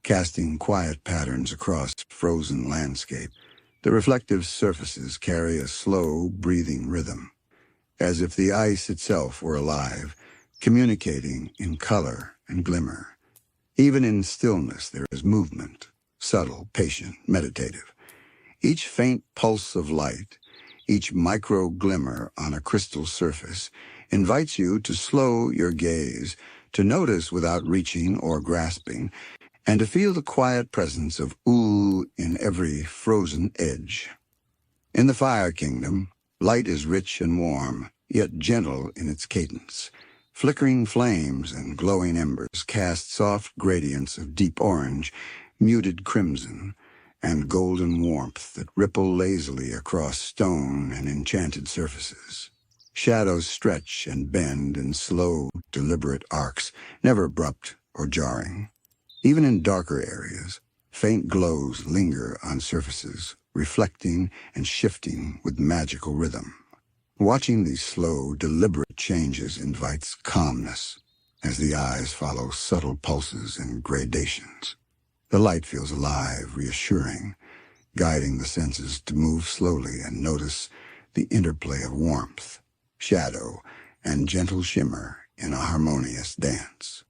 [SPEAKER 1] casting quiet patterns across frozen landscape. The reflective surfaces carry a slow, breathing rhythm, as if the ice itself were alive, communicating in color and glimmer. Even in stillness there is movement, subtle, patient, meditative. Each faint pulse of light, each micro-glimmer on a crystal surface, invites you to slow your gaze, to notice without reaching or grasping, and to feel the quiet presence of Ooo in every frozen edge. In the Fire Kingdom, light is rich and warm, yet gentle in its cadence. Flickering flames and glowing embers cast soft gradients of deep orange, muted crimson, and golden warmth that ripple lazily across stone and enchanted surfaces. Shadows stretch and bend in slow, deliberate arcs, never abrupt or jarring. Even in darker areas, faint glows linger on surfaces, reflecting and shifting with magical rhythm. Watching these slow, deliberate changes invites calmness, as the eyes follow subtle pulses and gradations. The light feels alive, reassuring, guiding the senses to move slowly and notice the interplay of warmth, shadow, and gentle shimmer in a harmonious dance.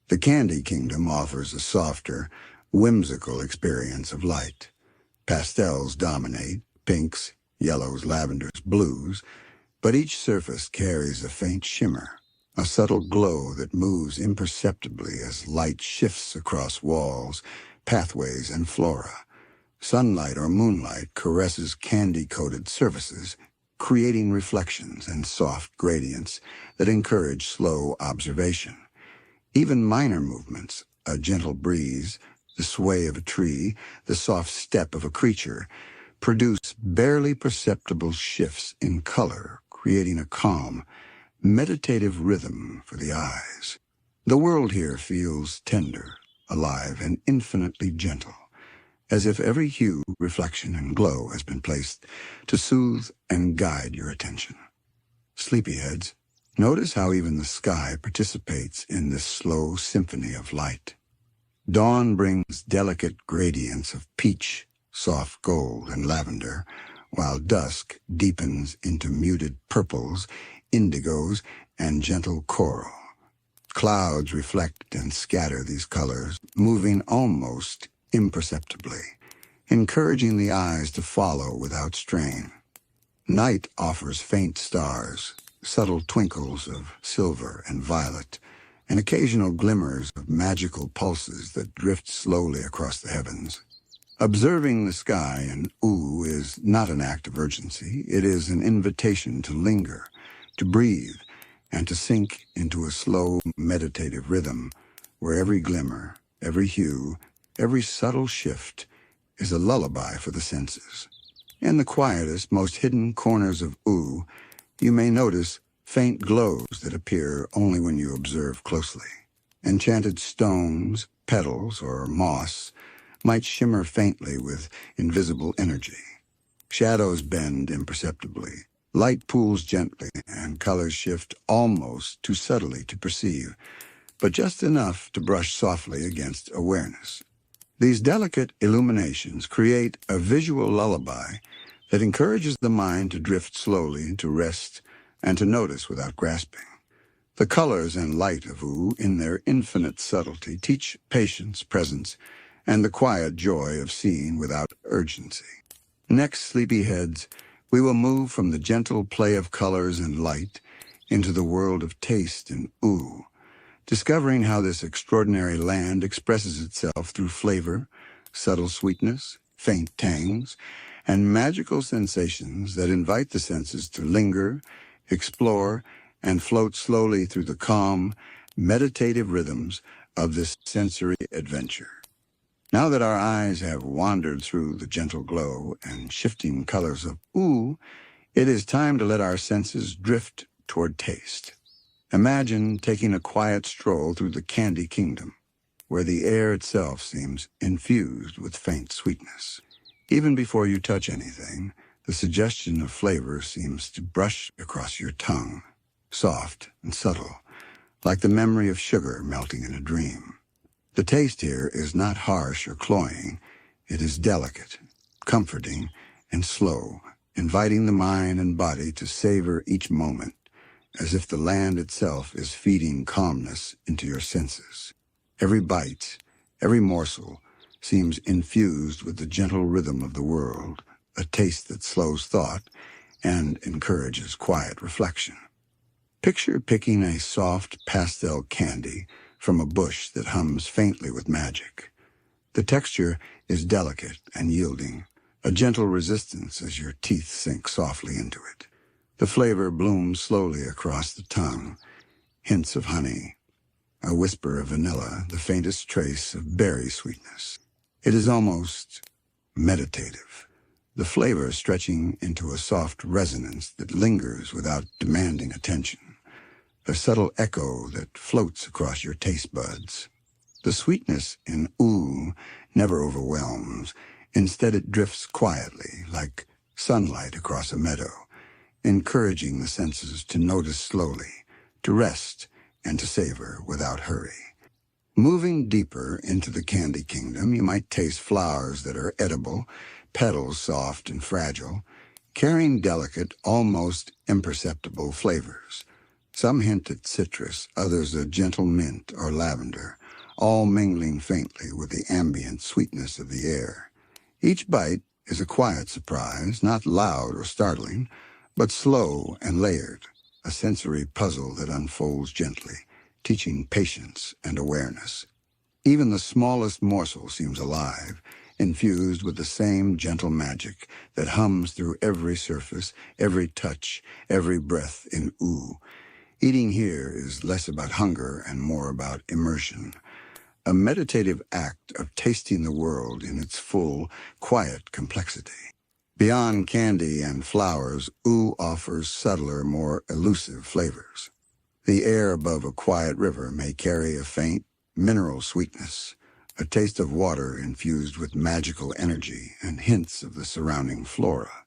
[SPEAKER 1] The Candy Kingdom offers a softer, whimsical experience of light. Pastels dominate, pinks, yellows, lavenders, blues, but each surface carries a faint shimmer, a subtle glow that moves imperceptibly as light shifts across walls, pathways, and flora. Sunlight or moonlight caresses candy-coated surfaces, creating reflections and soft gradients that encourage slow observation. Even minor movements, a gentle breeze, the sway of a tree, the soft step of a creature, produce barely perceptible shifts in color, creating a calm, meditative rhythm for the eyes. The world here feels tender, alive, and infinitely gentle, as if every hue, reflection, and glow has been placed to soothe and guide your attention. Sleepyheads, notice how even the sky participates in this slow symphony of light. Dawn brings delicate gradients of peach, soft gold, and lavender, while dusk deepens into muted purples, indigos, and gentle coral. Clouds reflect and scatter these colors, moving almost imperceptibly, encouraging the eyes to follow without strain. Night offers faint stars, subtle twinkles of silver and violet, and occasional glimmers of magical pulses that drift slowly across the heavens. Observing the sky in Ooo is not an act of urgency. It is an invitation to linger, to breathe, and to sink into a slow, meditative rhythm where every glimmer, every hue, every subtle shift is a lullaby for the senses. In the quietest, most hidden corners of Ooo, you may notice faint glows that appear only when you observe closely. Enchanted stones, petals, or moss might shimmer faintly with invisible energy. Shadows bend imperceptibly. Light pools gently, and colors shift almost too subtly to perceive, but just enough to brush softly against awareness. These delicate illuminations create a visual lullaby that encourages the mind to drift slowly, to rest, and to notice without grasping. The colors and light of Ooo, in their infinite subtlety, teach patience, presence, and the quiet joy of seeing without urgency. Next, sleepyheads, we will move from the gentle play of colors and light into the world of taste and Ooo, discovering how this extraordinary land expresses itself through flavor, subtle sweetness, faint tangs, and magical sensations that invite the senses to linger, explore, and float slowly through the calm, meditative rhythms of this sensory adventure. Now that our eyes have wandered through the gentle glow and shifting colors of Ooo, It is time to let our senses drift toward taste. Imagine taking a quiet stroll through the candy kingdom, where the air itself seems infused with faint sweetness. Even before you touch anything, the suggestion of flavor seems to brush across your tongue, soft and subtle, like the memory of sugar melting in a dream. The taste here is not harsh or cloying. It is delicate, comforting, and slow, inviting the mind and body to savor each moment, as if the land itself is feeding calmness into your senses. Every bite, every morsel, seems infused with the gentle rhythm of the world, a taste that slows thought and encourages quiet reflection. Picture picking a soft pastel candy from a bush that hums faintly with magic. The texture is delicate and yielding, a gentle resistance as your teeth sink softly into it. The flavor blooms slowly across the tongue, hints of honey, a whisper of vanilla, the faintest trace of berry sweetness. It is almost meditative, the flavor stretching into a soft resonance that lingers without demanding attention, a subtle echo that floats across your taste buds. The sweetness in Ooo never overwhelms. Instead, it drifts quietly, like sunlight across a meadow, encouraging the senses to notice slowly, to rest, and to savor without hurry. Moving deeper into the candy kingdom, you might taste flowers that are edible, petals soft and fragile, carrying delicate, almost imperceptible flavors. Some hint at citrus, others at gentle mint or lavender, all mingling faintly with the ambient sweetness of the air. Each bite is a quiet surprise, not loud or startling, but slow and layered, a sensory puzzle that unfolds gently, teaching patience and awareness. Even the smallest morsel seems alive, infused with the same gentle magic that hums through every surface, every touch, every breath in Ooo. Eating here is less about hunger and more about immersion, a meditative act of tasting the world in its full, quiet complexity. Beyond candy and flowers, Ooo offers subtler, more elusive flavors. The air above a quiet river may carry a faint, mineral sweetness, a taste of water infused with magical energy and hints of the surrounding flora.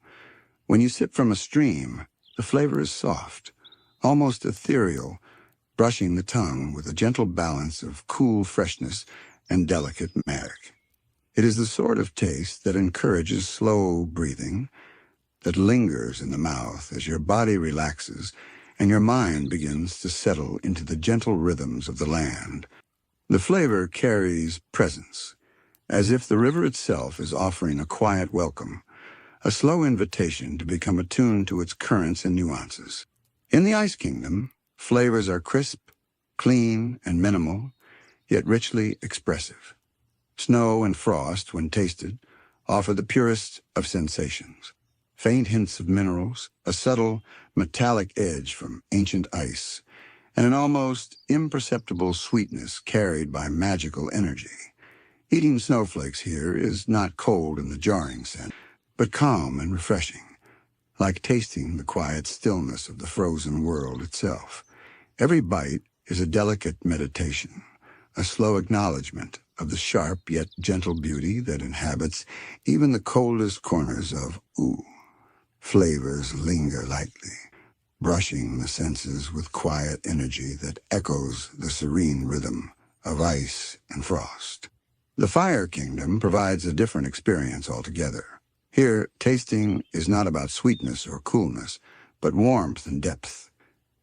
[SPEAKER 1] When you sip from a stream, the flavor is soft, almost ethereal, brushing the tongue with a gentle balance of cool freshness and delicate magic. It is the sort of taste that encourages slow breathing, that lingers in the mouth as your body relaxes and your mind begins to settle into the gentle rhythms of the land. The flavor carries presence, as if the river itself is offering a quiet welcome, a slow invitation to become attuned to its currents and nuances. In the Ice Kingdom, flavors are crisp, clean, and minimal, yet richly expressive. Snow and frost, when tasted, offer the purest of sensations. Faint hints of minerals, a subtle, metallic edge from ancient ice, and an almost imperceptible sweetness carried by magical energy. Eating snowflakes here is not cold in the jarring sense, but calm and refreshing, like tasting the quiet stillness of the frozen world itself. Every bite is a delicate meditation, a slow acknowledgement of the sharp yet gentle beauty that inhabits even the coldest corners of Ooo. Flavors linger lightly, brushing the senses with quiet energy that echoes the serene rhythm of ice and frost. The Fire Kingdom provides a different experience altogether. Here, tasting is not about sweetness or coolness, but warmth and depth.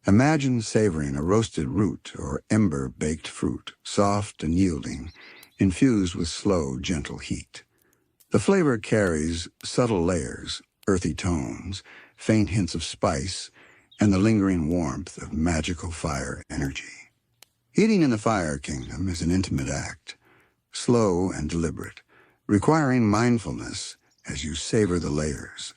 [SPEAKER 1] Imagine savoring a roasted root or ember-baked fruit, soft and yielding, infused with slow, gentle heat. The flavor carries subtle layers, earthy tones, faint hints of spice, and the lingering warmth of magical fire energy. Eating in the Fire Kingdom is an intimate act, slow and deliberate, requiring mindfulness as you savor the layers.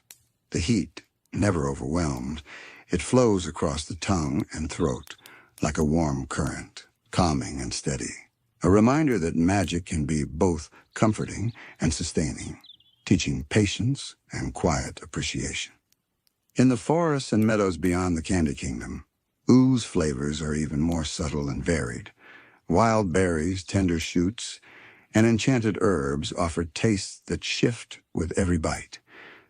[SPEAKER 1] The heat, never overwhelmed, it flows across the tongue and throat like a warm current, calming and steady. A reminder that magic can be both comforting and sustaining, teaching patience and quiet appreciation. In the forests and meadows beyond the Candy Kingdom, Oo's flavors are even more subtle and varied. Wild berries, tender shoots, and enchanted herbs offer tastes that shift with every bite.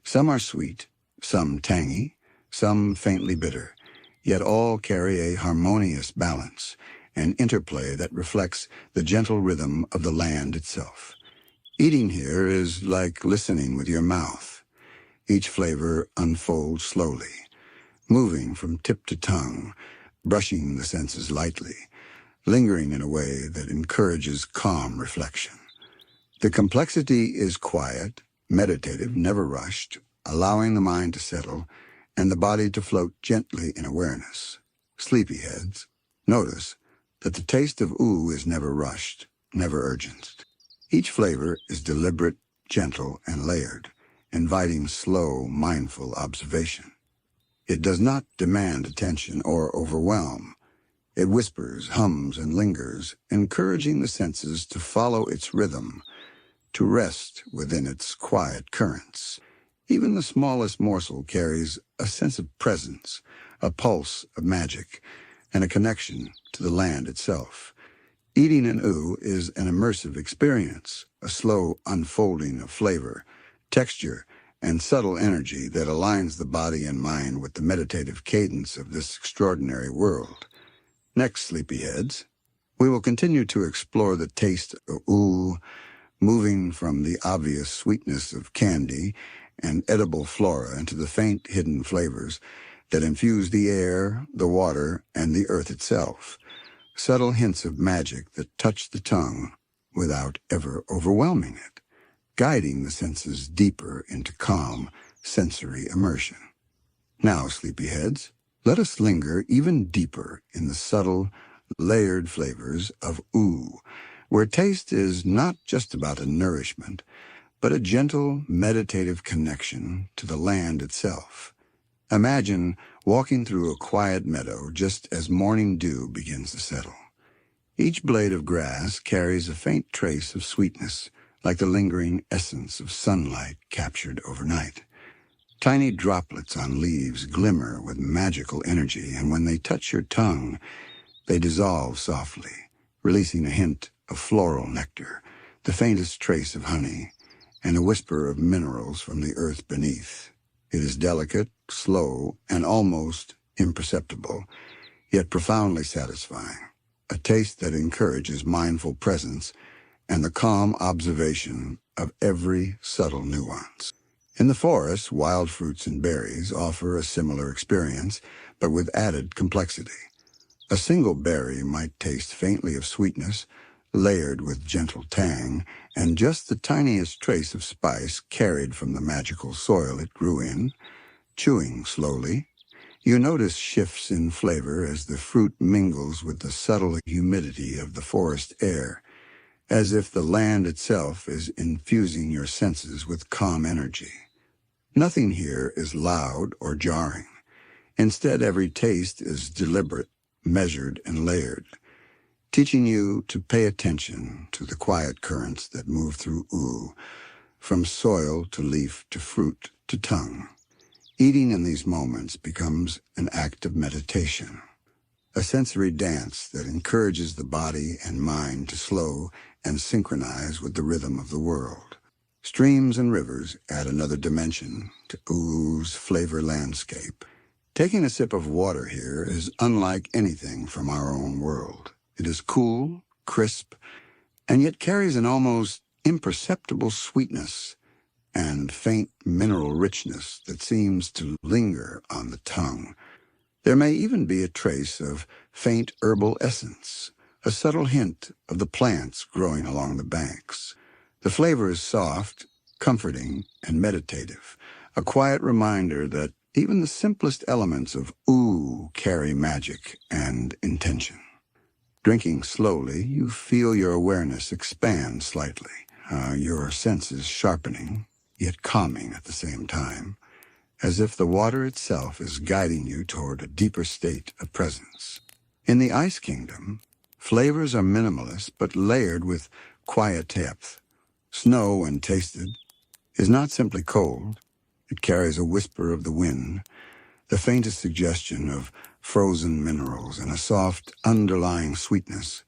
[SPEAKER 1] Some are sweet, some tangy, some faintly bitter, yet all carry a harmonious balance, an interplay that reflects the gentle rhythm of the land itself. Eating here is like listening with your mouth. Each flavor unfolds slowly, moving from tip to tongue, brushing the senses lightly, lingering in a way that encourages calm reflection. The complexity is quiet, meditative, never rushed, allowing the mind to settle and the body to float gently in awareness. Sleepyheads, notice that the taste of Ooo is never rushed, never urgent. Each flavor is deliberate, gentle, and layered, inviting slow, mindful observation. It does not demand attention or overwhelm. It whispers, hums, and lingers, encouraging the senses to follow its rhythm, to rest within its quiet currents. Even the smallest morsel carries a sense of presence, a pulse of magic, and a connection to the land itself. Eating an Ooo is an immersive experience, a slow unfolding of flavor, texture, and subtle energy that aligns the body and mind with the meditative cadence of this extraordinary world. Next, sleepyheads, we will continue to explore the taste of Ooo, moving from the obvious sweetness of candy and edible flora into the faint hidden flavors that infuse the air, the water, and the earth itself. Subtle hints of magic that touch the tongue without ever overwhelming it, guiding the senses deeper into calm, sensory immersion. Now, sleepyheads, let us linger even deeper in the subtle, layered flavors of Ooo, where taste is not just about a nourishment, but a gentle, meditative connection to the land itself. Imagine walking through a quiet meadow just as morning dew begins to settle. Each blade of grass carries a faint trace of sweetness, like the lingering essence of sunlight captured overnight. Tiny droplets on leaves glimmer with magical energy, and when they touch your tongue, they dissolve softly, releasing a hint of floral nectar, the faintest trace of honey, and a whisper of minerals from the earth beneath. It is delicate, slow, and almost imperceptible, yet profoundly satisfying, a taste that encourages mindful presence and the calm observation of every subtle nuance. In the forest, wild fruits and berries offer a similar experience, but with added complexity. A single berry might taste faintly of sweetness, layered with gentle tang, and just the tiniest trace of spice carried from the magical soil it grew in. Chewing slowly, you notice shifts in flavor as the fruit mingles with the subtle humidity of the forest air, as if the land itself is infusing your senses with calm energy. Nothing here is loud or jarring. Instead, every taste is deliberate, measured, and layered, teaching you to pay attention to the quiet currents that move through Ooo, from soil to leaf to fruit to tongue. Eating in these moments becomes an act of meditation, a sensory dance that encourages the body and mind to slow and synchronize with the rhythm of the world. Streams and rivers add another dimension to Oo's flavor landscape. Taking a sip of water here is unlike anything from our own world. It is cool, crisp, and yet carries an almost imperceptible sweetness and faint mineral richness that seems to linger on the tongue. There may even be a trace of faint herbal essence, a subtle hint of the plants growing along the banks. The flavor is soft, comforting, and meditative, a quiet reminder that even the simplest elements of Ooo carry magic and intention. Drinking slowly, you feel your awareness expand slightly, your senses sharpening, yet calming at the same time, as if the water itself is guiding you toward a deeper state of presence. In the Ice Kingdom, flavors are minimalist but layered with quiet depth. Snow, when tasted, is not simply cold. It carries a whisper of the wind, the faintest suggestion of frozen minerals and a soft underlying sweetness,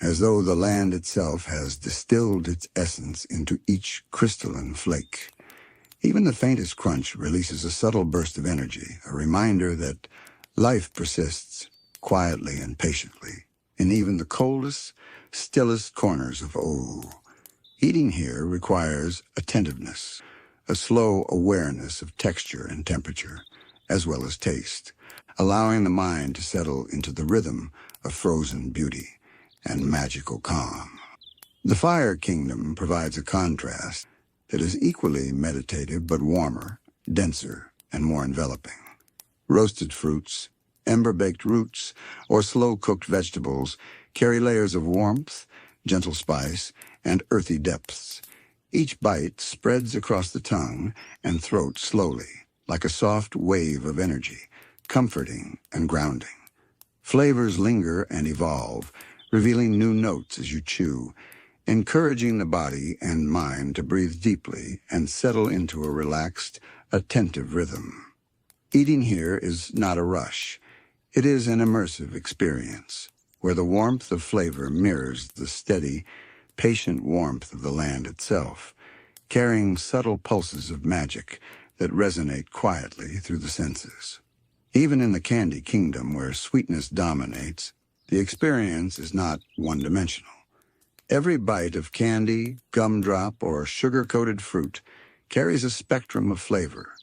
[SPEAKER 1] as though the land itself has distilled its essence into each crystalline flake. Even the faintest crunch releases a subtle burst of energy, a reminder that life persists quietly and patiently in even the coldest, stillest corners of Ooo. Eating here requires attentiveness, a slow awareness of texture and temperature, as well as taste, allowing the mind to settle into the rhythm of frozen beauty and magical calm. The Fire Kingdom provides a contrast that is equally meditative but warmer, denser, and more enveloping. Roasted fruits, ember-baked roots, or slow-cooked vegetables carry layers of warmth, gentle spice, and earthy depths. Each bite spreads across the tongue and throat slowly, like a soft wave of energy, comforting and grounding. Flavors linger and evolve, revealing new notes as you chew, encouraging the body and mind to breathe deeply and settle into a relaxed, attentive rhythm. Eating here is not a rush. It is an immersive experience, where the warmth of flavor mirrors the steady, patient warmth of the land itself, carrying subtle pulses of magic that resonate quietly through the senses. Even in the Candy Kingdom, where sweetness dominates, the experience is not one-dimensional. Every bite of candy, gumdrop, or sugar-coated fruit carries a spectrum of flavor: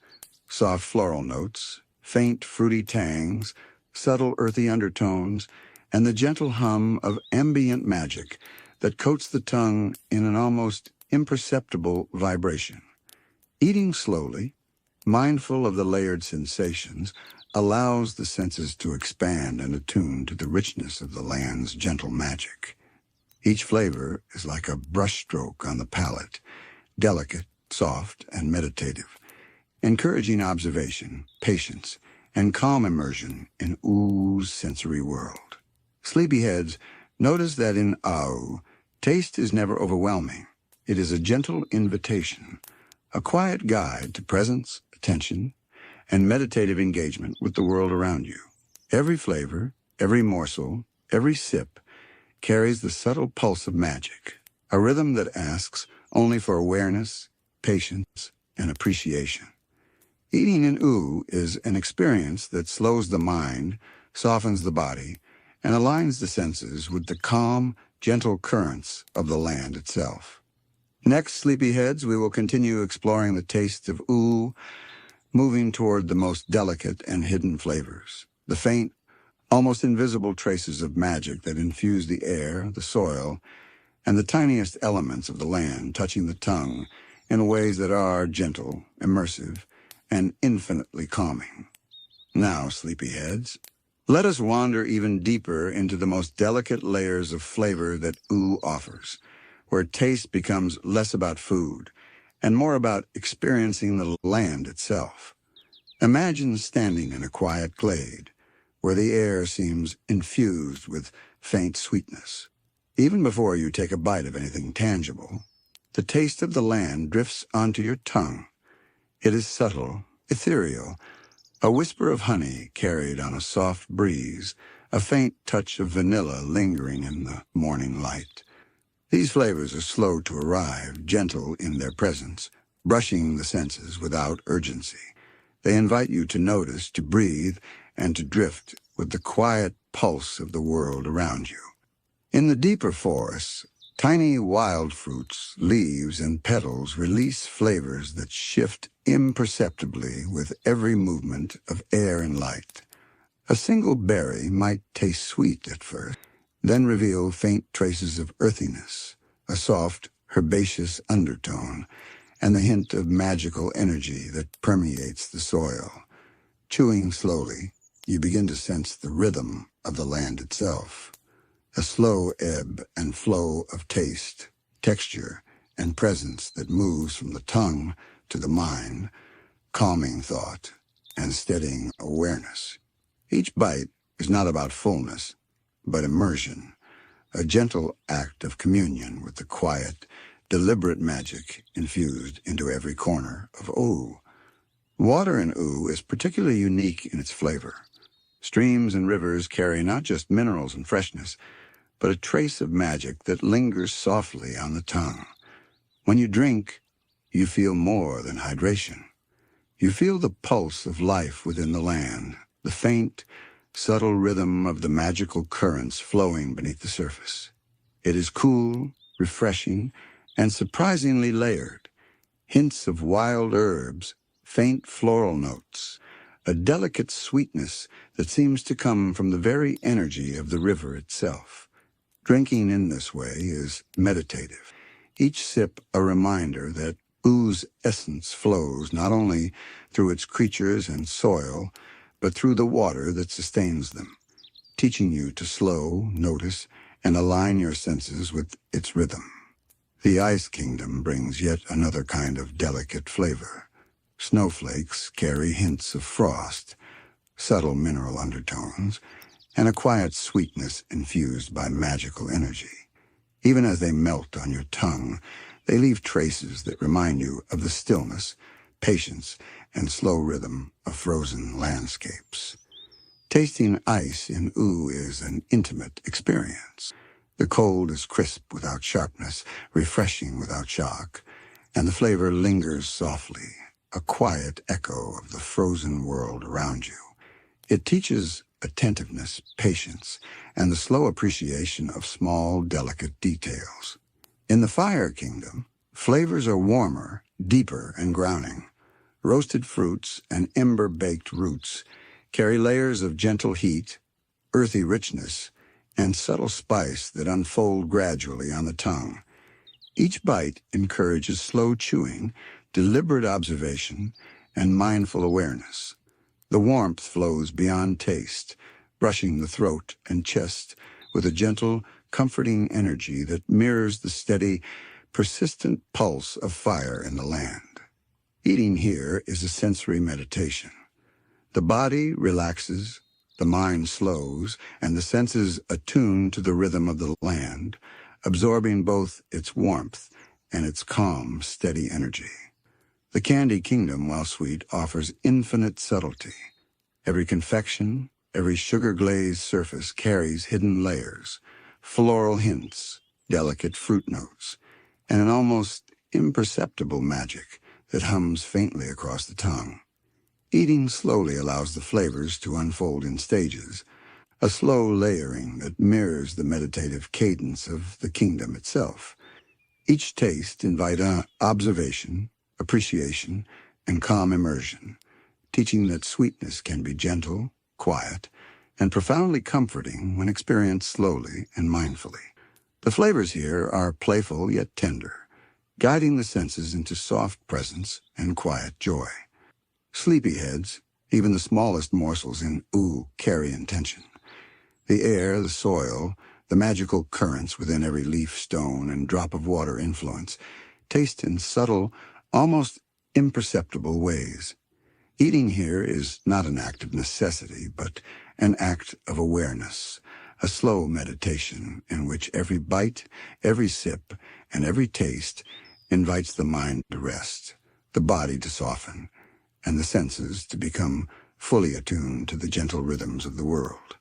[SPEAKER 1] soft floral notes, faint fruity tangs, subtle earthy undertones, and the gentle hum of ambient magic that coats the tongue in an almost imperceptible vibration. Eating slowly, mindful of the layered sensations, allows the senses to expand and attune to the richness of the land's gentle magic. Each flavor is like a brushstroke on the palate, delicate, soft, and meditative, encouraging observation, patience, and calm immersion in Oo's sensory world. Sleepyheads, notice that in Ooo, taste is never overwhelming. It is a gentle invitation, a quiet guide to presence, attention, and meditative engagement with the world around you. Every flavor, every morsel, every sip carries the subtle pulse of magic, a rhythm that asks only for awareness, patience, and appreciation. Eating in Ooo is an experience that slows the mind, softens the body, and aligns the senses with the calm, gentle currents of the land itself. Next, sleepyheads, we will continue exploring the taste of Ooo, moving toward the most delicate and hidden flavors, the faint, almost invisible traces of magic that infuse the air, the soil, and the tiniest elements of the land, touching the tongue in ways that are gentle, immersive, and infinitely calming. Now, sleepyheads, let us wander even deeper into the most delicate layers of flavor that Ooo offers, where taste becomes less about food and more about experiencing the land itself. Imagine standing in a quiet glade, where the air seems infused with faint sweetness. Even before you take a bite of anything tangible, the taste of the land drifts onto your tongue. It is subtle, ethereal, a whisper of honey carried on a soft breeze, a faint touch of vanilla lingering in the morning light. These flavors are slow to arrive, gentle in their presence, brushing the senses without urgency. They invite you to notice, to breathe, and to drift with the quiet pulse of the world around you. In the deeper forests, tiny wild fruits, leaves, and petals release flavors that shift imperceptibly with every movement of air and light. A single berry might taste sweet at first, then reveal faint traces of earthiness, a soft, herbaceous undertone, and the hint of magical energy that permeates the soil. Chewing slowly, you begin to sense the rhythm of the land itself, a slow ebb and flow of taste, texture, and presence that moves from the tongue to the mind, calming thought and steadying awareness. Each bite is not about fullness, but immersion, a gentle act of communion with the quiet, deliberate magic infused into every corner of Ooo. Water in Ooo is particularly unique in its flavor. Streams and rivers carry not just minerals and freshness, but a trace of magic that lingers softly on the tongue. When you drink, you feel more than hydration. You feel the pulse of life within the land, the faint, subtle rhythm of the magical currents flowing beneath the surface. It is cool, refreshing, and surprisingly layered. Hints of wild herbs, faint floral notes, a delicate sweetness that seems to come from the very energy of the river itself. Drinking in this way is meditative. Each sip a reminder that Oo's essence flows not only through its creatures and soil, but through the water that sustains them, teaching you to slow, notice, and align your senses with its rhythm. The Ice Kingdom brings yet another kind of delicate flavor. Snowflakes carry hints of frost, subtle mineral undertones, and a quiet sweetness infused by magical energy. Even as they melt on your tongue, they leave traces that remind you of the stillness, patience, and slow rhythm of frozen landscapes. Tasting ice in Ooo is an intimate experience. The cold is crisp without sharpness, refreshing without shock, and the flavor lingers softly, a quiet echo of the frozen world around you. It teaches attentiveness, patience, and the slow appreciation of small, delicate details. In the Fire Kingdom, flavors are warmer, deeper, and grounding. Roasted fruits and ember-baked roots carry layers of gentle heat, earthy richness, and subtle spice that unfold gradually on the tongue. Each bite encourages slow chewing, deliberate observation, and mindful awareness. The warmth flows beyond taste, brushing the throat and chest with a gentle, comforting energy that mirrors the steady, persistent pulse of fire in the land. Eating here is a sensory meditation. The body relaxes, the mind slows, and the senses attune to the rhythm of the land, absorbing both its warmth and its calm, steady energy. The Candy Kingdom, while sweet, offers infinite subtlety. Every confection, every sugar-glazed surface carries hidden layers, floral hints, delicate fruit notes, and an almost imperceptible magic that hums faintly across the tongue. Eating slowly allows the flavors to unfold in stages, a slow layering that mirrors the meditative cadence of the kingdom itself. Each taste invites observation, appreciation, and calm immersion, teaching that sweetness can be gentle, quiet, and profoundly comforting when experienced slowly and mindfully. The flavors here are playful yet tender, guiding the senses into soft presence and quiet joy. Sleepyheads, even the smallest morsels in Ooo, carry intention. The air, the soil, the magical currents within every leaf, stone, and drop of water influence taste in subtle, almost imperceptible ways. Eating here is not an act of necessity, but an act of awareness, a slow meditation in which every bite, every sip, and every taste invites the mind to rest, the body to soften, and the senses to become fully attuned to the gentle rhythms of the world.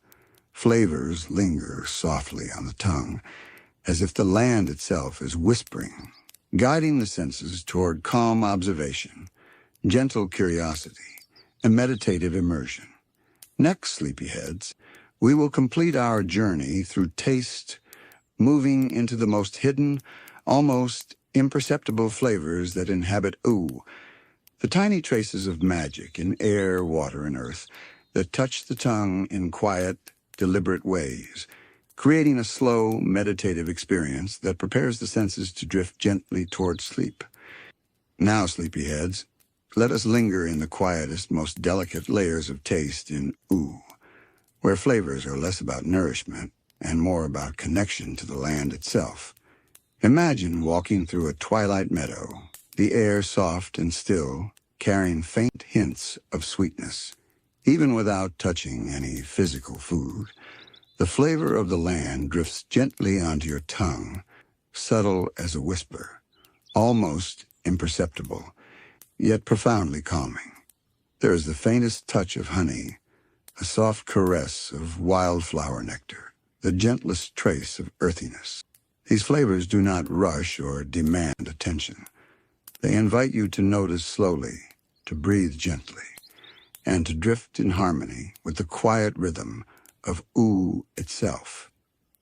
[SPEAKER 1] Flavors linger softly on the tongue, as if the land itself is whispering, guiding the senses toward calm observation, gentle curiosity, and meditative immersion. Next, sleepyheads, we will complete our journey through taste, moving into the most hidden, almost imperceptible flavors that inhabit Ooo, the tiny traces of magic in air, water, and earth that touch the tongue in quiet, deliberate ways, creating a slow, meditative experience that prepares the senses to drift gently toward sleep. Now, sleepyheads, let us linger in the quietest, most delicate layers of taste in Ooo, where flavors are less about nourishment and more about connection to the land itself. Imagine walking through a twilight meadow, the air soft and still, carrying faint hints of sweetness. Even without touching any physical food, the flavor of the land drifts gently onto your tongue, subtle as a whisper, almost imperceptible, yet profoundly calming. There is the faintest touch of honey, a soft caress of wildflower nectar, the gentlest trace of earthiness. These flavors do not rush or demand attention. They invite you to notice slowly, to breathe gently, and to drift in harmony with the quiet rhythm of Ooo itself.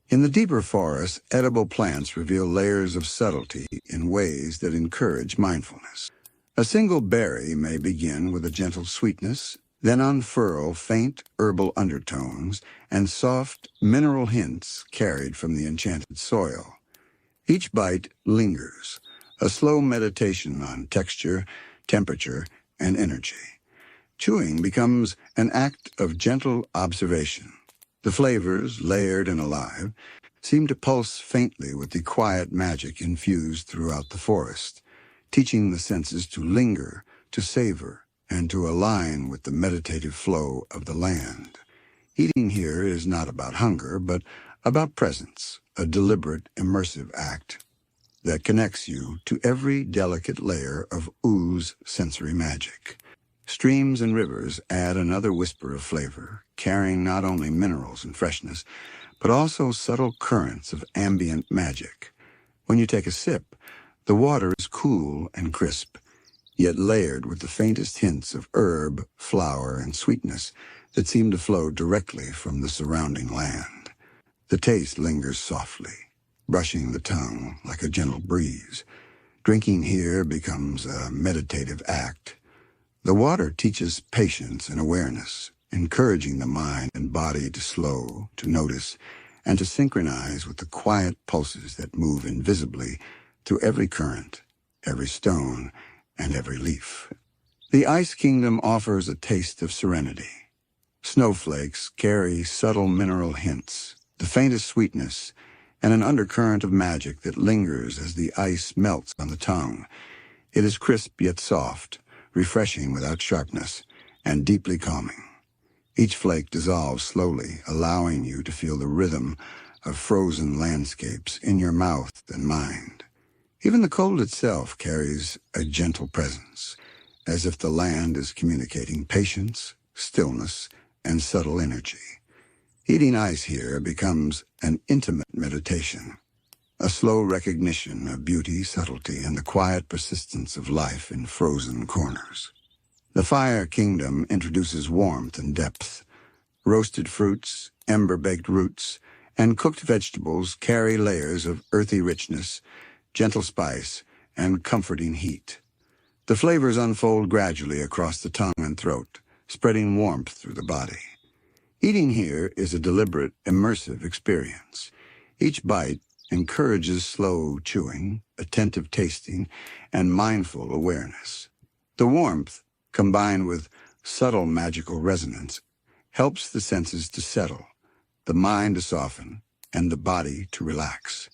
[SPEAKER 1] In the deeper forests, edible plants reveal layers of subtlety in ways that encourage mindfulness. A single berry may begin with a gentle sweetness, then unfurl faint herbal undertones and soft mineral hints carried from the enchanted soil. Each bite lingers, a slow meditation on texture, temperature, and energy. Chewing becomes an act of gentle observation. The flavors, layered and alive, seem to pulse faintly with the quiet magic infused throughout the forest, teaching the senses to linger, to savor, and to align with the meditative flow of the land. Eating here is not about hunger, but about presence, a deliberate, immersive act that connects you to every delicate layer of Oo's sensory magic. Streams and rivers add another whisper of flavor, carrying not only minerals and freshness, but also subtle currents of ambient magic. When you take a sip, the water is cool and crisp, yet layered with the faintest hints of herb, flower, and sweetness that seem to flow directly from the surrounding land. The taste lingers softly, brushing the tongue like a gentle breeze. Drinking here becomes a meditative act. The water teaches patience and awareness, encouraging the mind and body to slow, to notice, and to synchronize with the quiet pulses that move invisibly through every current, every stone, and every leaf. The Ice Kingdom offers a taste of serenity. Snowflakes carry subtle mineral hints, the faintest sweetness, and an undercurrent of magic that lingers as the ice melts on the tongue. It is crisp yet soft, refreshing without sharpness, and deeply calming. Each flake dissolves slowly, allowing you to feel the rhythm of frozen landscapes in your mouth and mind. Even the cold itself carries a gentle presence, as if the land is communicating patience, stillness, and subtle energy. Eating ice here becomes an intimate meditation, a slow recognition of beauty, subtlety, and the quiet persistence of life in frozen corners. The Fire Kingdom introduces warmth and depth. Roasted fruits, ember-baked roots, and cooked vegetables carry layers of earthy richness, gentle spice, and comforting heat. The flavors unfold gradually across the tongue and throat, spreading warmth through the body. Eating here is a deliberate, immersive experience. Each bite encourages slow chewing, attentive tasting, and mindful awareness. The warmth, combined with subtle magical resonance, helps the senses to settle, the mind to soften, and the body to relax.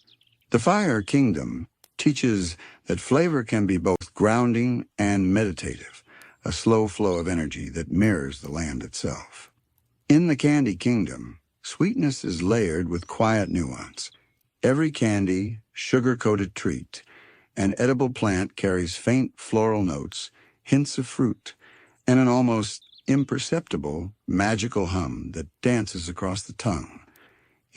[SPEAKER 1] The Fire Kingdom teaches that flavor can be both grounding and meditative, a slow flow of energy that mirrors the land itself. In the Candy Kingdom, sweetness is layered with quiet nuance. Every candy, sugar-coated treat, and edible plant carries faint floral notes, hints of fruit, and an almost imperceptible, magical hum that dances across the tongue.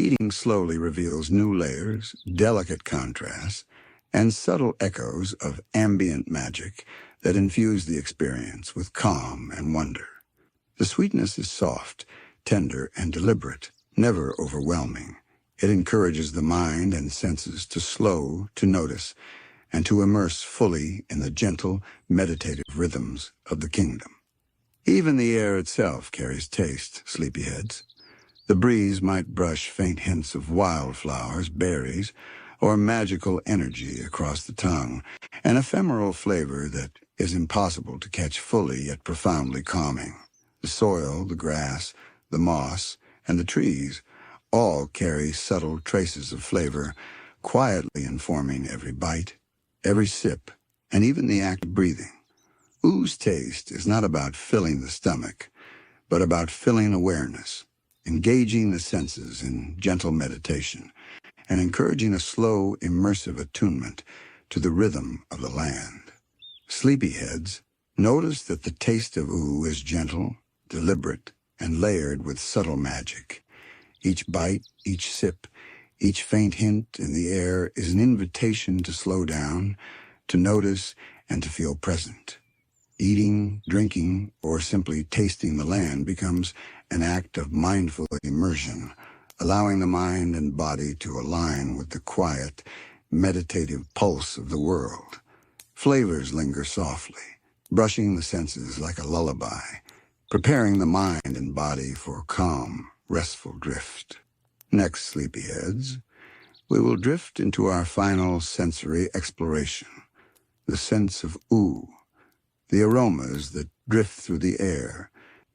[SPEAKER 1] Eating slowly reveals new layers, delicate contrasts, and subtle echoes of ambient magic that infuse the experience with calm and wonder. The sweetness is soft, tender, and deliberate, never overwhelming. It encourages the mind and senses to slow, to notice, and to immerse fully in the gentle, meditative rhythms of the kingdom. Even the air itself carries taste, sleepyheads. The breeze might brush faint hints of wildflowers, berries, or magical energy across the tongue, an ephemeral flavor that is impossible to catch fully yet profoundly calming. The soil, the grass, the moss, and the trees all carry subtle traces of flavor, quietly informing every bite, every sip, and even the act of breathing. Oo's taste is not about filling the stomach, but about filling awareness, engaging the senses in gentle meditation, and encouraging a slow, immersive attunement to the rhythm of the land. Sleepyheads, Notice that the taste of Ooo is gentle, deliberate, and layered with subtle magic. Each bite, each sip, each faint hint in the air is an invitation to slow down, to notice, and to feel present. Eating, drinking, or simply tasting the land becomes an act of mindful immersion, allowing the mind and body to align with the quiet, meditative pulse of the world. Flavors linger softly, brushing the senses like a lullaby, preparing the mind and body for calm, restful drift. Next, sleepyheads, we will drift into our final sensory exploration, the sense of Ooo, the aromas that drift through the air,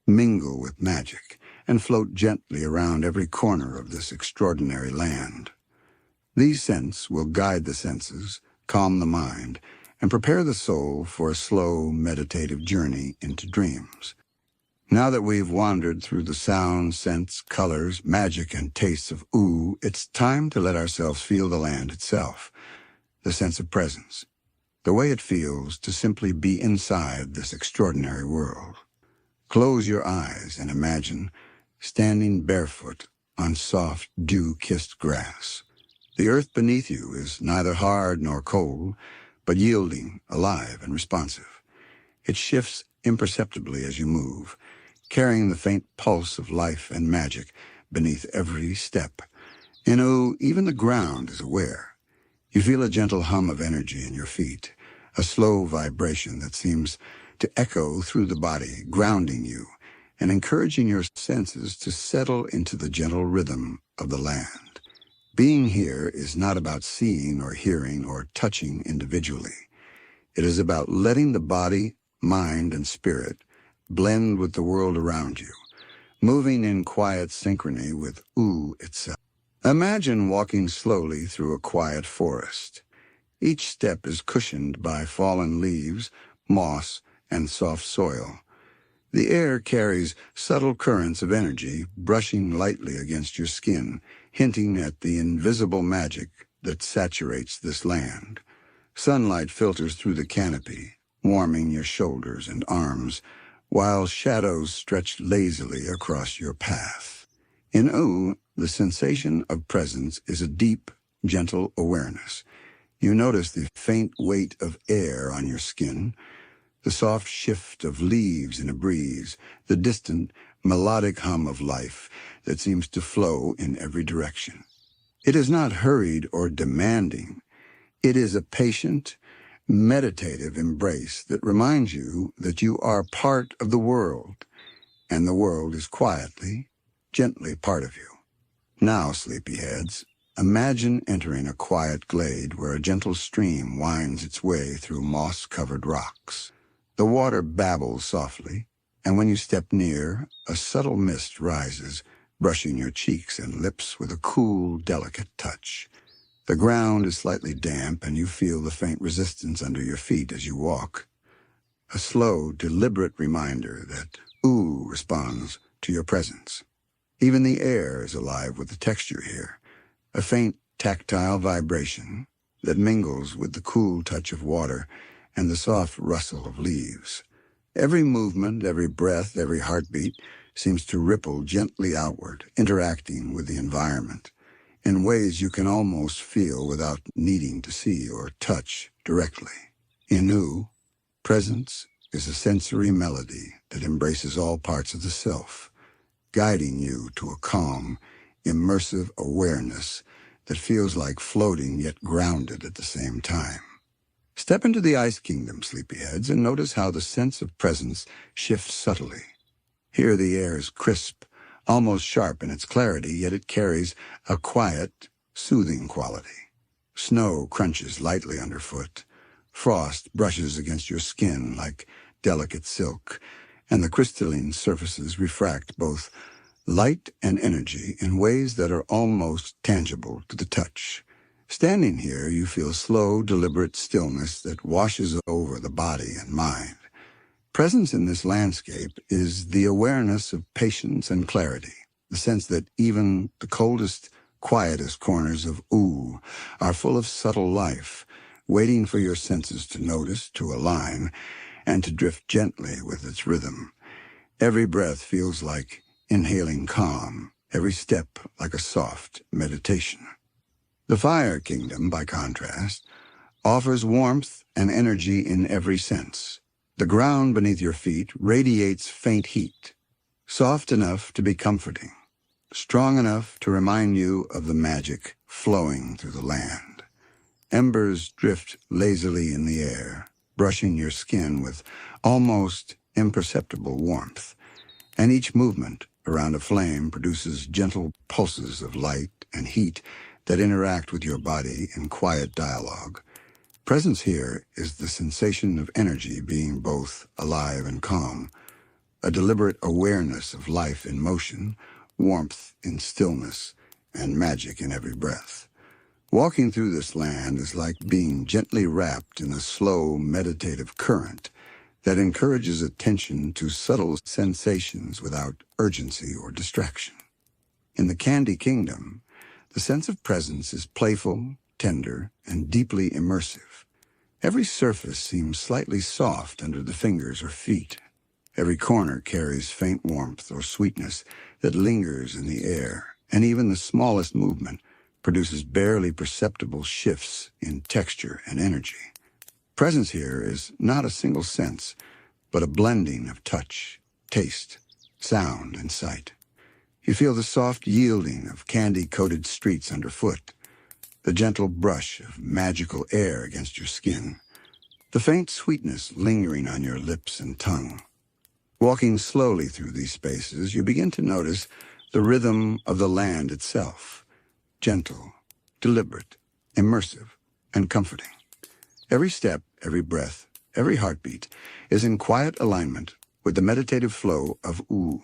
[SPEAKER 1] mingle with magic, and float gently around every corner of this extraordinary land. These scents will guide the senses, calm the mind, and prepare the soul for a slow, meditative journey into dreams. Now that we've wandered through the sounds, scents, colors, magic, and tastes of Ooo, it's time to let ourselves feel the land itself, the sense of presence, the way it feels to simply be inside this extraordinary world. Close your eyes and imagine standing barefoot on soft, dew-kissed grass. The earth beneath you is neither hard nor cold, but yielding, alive, and responsive. It shifts imperceptibly as you move, carrying the faint pulse of life and magic beneath every step. In Ooo, even the ground is aware. You feel a gentle hum of energy in your feet, a slow vibration that seems to echo through the body, grounding you and encouraging your senses to settle into the gentle rhythm of the land. Being here is not about seeing or hearing or touching individually. It is about letting the body, mind, and spirit blend with the world around you, moving in quiet synchrony with Ooo itself. Imagine walking slowly through a quiet forest. Each step is cushioned by fallen leaves, moss, and soft soil. The air carries subtle currents of energy brushing lightly against your skin, hinting at the invisible magic that saturates this land. Sunlight filters through the canopy, warming your shoulders and arms, while shadows stretch lazily across your path. In Ooo, the sensation of presence is a deep, gentle awareness. You notice the faint weight of air on your skin, the soft shift of leaves in a breeze, the distant, melodic hum of life that seems to flow in every direction. It is not hurried or demanding. It is a patient, meditative embrace that reminds you that you are part of the world, and the world is quietly, gently part of you. Now, sleepyheads, imagine entering a quiet glade where a gentle stream winds its way through moss-covered rocks. The water babbles softly, and when you step near, a subtle mist rises, brushing your cheeks and lips with a cool, delicate touch. The ground is slightly damp, and you feel the faint resistance under your feet as you walk. A slow, deliberate reminder that Ooo responds to your presence. Even the air is alive with the texture here, a faint, tactile vibration that mingles with the cool touch of water and the soft rustle of leaves. Every movement, every breath, every heartbeat seems to ripple gently outward, interacting with the environment in ways you can almost feel without needing to see or touch directly. In Ooo, presence is a sensory melody that embraces all parts of the self, guiding you to a calm, immersive awareness that feels like floating yet grounded at the same time. Step into the Ice Kingdom, sleepyheads, and notice how the sense of presence shifts subtly. Here the air is crisp, almost sharp in its clarity, yet it carries a quiet, soothing quality. Snow crunches lightly underfoot. Frost brushes against your skin like delicate silk, and the crystalline surfaces refract both light and energy in ways that are almost tangible to the touch. Standing here, you feel slow, deliberate stillness that washes over the body and mind. Presence in this landscape is the awareness of patience and clarity, the sense that even the coldest, quietest corners of Ooo are full of subtle life, waiting for your senses to notice, to align, and to drift gently with its rhythm. Every breath feels like inhaling calm, every step like a soft meditation. The Fire Kingdom, by contrast, offers warmth and energy in every sense. The ground beneath your feet radiates faint heat, soft enough to be comforting, strong enough to remind you of the magic flowing through the land. Embers drift lazily in the air, brushing your skin with almost imperceptible warmth, and each movement around a flame produces gentle pulses of light and heat that interact with your body in quiet dialogue. Presence here is the sensation of energy being both alive and calm, a deliberate awareness of life in motion, warmth in stillness, and magic in every breath. Walking through this land is like being gently wrapped in a slow, meditative current that encourages attention to subtle sensations without urgency or distraction. In the Candy Kingdom, the sense of presence is playful, tender, and deeply immersive. Every surface seems slightly soft under the fingers or feet. Every corner carries faint warmth or sweetness that lingers in the air, and even the smallest movement produces barely perceptible shifts in texture and energy. Presence here is not a single sense, but a blending of touch, taste, sound, and sight. You feel the soft yielding of candy-coated streets underfoot, the gentle brush of magical air against your skin, the faint sweetness lingering on your lips and tongue. Walking slowly through these spaces, you begin to notice the rhythm of the land itself, gentle, deliberate, immersive, and comforting. Every step, every breath, every heartbeat is in quiet alignment with the meditative flow of Ooo.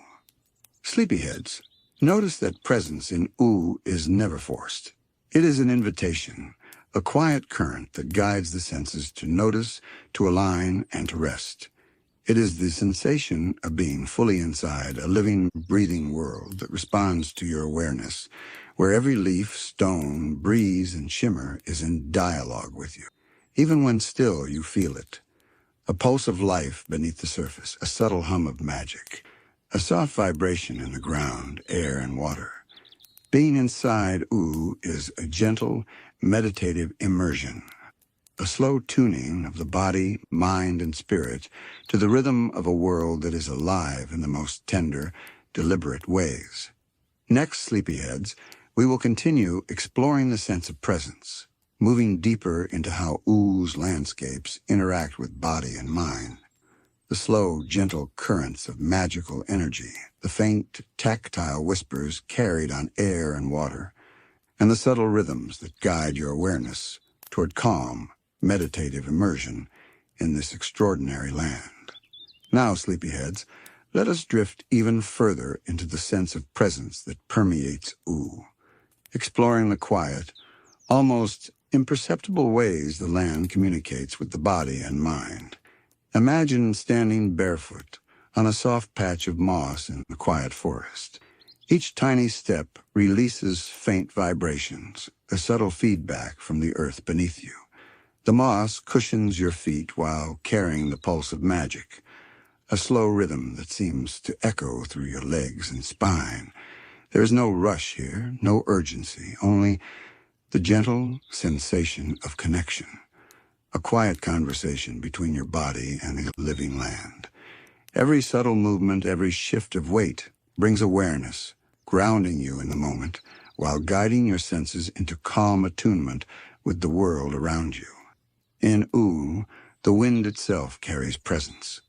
[SPEAKER 1] Sleepyheads, notice that presence in Ooo is never forced. It is an invitation, a quiet current that guides the senses to notice, to align, and to rest. It is the sensation of being fully inside a living, breathing world that responds to your awareness, where every leaf, stone, breeze, and shimmer is in dialogue with you. Even when still, you feel it. A pulse of life beneath the surface, a subtle hum of magic, a soft vibration in the ground, air, and water. Being inside Ooo is a gentle, meditative immersion, a slow tuning of the body, mind, and spirit to the rhythm of a world that is alive in the most tender, deliberate ways. Next, Sleepyheads, we will continue exploring the sense of presence, moving deeper into how Oo's landscapes interact with body and mind. The slow, gentle currents of magical energy, the faint, tactile whispers carried on air and water, and the subtle rhythms that guide your awareness toward calm, meditative immersion in this extraordinary land. Now, Sleepyheads, let us drift even further into the sense of presence that permeates Ooo, exploring the quiet, almost imperceptible ways the land communicates with the body and mind. Imagine standing barefoot on a soft patch of moss in the quiet forest. Each tiny step releases faint vibrations, a subtle feedback from the earth beneath you. The moss cushions your feet while carrying the pulse of magic, a slow rhythm that seems to echo through your legs and spine. There is no rush here, no urgency, only the gentle sensation of connection, a quiet conversation between your body and the living land. Every subtle movement, every shift of weight brings awareness, grounding you in the moment while guiding your senses into calm attunement with the world around you. In Ooo, the wind itself carries presence.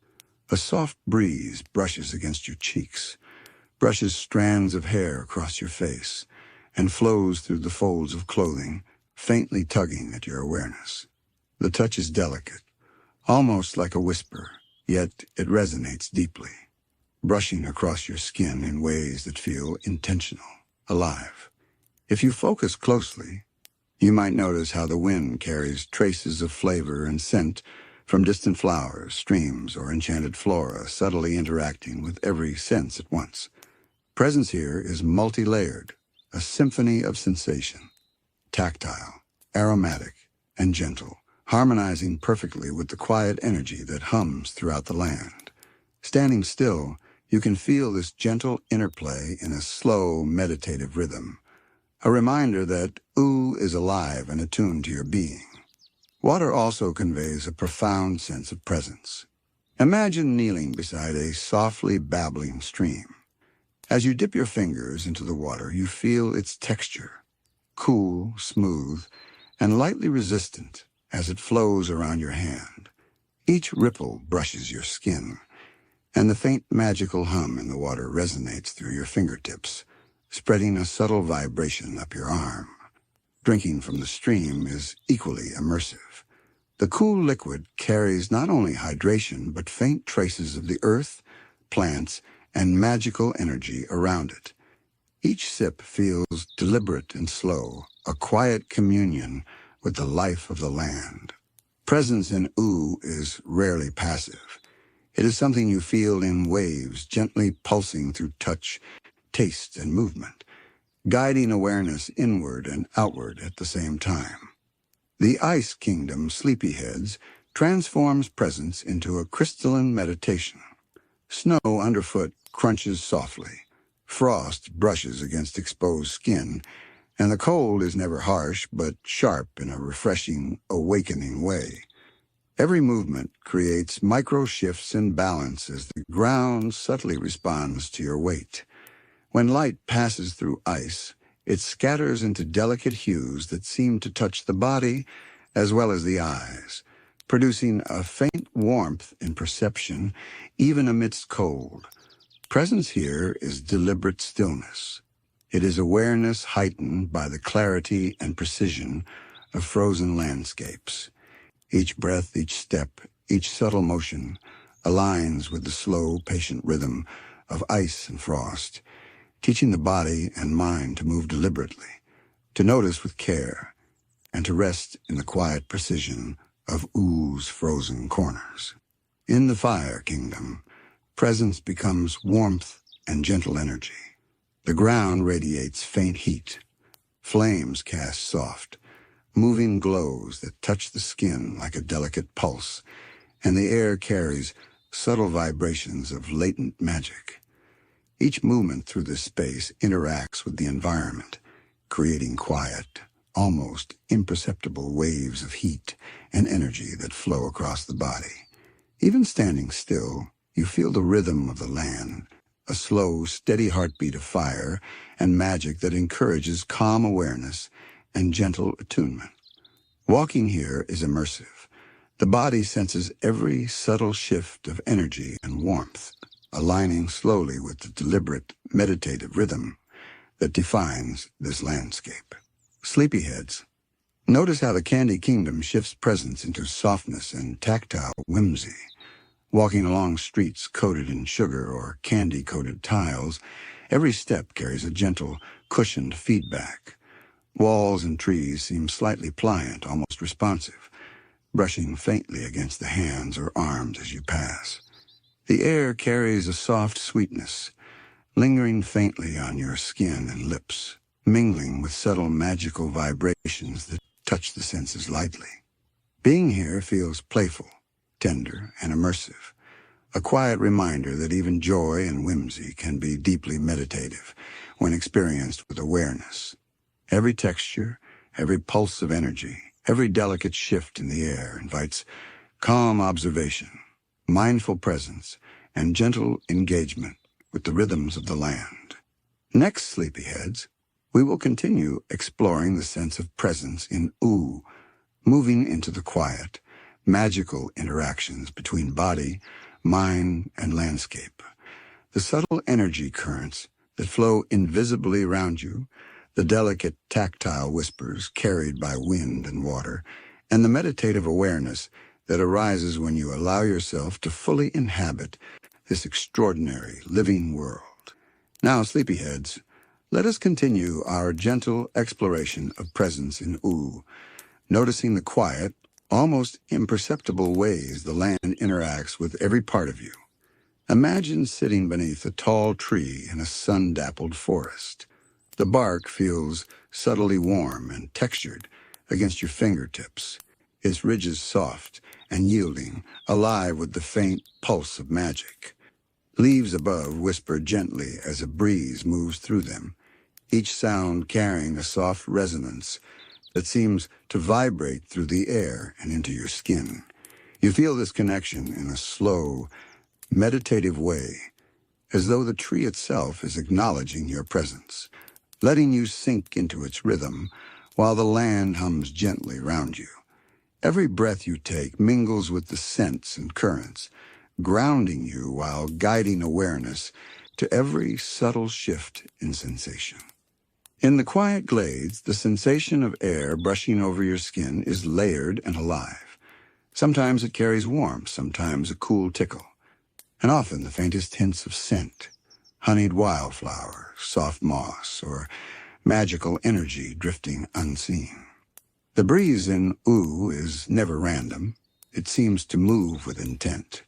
[SPEAKER 1] A soft breeze brushes against your cheeks, brushes strands of hair across your face, and flows through the folds of clothing, faintly tugging at your awareness. The touch is delicate, almost like a whisper, yet it resonates deeply, brushing across your skin in ways that feel intentional, alive. If you focus closely, you might notice how the wind carries traces of flavor and scent from distant flowers, streams, or enchanted flora, subtly interacting with every sense at once. Presence here is multi-layered, a symphony of sensation, tactile, aromatic, and gentle, harmonizing perfectly with the quiet energy that hums throughout the land. Standing still, you can feel this gentle interplay in a slow, meditative rhythm, a reminder that Ooo is alive and attuned to your being. Water also conveys a profound sense of presence. Imagine kneeling beside a softly babbling stream. As you dip your fingers into the water, you feel its texture, cool, smooth, and lightly resistant as it flows around your hand. Each ripple brushes your skin, and the faint magical hum in the water resonates through your fingertips, spreading a subtle vibration up your arm. Drinking from the stream is equally immersive. The cool liquid carries not only hydration, but faint traces of the earth, plants, and magical energy around it. Each sip feels deliberate and slow, a quiet communion with the life of the land. Presence in Ooo is rarely passive. It is something you feel in waves, gently pulsing through touch, taste, and movement, guiding awareness inward and outward at the same time. The Ice Kingdom sleepyheads transforms presence into a crystalline meditation. Snow underfoot crunches softly. Frost brushes against exposed skin, and the cold is never harsh but sharp in a refreshing, awakening way. Every movement creates micro shifts in balance as the ground subtly responds to your weight. When light passes through ice, it scatters into delicate hues that seem to touch the body as well as the eyes, producing a faint warmth in perception even amidst cold. Presence here is deliberate stillness. It is awareness heightened by the clarity and precision of frozen landscapes. Each breath, each step, each subtle motion aligns with the slow, patient rhythm of ice and frost, teaching the body and mind to move deliberately, to notice with care, and to rest in the quiet precision of Oo's frozen corners. In the Fire Kingdom, presence becomes warmth and gentle energy. The ground radiates faint heat. Flames cast soft, moving glows that touch the skin like a delicate pulse, and the air carries subtle vibrations of latent magic. Each movement through this space interacts with the environment, creating quiet, almost imperceptible waves of heat and energy that flow across the body. Even standing still, you feel the rhythm of the land, a slow, steady heartbeat of fire and magic that encourages calm awareness and gentle attunement. Walking here is immersive. The body senses every subtle shift of energy and warmth, aligning slowly with the deliberate, meditative rhythm that defines this landscape. Sleepyheads. Notice how the Candy Kingdom shifts presence into softness and tactile whimsy. Walking along streets coated in sugar or candy-coated tiles, every step carries a gentle, cushioned feedback. Walls and trees seem slightly pliant, almost responsive, brushing faintly against the hands or arms as you pass. The air carries a soft sweetness, lingering faintly on your skin and lips, mingling with subtle magical vibrations that touch the senses lightly. Being here feels playful, tender, and immersive, a quiet reminder that even joy and whimsy can be deeply meditative when experienced with awareness. Every texture, every pulse of energy, every delicate shift in the air invites calm observation, mindful presence, and gentle engagement with the rhythms of the land. Next, sleepyheads, we will continue exploring the sense of presence in Ooo, moving into the quiet, magical interactions between body, mind, and landscape. The subtle energy currents that flow invisibly around you, the delicate tactile whispers carried by wind and water, and the meditative awareness that arises when you allow yourself to fully inhabit this extraordinary living world. Now, sleepyheads, let us continue our gentle exploration of presence in Ooo, noticing the quiet, almost imperceptible ways the land interacts with every part of you. Imagine sitting beneath a tall tree in a sun-dappled forest. The bark feels subtly warm and textured against your fingertips, its ridges soft and yielding, alive with the faint pulse of magic. Leaves above whisper gently as a breeze moves through them, each sound carrying a soft resonance that seems to vibrate through the air and into your skin. You feel this connection in a slow, meditative way, as though the tree itself is acknowledging your presence, letting you sink into its rhythm while the land hums gently around you. Every breath you take mingles with the scents and currents, grounding you while guiding awareness to every subtle shift in sensation. In the quiet glades, the sensation of air brushing over your skin is layered and alive. Sometimes it carries warmth, sometimes a cool tickle, and often the faintest hints of scent, honeyed wildflower, soft moss, or magical energy drifting unseen. The breeze in Ooo is never random. It seems to move with intent,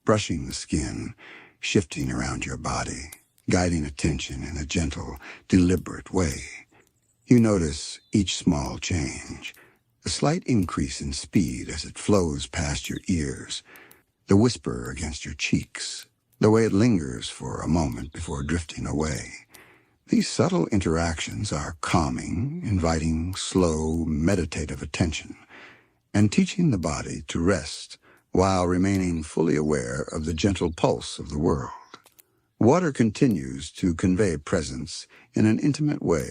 [SPEAKER 1] brushing the skin, shifting around your body, guiding attention in a gentle, deliberate way. You notice each small change, a slight increase in speed as it flows past your ears, the whisper against your cheeks, the way it lingers for a moment before drifting away. These subtle interactions are calming, inviting slow, meditative attention, and teaching the body to rest while remaining fully aware of the gentle pulse of the world. Water continues to convey presence in an intimate way.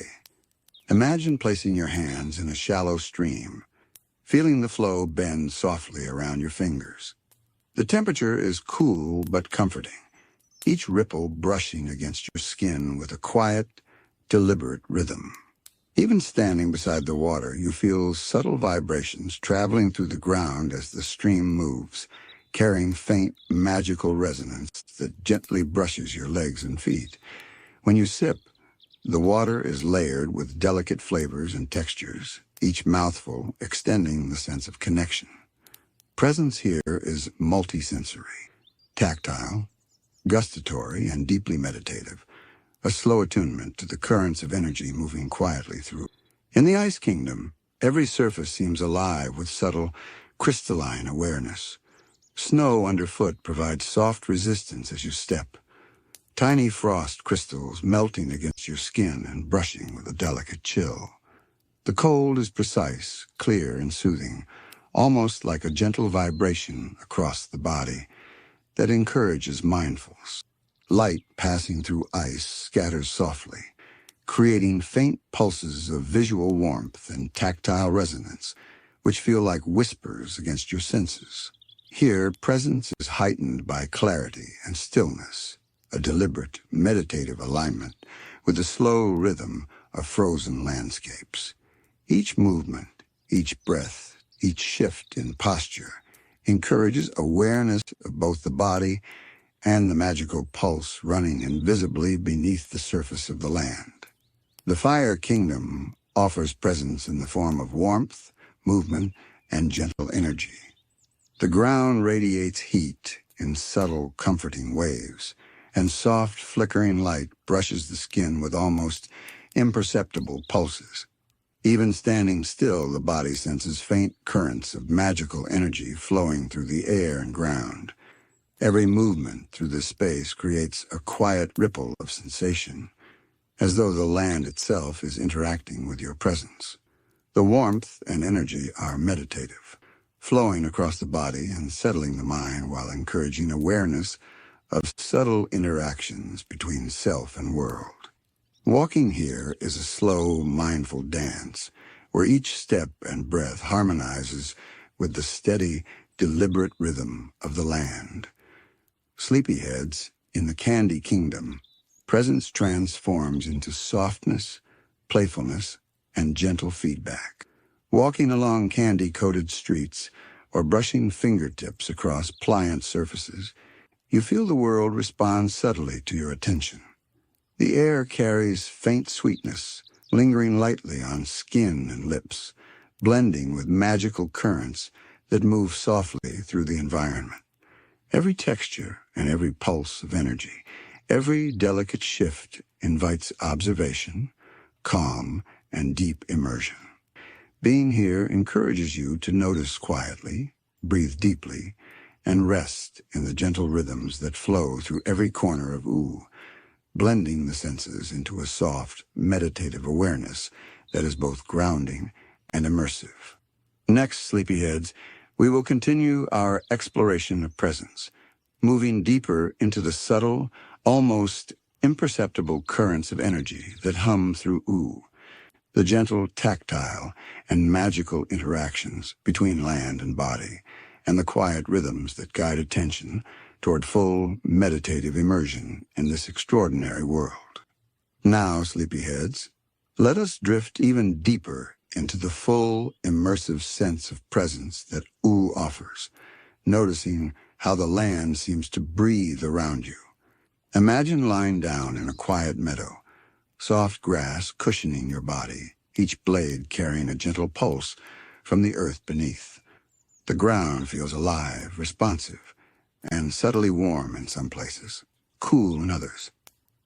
[SPEAKER 1] Imagine placing your hands in a shallow stream, feeling the flow bend softly around your fingers. The temperature is cool but comforting, each ripple brushing against your skin with a quiet, deliberate rhythm. Even standing beside the water, you feel subtle vibrations traveling through the ground as the stream moves, carrying faint, magical resonance that gently brushes your legs and feet. When you sip, the water is layered with delicate flavors and textures, each mouthful extending the sense of connection. Presence here is multisensory, tactile, gustatory, and deeply meditative, a slow attunement to the currents of energy moving quietly through. In the Ice Kingdom, every surface seems alive with subtle, crystalline awareness. Snow underfoot provides soft resistance as you step, tiny frost crystals melting against your skin and brushing with a delicate chill. The cold is precise, clear, and soothing, almost like a gentle vibration across the body that encourages mindfulness. Light passing through ice scatters softly, creating faint pulses of visual warmth and tactile resonance, which feel like whispers against your senses. Here, presence is heightened by clarity and stillness, a deliberate, meditative alignment with the slow rhythm of frozen landscapes. Each movement, each breath, each shift in posture encourages awareness of both the body and the magical pulse running invisibly beneath the surface of the land. The Fire Kingdom offers presence in the form of warmth, movement, and gentle energy. The ground radiates heat in subtle, comforting waves, and soft, flickering light brushes the skin with almost imperceptible pulses. Even standing still, the body senses faint currents of magical energy flowing through the air and ground. Every movement through this space creates a quiet ripple of sensation, as though the land itself is interacting with your presence. The warmth and energy are meditative, flowing across the body and settling the mind while encouraging awareness of subtle interactions between self and world. Walking here is a slow, mindful dance, where each step and breath harmonizes with the steady, deliberate rhythm of the land. Sleepyheads, in the Candy Kingdom, presence transforms into softness, playfulness, and gentle feedback. Walking along candy-coated streets or brushing fingertips across pliant surfaces, you feel the world respond subtly to your attention. The air carries faint sweetness, lingering lightly on skin and lips, blending with magical currents that move softly through the environment. Every texture and every pulse of energy, every delicate shift invites observation, calm, and deep immersion. Being here encourages you to notice quietly, breathe deeply, and rest in the gentle rhythms that flow through every corner of Ooo, blending the senses into a soft, meditative awareness that is both grounding and immersive. Next, sleepyheads, we will continue our exploration of presence, moving deeper into the subtle, almost imperceptible currents of energy that hum through Ooo, the gentle tactile and magical interactions between land and body, and the quiet rhythms that guide attention toward full meditative immersion in this extraordinary world. Now, sleepyheads, let us drift even deeper into the full, immersive sense of presence that Ooo offers, noticing how the land seems to breathe around you. Imagine lying down in a quiet meadow, soft grass cushioning your body, each blade carrying a gentle pulse from the earth beneath. The ground feels alive, responsive, and subtly warm in some places, cool in others.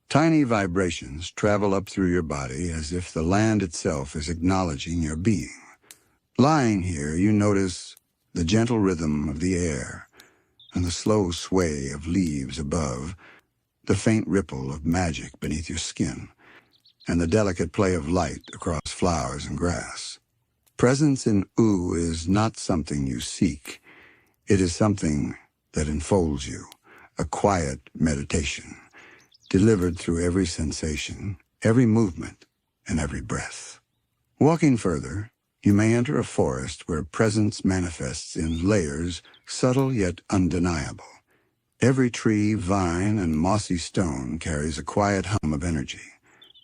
[SPEAKER 1] Tiny vibrations travel up through your body as if the land itself is acknowledging your being. Lying here, you notice the gentle rhythm of the air and the slow sway of leaves above, the faint ripple of magic beneath your skin, and the delicate play of light across flowers and grass. Presence in Ooo is not something you seek. It is something that enfolds you, a quiet meditation, delivered through every sensation, every movement, and every breath. Walking further, you may enter a forest where presence manifests in layers subtle yet undeniable. Every tree, vine, and mossy stone carries a quiet hum of energy,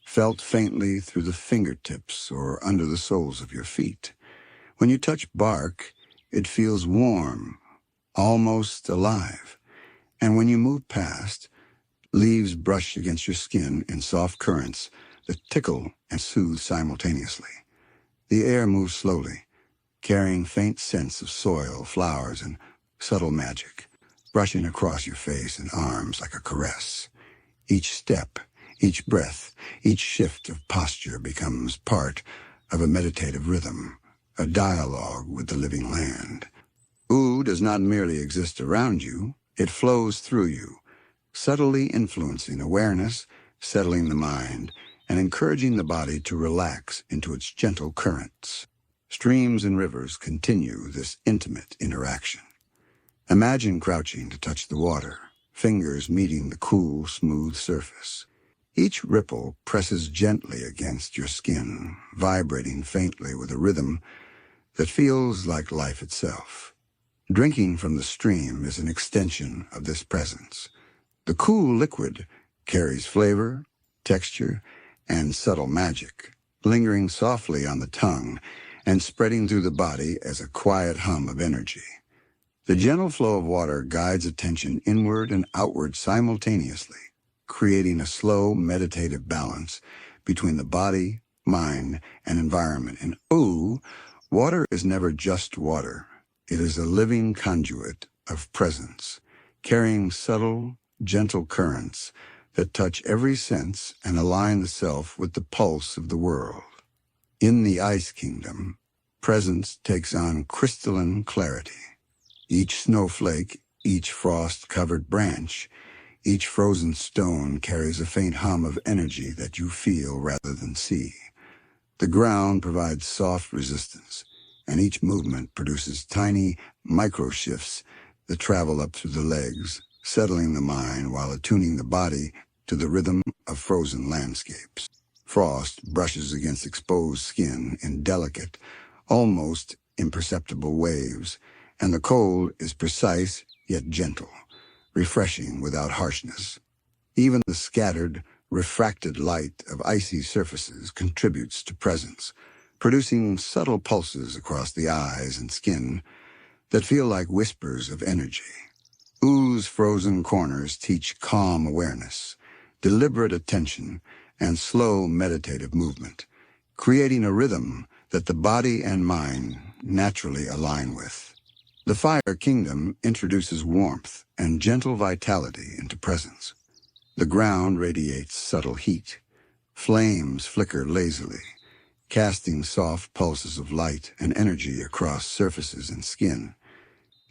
[SPEAKER 1] felt faintly through the fingertips or under the soles of your feet. When you touch bark, it feels warm, almost alive. And when you move past, leaves brush against your skin in soft currents that tickle and soothe simultaneously. The air moves slowly, carrying faint scents of soil, flowers, and subtle magic, brushing across your face and arms like a caress. Each step, each breath, each shift of posture becomes part of a meditative rhythm, a dialogue with the living land. Ooo does not merely exist around you, it flows through you, subtly influencing awareness, settling the mind, and encouraging the body to relax into its gentle currents. Streams and rivers continue this intimate interaction. Imagine crouching to touch the water, fingers meeting the cool, smooth surface. Each ripple presses gently against your skin, vibrating faintly with a rhythm that feels like life itself. Drinking from the stream is an extension of this presence. The cool liquid carries flavor, texture, and subtle magic, lingering softly on the tongue and spreading through the body as a quiet hum of energy. The gentle flow of water guides attention inward and outward simultaneously, creating a slow, meditative balance between the body, mind, and environment. In Ooo, water is never just water. It is a living conduit of presence, carrying subtle, gentle currents that touch every sense and align the self with the pulse of the world. In the Ice Kingdom, presence takes on crystalline clarity. Each snowflake, each frost-covered branch, each frozen stone carries a faint hum of energy that you feel rather than see. The ground provides soft resistance, and each movement produces tiny micro-shifts that travel up through the legs, settling the mind while attuning the body to the rhythm of frozen landscapes. Frost brushes against exposed skin in delicate, almost imperceptible waves, and the cold is precise yet gentle, refreshing without harshness. Even the scattered, refracted light of icy surfaces contributes to presence, producing subtle pulses across the eyes and skin that feel like whispers of energy. Oo's frozen corners teach calm awareness, deliberate attention, and slow meditative movement, creating a rhythm that the body and mind naturally align with. The Fire Kingdom introduces warmth and gentle vitality into presence. The ground radiates subtle heat. Flames flicker lazily, casting soft pulses of light and energy across surfaces and skin.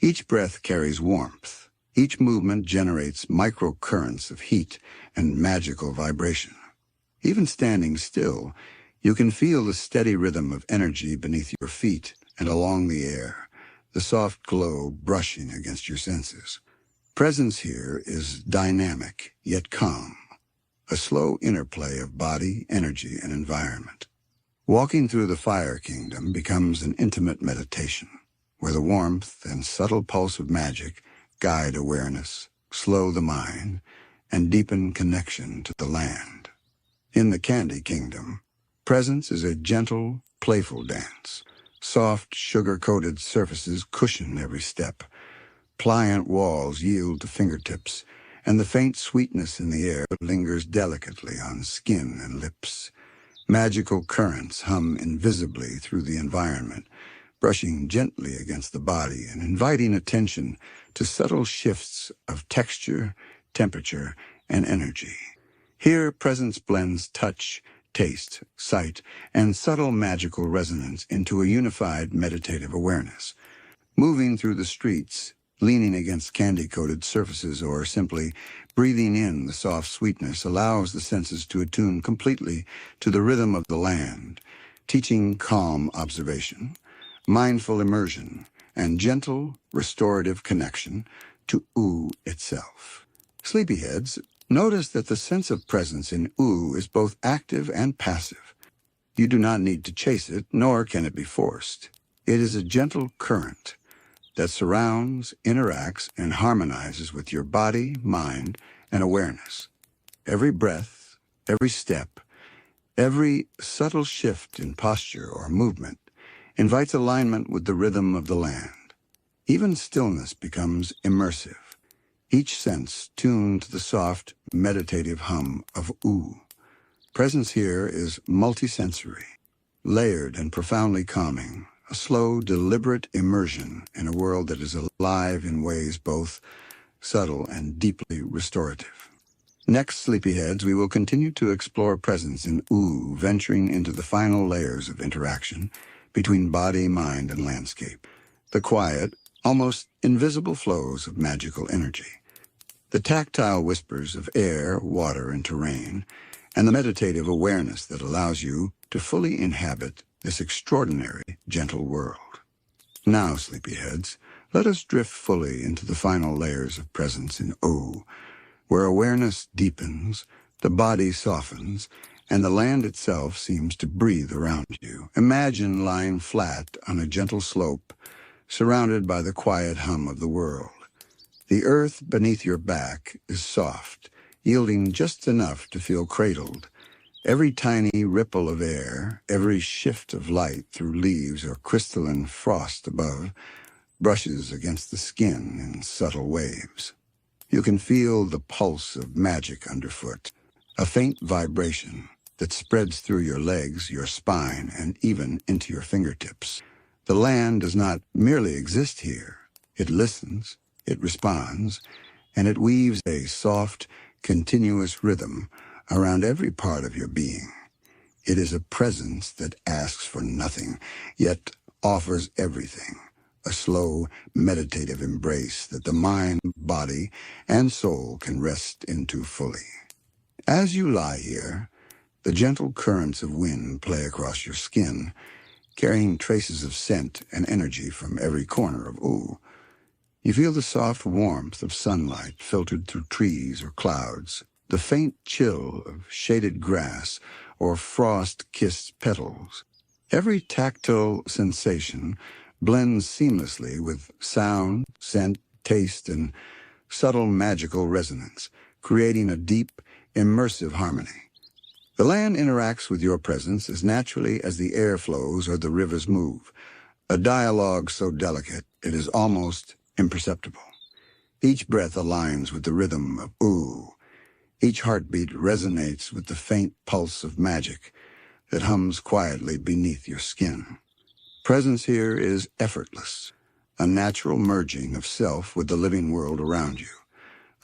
[SPEAKER 1] Each breath carries warmth. Each movement generates microcurrents of heat and magical vibration. Even standing still, you can feel the steady rhythm of energy beneath your feet and along the air, the soft glow brushing against your senses. Presence here is dynamic, yet calm, a slow interplay of body, energy, and environment. Walking through the Fire Kingdom becomes an intimate meditation, where the warmth and subtle pulse of magic guide awareness, slow the mind, and deepen connection to the land. In the Candy Kingdom, presence is a gentle, playful dance. Soft, sugar-coated surfaces cushion every step. Pliant walls yield to fingertips, and the faint sweetness in the air lingers delicately on skin and lips. Magical currents hum invisibly through the environment, brushing gently against the body and inviting attention to subtle shifts of texture, temperature, and energy. Here, presence blends touch, taste, sight, and subtle magical resonance into a unified meditative awareness. Moving through the streets, leaning against candy-coated surfaces, or simply breathing in the soft sweetness allows the senses to attune completely to the rhythm of the land, teaching calm observation, mindful immersion, and gentle, restorative connection to Ooo itself. Sleepyheads, notice that the sense of presence in Ooo is both active and passive. You do not need to chase it, nor can it be forced. It is a gentle current that surrounds, interacts, and harmonizes with your body, mind, and awareness. Every breath, every step, every subtle shift in posture or movement invites alignment with the rhythm of the land. Even stillness becomes immersive, each sense tuned to the soft, meditative hum of Ooo. Presence here is multisensory, layered and profoundly calming, a slow, deliberate immersion in a world that is alive in ways both subtle and deeply restorative. Next, sleepyheads, we will continue to explore presence in Ooo, venturing into the final layers of interaction between body, mind, and landscape. The quiet, almost invisible flows of magical energy. The tactile whispers of air, water, and terrain, and the meditative awareness that allows you to fully inhabit this extraordinary, gentle world. Now, sleepyheads, let us drift fully into the final layers of presence in Ooo, where awareness deepens, the body softens, and the land itself seems to breathe around you. Imagine lying flat on a gentle slope, surrounded by the quiet hum of the world. The earth beneath your back is soft, yielding just enough to feel cradled. Every tiny ripple of air, every shift of light through leaves or crystalline frost above, brushes against the skin in subtle waves. You can feel the pulse of magic underfoot, a faint vibration that spreads through your legs, your spine, and even into your fingertips. The land does not merely exist here. It listens, it responds, and it weaves a soft, continuous rhythm around every part of your being. It is a presence that asks for nothing, yet offers everything, a slow, meditative embrace that the mind, body, and soul can rest into fully. As you lie here, the gentle currents of wind play across your skin, carrying traces of scent and energy from every corner of Ooo. You feel the soft warmth of sunlight filtered through trees or clouds, the faint chill of shaded grass or frost-kissed petals. Every tactile sensation blends seamlessly with sound, scent, taste, and subtle magical resonance, creating a deep, immersive harmony. The land interacts with your presence as naturally as the air flows or the rivers move, a dialogue so delicate it is almost imperceptible. Each breath aligns with the rhythm of Ooo. Each heartbeat resonates with the faint pulse of magic that hums quietly beneath your skin. Presence here is effortless, a natural merging of self with the living world around you,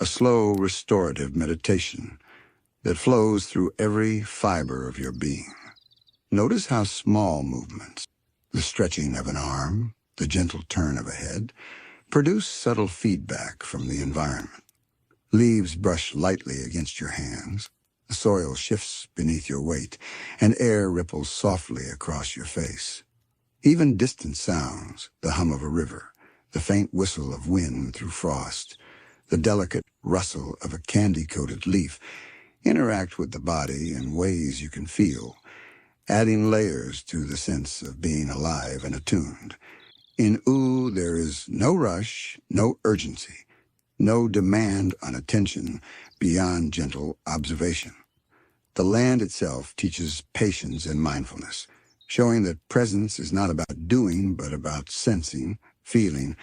[SPEAKER 1] a slow, restorative meditation that flows through every fiber of your being. Notice how small movements, the stretching of an arm, the gentle turn of a head, produce subtle feedback from the environment. Leaves brush lightly against your hands, the soil shifts beneath your weight, and air ripples softly across your face. Even distant sounds, the hum of a river, the faint whistle of wind through frost, the delicate rustle of a candy-coated leaf, interact with the body in ways you can feel, adding layers to the sense of being alive and attuned. In Ooo, there is no rush, no urgency, no demand on attention beyond gentle observation. The land itself teaches patience and mindfulness, showing that presence is not about doing, but about sensing, feeling,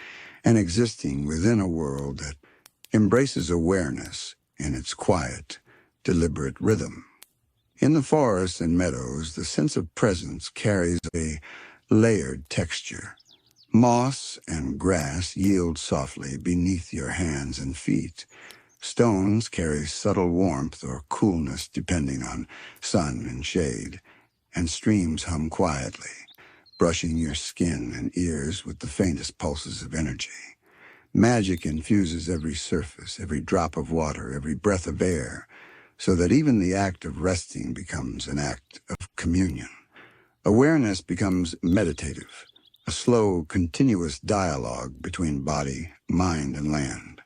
[SPEAKER 1] and existing within a world that embraces awareness in its quiet, deliberate rhythm. In the forests and meadows, the sense of presence carries a layered texture. Moss and grass yield softly beneath your hands and feet. Stones carry subtle warmth or coolness depending on sun and shade, and streams hum quietly, brushing your skin and ears with the faintest pulses of energy. Magic infuses every surface, every drop of water, every breath of air, so that even the act of resting becomes an act of communion. Awareness becomes meditative, a slow, continuous dialogue between body, mind, and land.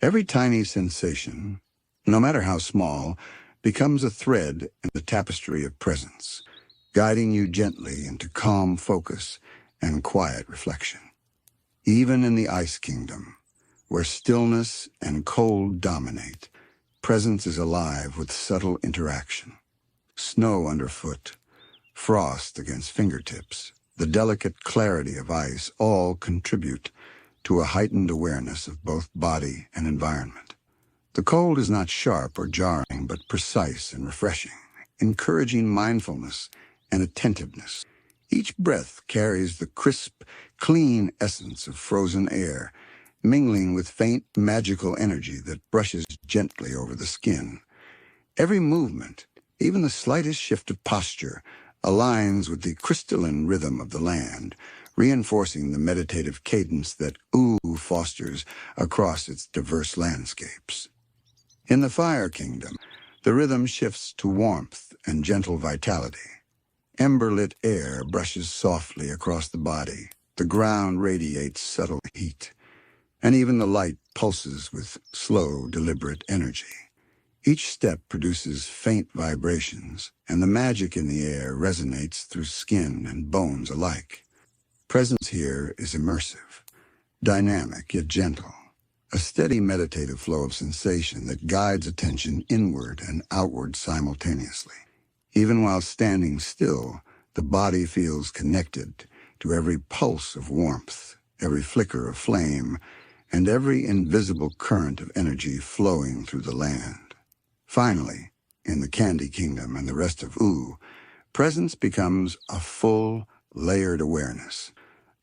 [SPEAKER 1] Every tiny sensation, no matter how small, becomes a thread in the tapestry of presence, guiding you gently into calm focus and quiet reflection. Even in the Ice Kingdom, where stillness and cold dominate, presence is alive with subtle interaction. Snow underfoot, frost against fingertips, the delicate clarity of ice all contribute to a heightened awareness of both body and environment. The cold is not sharp or jarring, but precise and refreshing, encouraging mindfulness and attentiveness. Each breath carries the crisp, clean essence of frozen air, mingling with faint, magical energy that brushes gently over the skin. Every movement, even the slightest shift of posture, aligns with the crystalline rhythm of the land, reinforcing the meditative cadence that Ooo fosters across its diverse landscapes. In the Fire Kingdom, the rhythm shifts to warmth and gentle vitality. Ember-lit air brushes softly across the body, the ground radiates subtle heat, and even the light pulses with slow, deliberate energy. Each step produces faint vibrations, and the magic in the air resonates through skin and bones alike. Presence here is immersive, dynamic yet gentle, a steady meditative flow of sensation that guides attention inward and outward simultaneously. Even while standing still, the body feels connected to every pulse of warmth, every flicker of flame, and every invisible current of energy flowing through the land. Finally, in the Candy Kingdom and the rest of Ooo, presence becomes a full, layered awareness,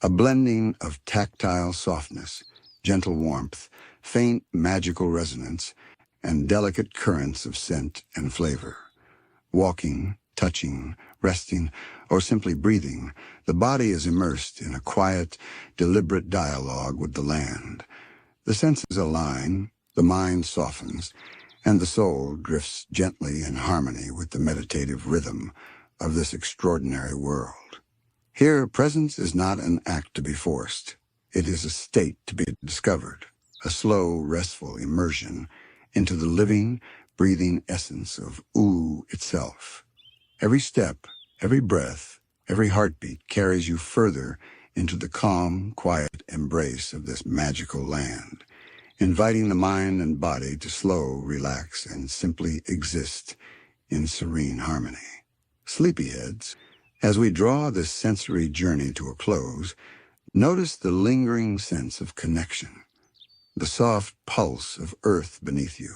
[SPEAKER 1] a blending of tactile softness, gentle warmth, faint magical resonance, and delicate currents of scent and flavor. Walking, touching, resting, or simply breathing, the body is immersed in a quiet, deliberate dialogue with the land. The senses align, the mind softens, and the soul drifts gently in harmony with the meditative rhythm of this extraordinary world. Here, presence is not an act to be forced. It is a state to be discovered, a slow, restful immersion into the living, breathing essence of Ooo itself. Every step, every breath, every heartbeat carries you further into the calm, quiet embrace of this magical land, inviting the mind and body to slow, relax, and simply exist in serene harmony. Sleepyheads, as we draw this sensory journey to a close, notice the lingering sense of connection, the soft pulse of earth beneath you,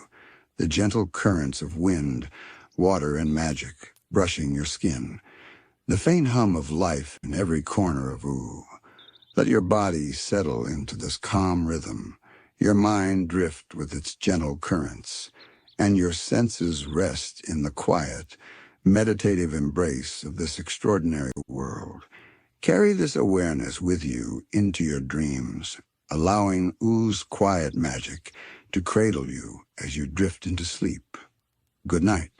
[SPEAKER 1] the gentle currents of wind, water, and magic brushing your skin, the faint hum of life in every corner of Ooo. Let your body settle into this calm rhythm, your mind drift with its gentle currents, and your senses rest in the quiet, meditative embrace of this extraordinary world. Carry this awareness with you into your dreams, allowing Oo's quiet magic to cradle you as you drift into sleep. Good night.